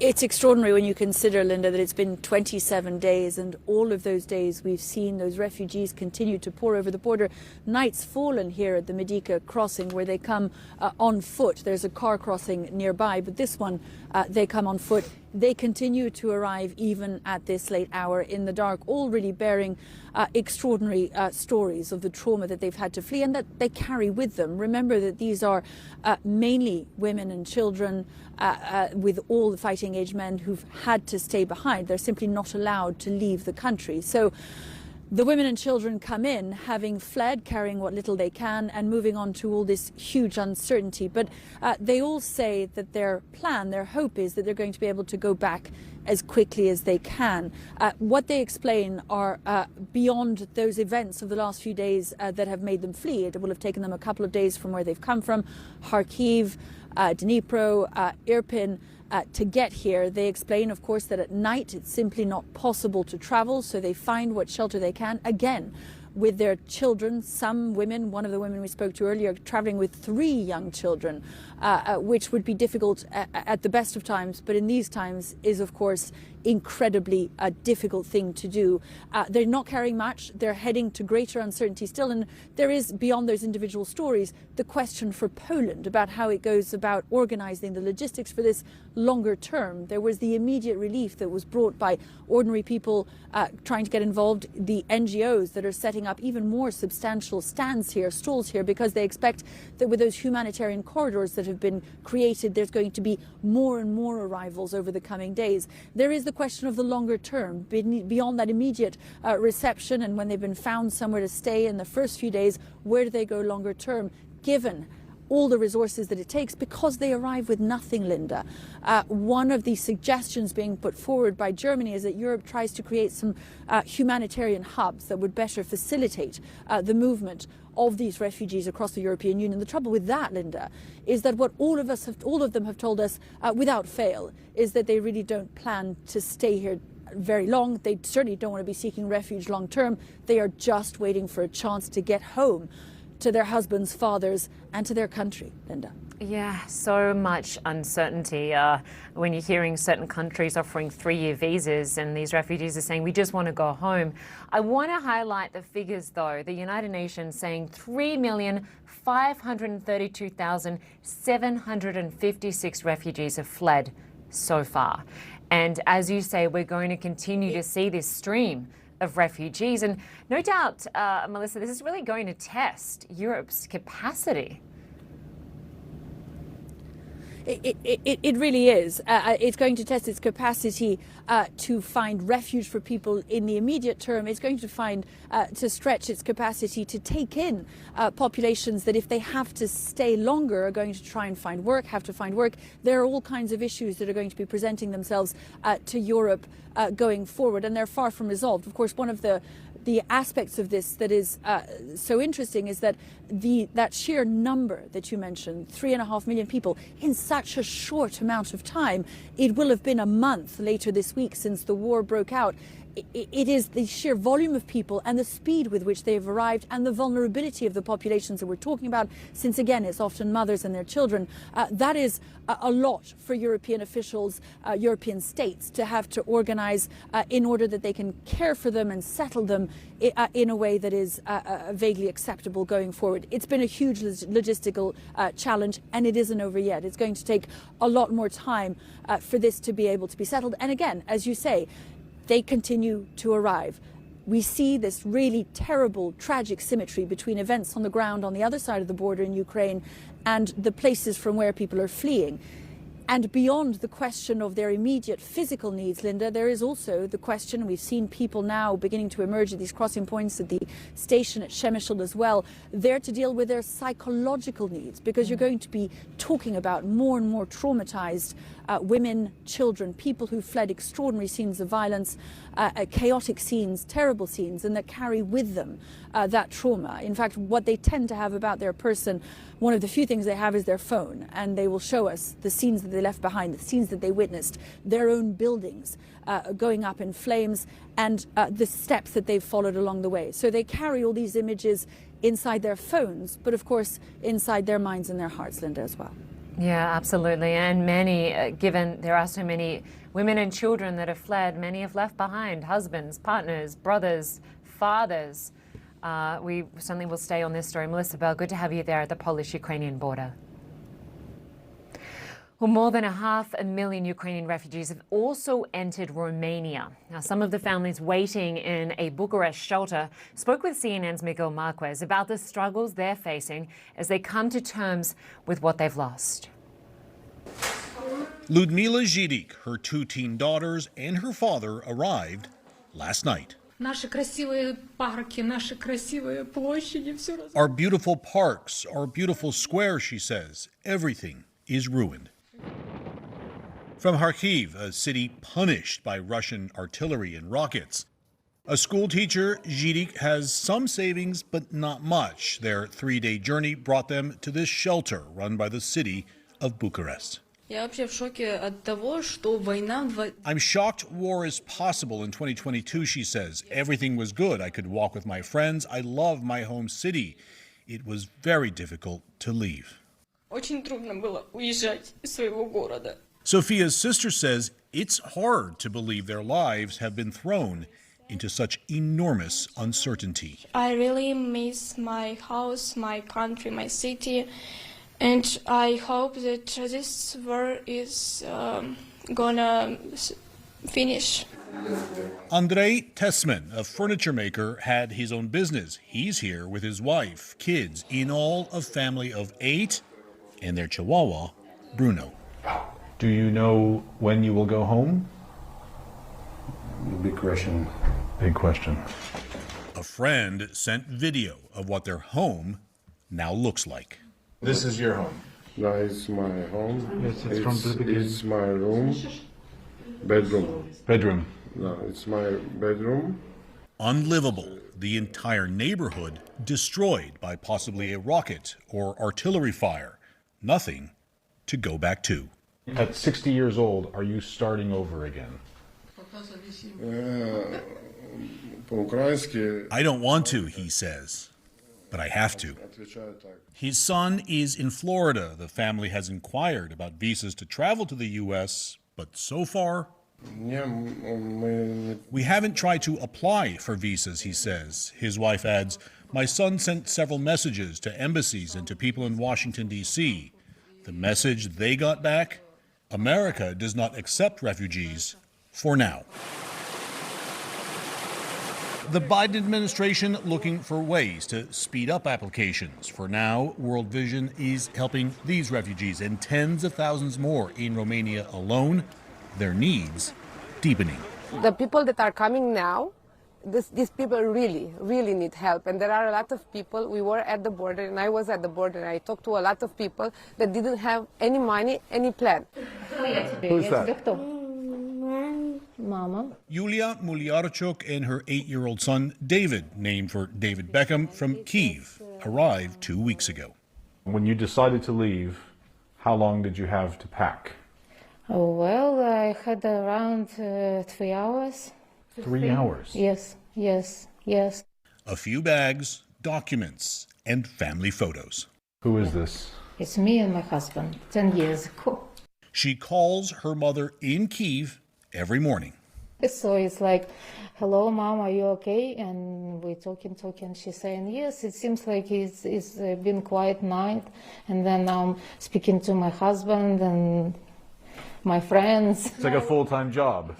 It's extraordinary when you consider, Linda, that it's been 27 days, and all of those days we've seen those refugees continue to pour over the border. Night's fallen here at the Medica crossing, where they come on foot. There's a car crossing nearby, but this one they come on foot. they continue to arrive even at this late hour in the dark, all really bearing extraordinary stories of the trauma that they've had to flee and that they carry with them. Remember that these are mainly women and children with all the fighting age men who've had to stay behind. They're simply not allowed to leave the country. So the women and children come in having fled, carrying what little they can and moving on to all this huge uncertainty. But they all say that their plan, their hope is that they're going to be able to go back as quickly as they can. What they explain are beyond those events of the last few days that have made them flee. It will have taken them a couple of days from where they've come from, Kharkiv, Dnipro, Irpin, to get here. They explain, of course, that at night it's simply not possible to travel, so they find what shelter they can, again, with their children. Some women, one of the women we spoke to earlier, traveling with 3 young children, which would be difficult at the best of times, but in these times is, of course, incredibly a difficult thing to do. They're not carrying much. They're heading to greater uncertainty still. And there is, beyond those individual stories, the question for Poland about how it goes about organizing the logistics for this longer term. There was the immediate relief that was brought by ordinary people trying to get involved, the NGOs that are setting up even more substantial stands here, stalls here, because they expect that with those humanitarian corridors that have been created, there's going to be more and more arrivals over the coming days. There is the question of the longer term, beyond that immediate reception, and when they've been found somewhere to stay in the first few days, where do they go longer term, given all the resources that it takes, because they arrive with nothing, Linda. One of the suggestions being put forward by Germany is that Europe tries to create some humanitarian hubs that would better facilitate the movement of these refugees across the European Union. The trouble with that, Linda, is that what all of them have told us without fail is that they really don't plan to stay here very long. They certainly don't want to be seeking refuge long term. They are just waiting for a chance to get home to their husbands, fathers, and to their country, Linda. Yeah, so much uncertainty when you're hearing certain countries offering 3-year visas and these refugees are saying, we just want to go home. I want to highlight the figures, though. The United Nations saying 3,532,756 refugees have fled so far. And as you say, we're going to continue to see this stream of refugees. And no doubt, Melissa, this is really going to test Europe's capacity. It really is. It's going to test its capacity to find refuge for people in the immediate term. It's going to stretch its capacity to take in populations that, if they have to stay longer, are going to try and have to find work. There are all kinds of issues that are going to be presenting themselves to Europe going forward, and they're far from resolved. Of course, one of the aspects of this that is so interesting is that that sheer number that you mentioned, 3.5 million people, in such a short amount of time. It will have been a month later this week since the war broke out. It is the sheer volume of people and the speed with which they've arrived and the vulnerability of the populations that we're talking about, since again it's often mothers and their children. That is a lot for European officials, European states, to have to organize in order that they can care for them and settle them in a way that is vaguely acceptable going forward. It's been a huge logistical challenge, and it isn't over yet. It's going to take a lot more time for this to be able to be settled. And again, as you say, they continue to arrive. We see this really terrible, tragic symmetry between events on the ground on the other side of the border in Ukraine and the places from where people are fleeing. And beyond the question of their immediate physical needs, Linda, there is also the question, we've seen people now beginning to emerge at these crossing points at the station at Przemysl as well, there to deal with their psychological needs, because you're going to be talking about more and more traumatized women, children, people who fled extraordinary scenes of violence, chaotic scenes, terrible scenes, and that carry with them that trauma. In fact, what they tend to have about their person, one of the few things they have is their phone, and they will show us the scenes that they left behind, the scenes that they witnessed, their own buildings going up in flames, and the steps that they've followed along the way. So they carry all these images inside their phones, but of course inside their minds and their hearts, Linda, as well. Yeah, absolutely. And many, given there are so many women and children that have fled, many have left behind husbands, partners, brothers, fathers. We certainly will stay on this story. Melissa Bell, good to have you there at the Polish-Ukrainian border. Well, more than 500,000 Ukrainian refugees have also entered Romania. Now, some of the families waiting in a Bucharest shelter spoke with CNN's Miguel Marquez about the struggles they're facing as they come to terms with what they've lost. Ludmila Zhidik, her 2 teen daughters, and her father arrived last night. Our beautiful parks, our beautiful square, she says, everything is ruined. From Kharkiv, a city punished by Russian artillery and rockets. A school teacher, Zhidik, has some savings, but not much. Their 3-day journey brought them to this shelter run by the city of Bucharest. I'm shocked war is possible in 2022, she says. Everything was good. I could walk with my friends. I love my home city. It was very difficult to leave. Sophia's sister says it's hard to believe their lives have been thrown into such enormous uncertainty. I really miss my house, my country, my city, and I hope that this war is gonna finish. Andrei Tesman, a furniture maker, had his own business. He's here with his wife, kids, in all a family of 8, and their chihuahua, Bruno. Do you know when you will go home? Big question. Big question. A friend sent video of what their home now looks like. This is your home? That is my home. Yes, it's from the beginning. It's my room. Bedroom. Bedroom. No, it's my bedroom. Unlivable. The entire neighborhood destroyed by possibly a rocket or artillery fire. Nothing to go back to. At 60 years old, are you starting over again? I don't want to, he says, but I have to. His son is in Florida. The family has inquired about visas to travel to the U.S., but so far, we haven't tried to apply for visas, he says. His wife adds, my son sent several messages to embassies and to people in Washington, D.C. The message they got back? America does not accept refugees for now. The Biden administration looking for ways to speed up applications. For now, World Vision is helping these refugees and tens of thousands more in Romania alone, their needs deepening. The people that are coming now, these people really need help. And there are a lot of people. We were at the border, and I was at the border, and I talked to a lot of people that didn't have any money, any plan. Who's that? Mama. Yulia Muliarchuk and her 8-year-old son, David, named for David Beckham, from Kyiv, arrived 2 weeks ago. When you decided to leave, how long did you have to pack? Oh, well, I had around 3 hours. 3 hours? Yes. A few bags, documents, and family photos. Who is this? It's me and my husband, 10 years ago. She calls her mother in Kyiv every morning. So it's like, hello, Mom, are you okay? And we're talking. She's saying, yes, it seems like it's been quiet night. And then I'm speaking to my husband and my friends. It's like a full-time job.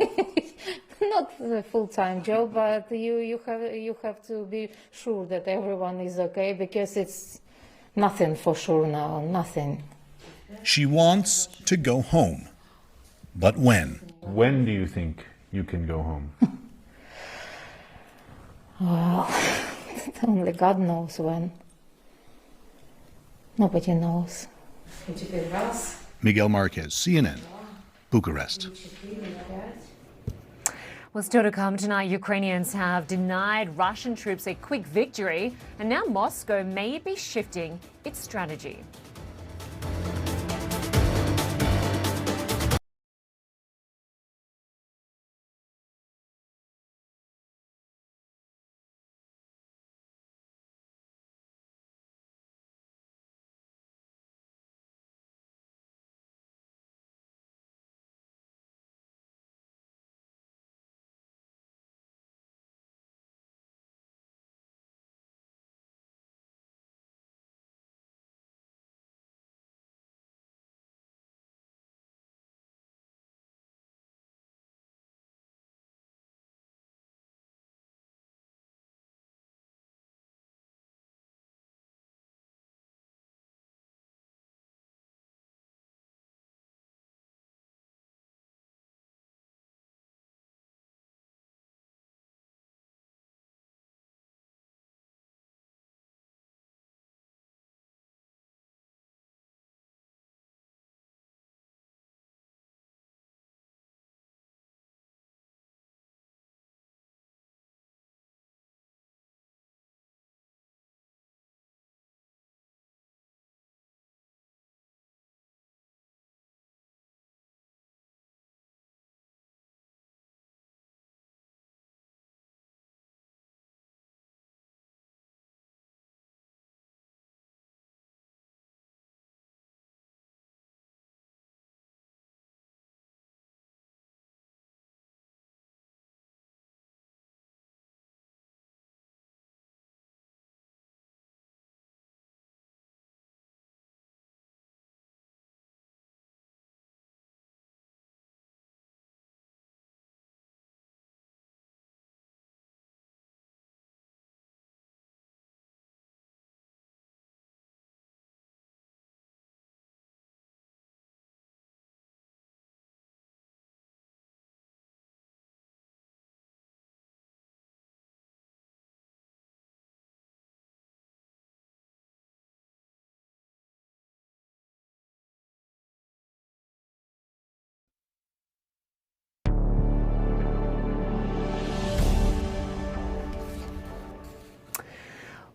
Not a full-time job, but you have to be sure that everyone is okay, because it's nothing for sure now, nothing. She wants to go home. But when? When do you think you can go home? Well, only God knows when. Nobody knows. Miguel Marquez, CNN, Bucharest. Well, still to come tonight, Ukrainians have denied Russian troops a quick victory, and now Moscow may be shifting its strategy.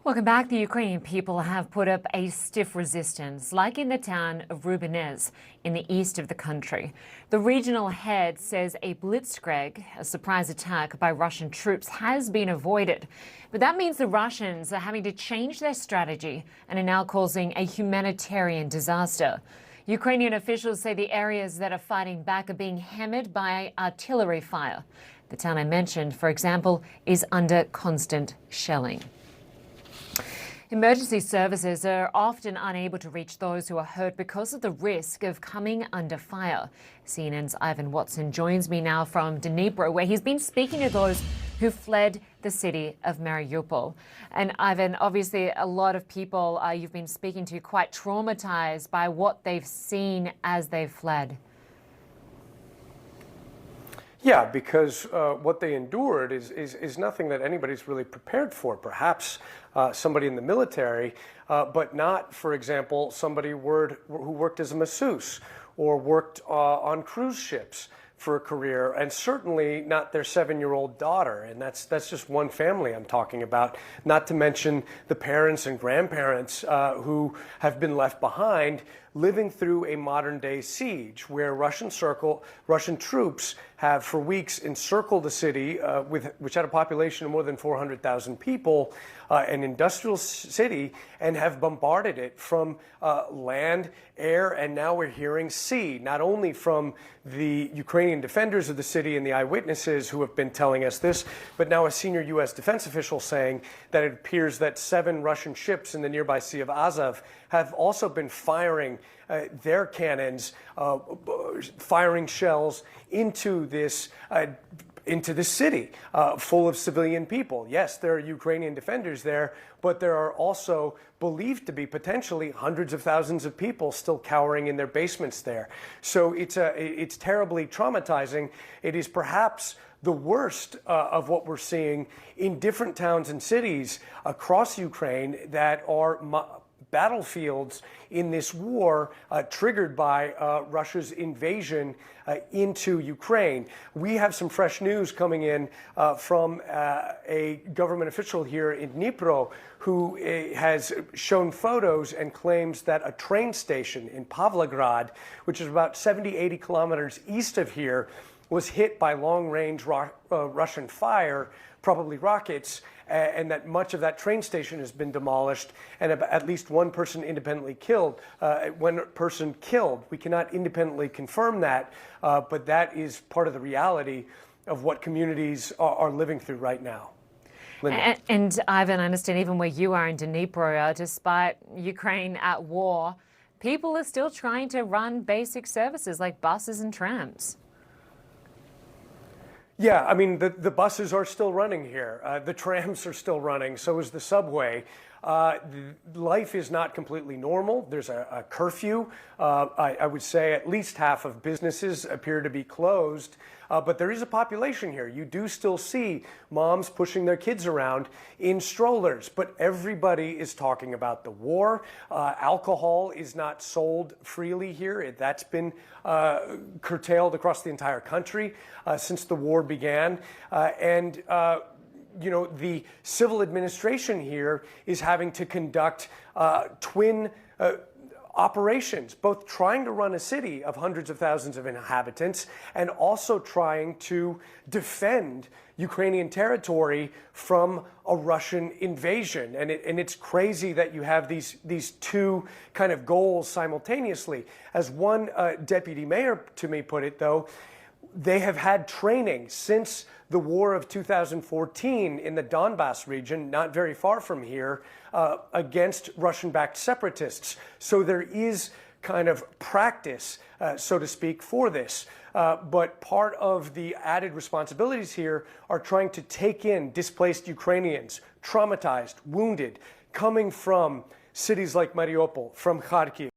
Welcome back. The Ukrainian people have put up a stiff resistance, like in the town of Rubinez in the east of the country. The regional head says a blitzkrieg, a surprise attack by Russian troops, has been avoided. But that means the Russians are having to change their strategy and are now causing a humanitarian disaster. Ukrainian officials say the areas that are fighting back are being hammered by artillery fire. The town I mentioned, for example, is under constant shelling. Emergency services are often unable to reach those who are hurt because of the risk of coming under fire. CNN's Ivan Watson joins me now from Dnipro, where he's been speaking to those who fled the city of Mariupol. And Ivan, obviously a lot of people you've been speaking to quite traumatized by what they've seen as they've fled. Yeah, because what they endured is nothing that anybody's really prepared for. Perhaps somebody in the military, but not, for example, somebody who worked as a masseuse or worked on cruise ships for a career, and certainly not their 7-year-old daughter. And that's just one family I'm talking about, not to mention the parents and grandparents who have been left behind living through a modern-day siege where Russian troops have for weeks encircled the city, which had a population of more than 400,000 people, an industrial city, and have bombarded it from land, air, and now we're hearing sea, not only from the Ukrainian defenders of the city and the eyewitnesses who have been telling us this, but now a senior U.S. defense official saying that it appears that 7 Russian ships in the nearby Sea of Azov have also been firing their cannons, firing shells into this city full of civilian people. Yes, there are Ukrainian defenders there, but there are also believed to be potentially hundreds of thousands of people still cowering in their basements there. So it's terribly traumatizing. It is perhaps the worst of what we're seeing in different towns and cities across Ukraine that are battlefields in this war triggered by Russia's invasion into Ukraine. We have some fresh news coming in from a government official here in Dnipro who has shown photos and claims that a train station in Pavlograd, which is about 70-80 kilometers east of here, was hit by long-range Russian fire, probably rockets, and that much of that train station has been demolished and at least one person independently killed. We cannot independently confirm that, but that is part of the reality of what communities are living through right now. And Ivan, I understand even where you are in Dnipro, despite Ukraine at war, people are still trying to run basic services like buses and trams. Yeah, I mean, the buses are still running here. The trams are still running. So is the subway. Life is not completely normal. There's a curfew. I would say at least half of businesses appear to be closed. But there is a population here. You do still see moms pushing their kids around in strollers. But everybody is talking about the war. Alcohol is not sold freely here. That's been curtailed across the entire country since the war began. You know, the civil administration here is having to conduct twin operations, both trying to run a city of hundreds of thousands of inhabitants and also trying to defend Ukrainian territory from a Russian invasion. And it's crazy that you have these two kind of goals simultaneously. As one deputy mayor to me put it, though, they have had training since the war of 2014 in the Donbass region, not very far from here, against Russian-backed separatists. So there is kind of practice, so to speak, for this. But part of the added responsibilities here are trying to take in displaced Ukrainians, traumatized, wounded, coming from cities like Mariupol, from Kharkiv,